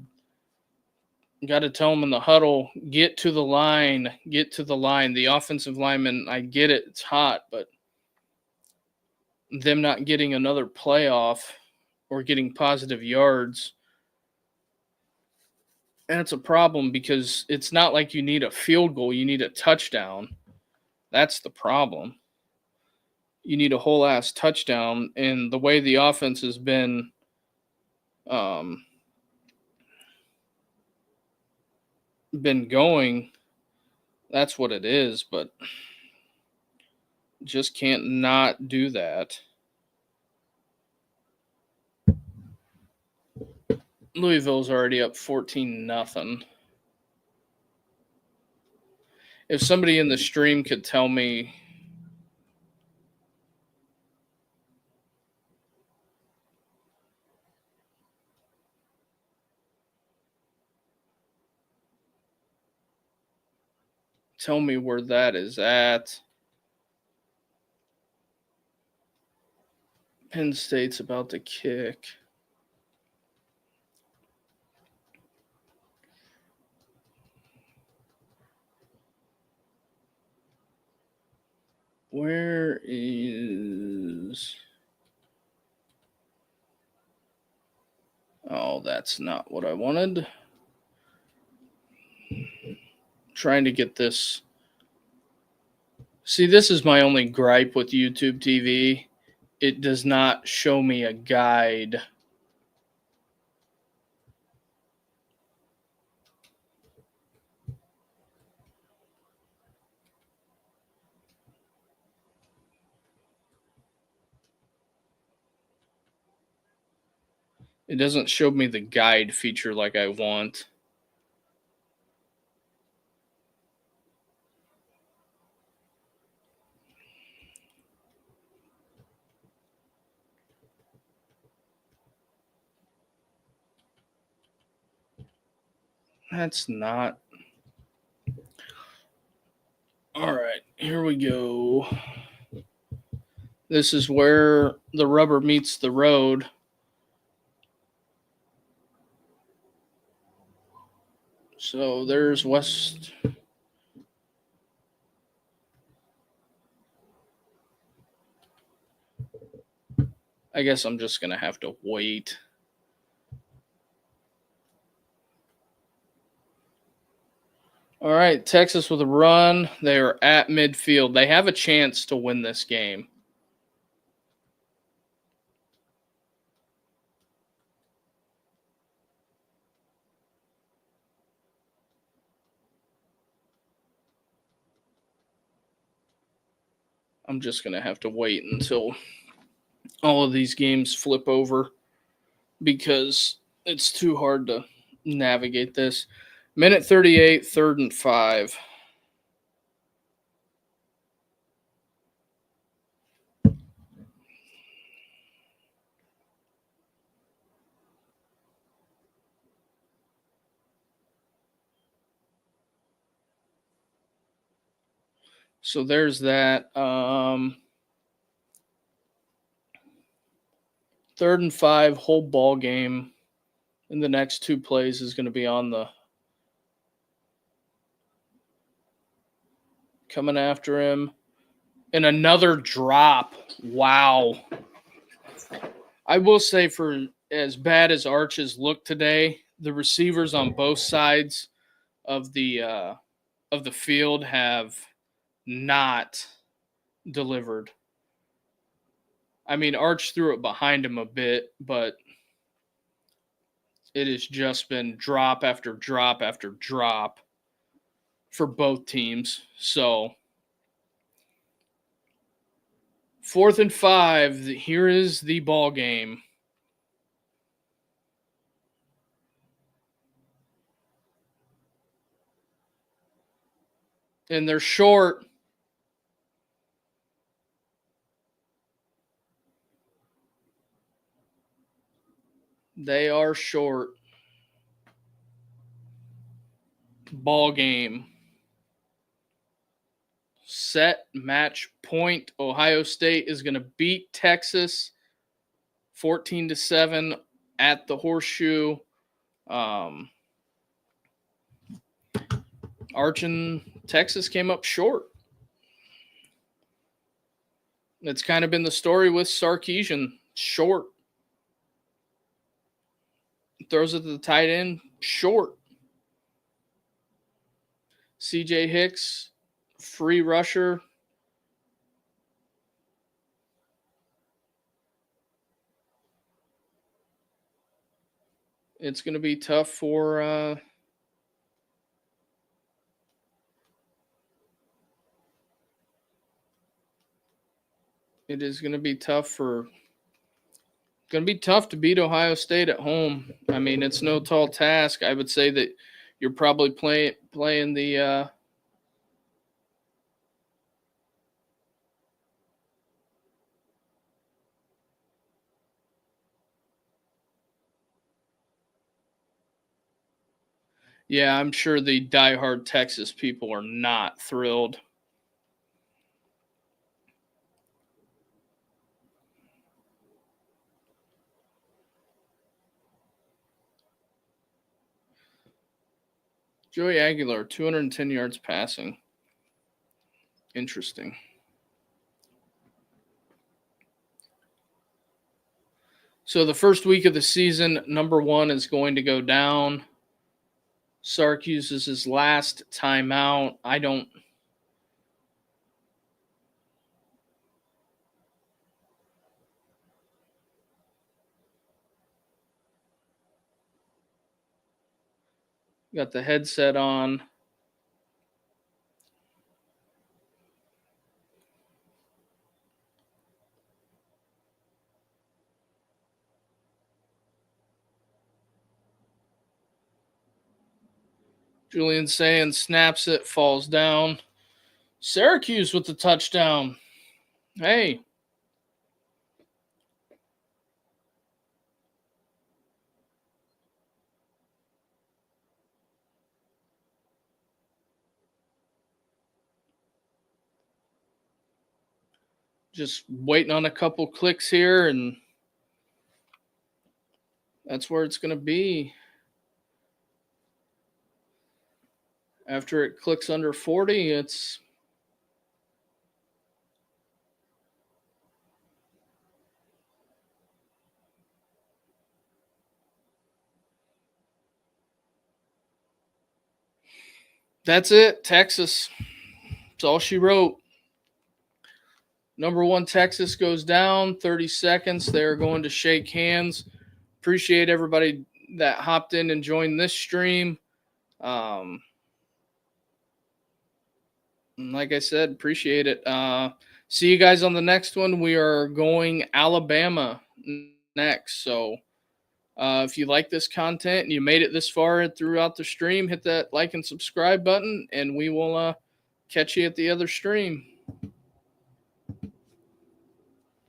got to tell them in the huddle, get to the line, get to the line. The offensive lineman, I get it, it's hot, but them not getting another playoff or getting positive yards, that's a problem, because it's not like you need a field goal, you need a touchdown. That's the problem. You need a whole ass touchdown, and the way the offense has been going, that's what it is, but just can't not do that. Louisville's already up 14-0. If somebody in the stream could tell me where that is at. Penn State's about to kick. Where is... Oh, that's not what I wanted. Trying to get this. See, this is my only gripe with YouTube TV. It does not show me a guide. It doesn't show me the guide feature like I want. That's not. All right, here we go. This is where the rubber meets the road. So there's West. I guess I'm just going to have to wait. All right, Texas with a run. They are at midfield. They have a chance to win this game. I'm just going to have to wait until all of these games flip over because it's too hard to navigate this. Minute 38, 3rd and 5. So there's that. 3rd and 5, whole ball game. And the next two plays is going to be on the coming after him. And another drop. Wow. I will say, for as bad as Arches looked today, the receivers on both sides of the field have not delivered. I mean, Arch threw it behind him a bit, but it has just been drop after drop after drop for both teams. So 4th and 5. Here is the ball game. And they're short. They are short. Ball game. Set, match, point. Ohio State is going to beat Texas 14-7 at the Horseshoe. Arch and Texas came up short. It's kind of been the story with Sarkisian. Short. Throws it to the tight end. Short. CJ Hicks, free rusher. It's going to be tough for it is going to be tough to beat Ohio State at home. I mean, it's no tall task. I would say that you're probably playing the yeah, I'm sure the diehard Texas people are not thrilled. Joey Aguilar, 210 yards passing. Interesting. So the first week of the season, number 1 is going to go down. Sark uses his last timeout. Got the headset on. Julian Sands snaps it, falls down. Syracuse with the touchdown. Hey. Just waiting on a couple clicks here, and that's where it's going to be. After it clicks under 40, it's That's it. Texas. That's all she wrote. Number 1 Texas goes down. 30 seconds. They're going to shake hands. Appreciate everybody that hopped in and joined this stream. Like I said, appreciate it. See you guys on the next one. We are going Alabama next. So if you like this content and you made it this far throughout the stream, hit that like and subscribe button, and we will catch you at the other stream.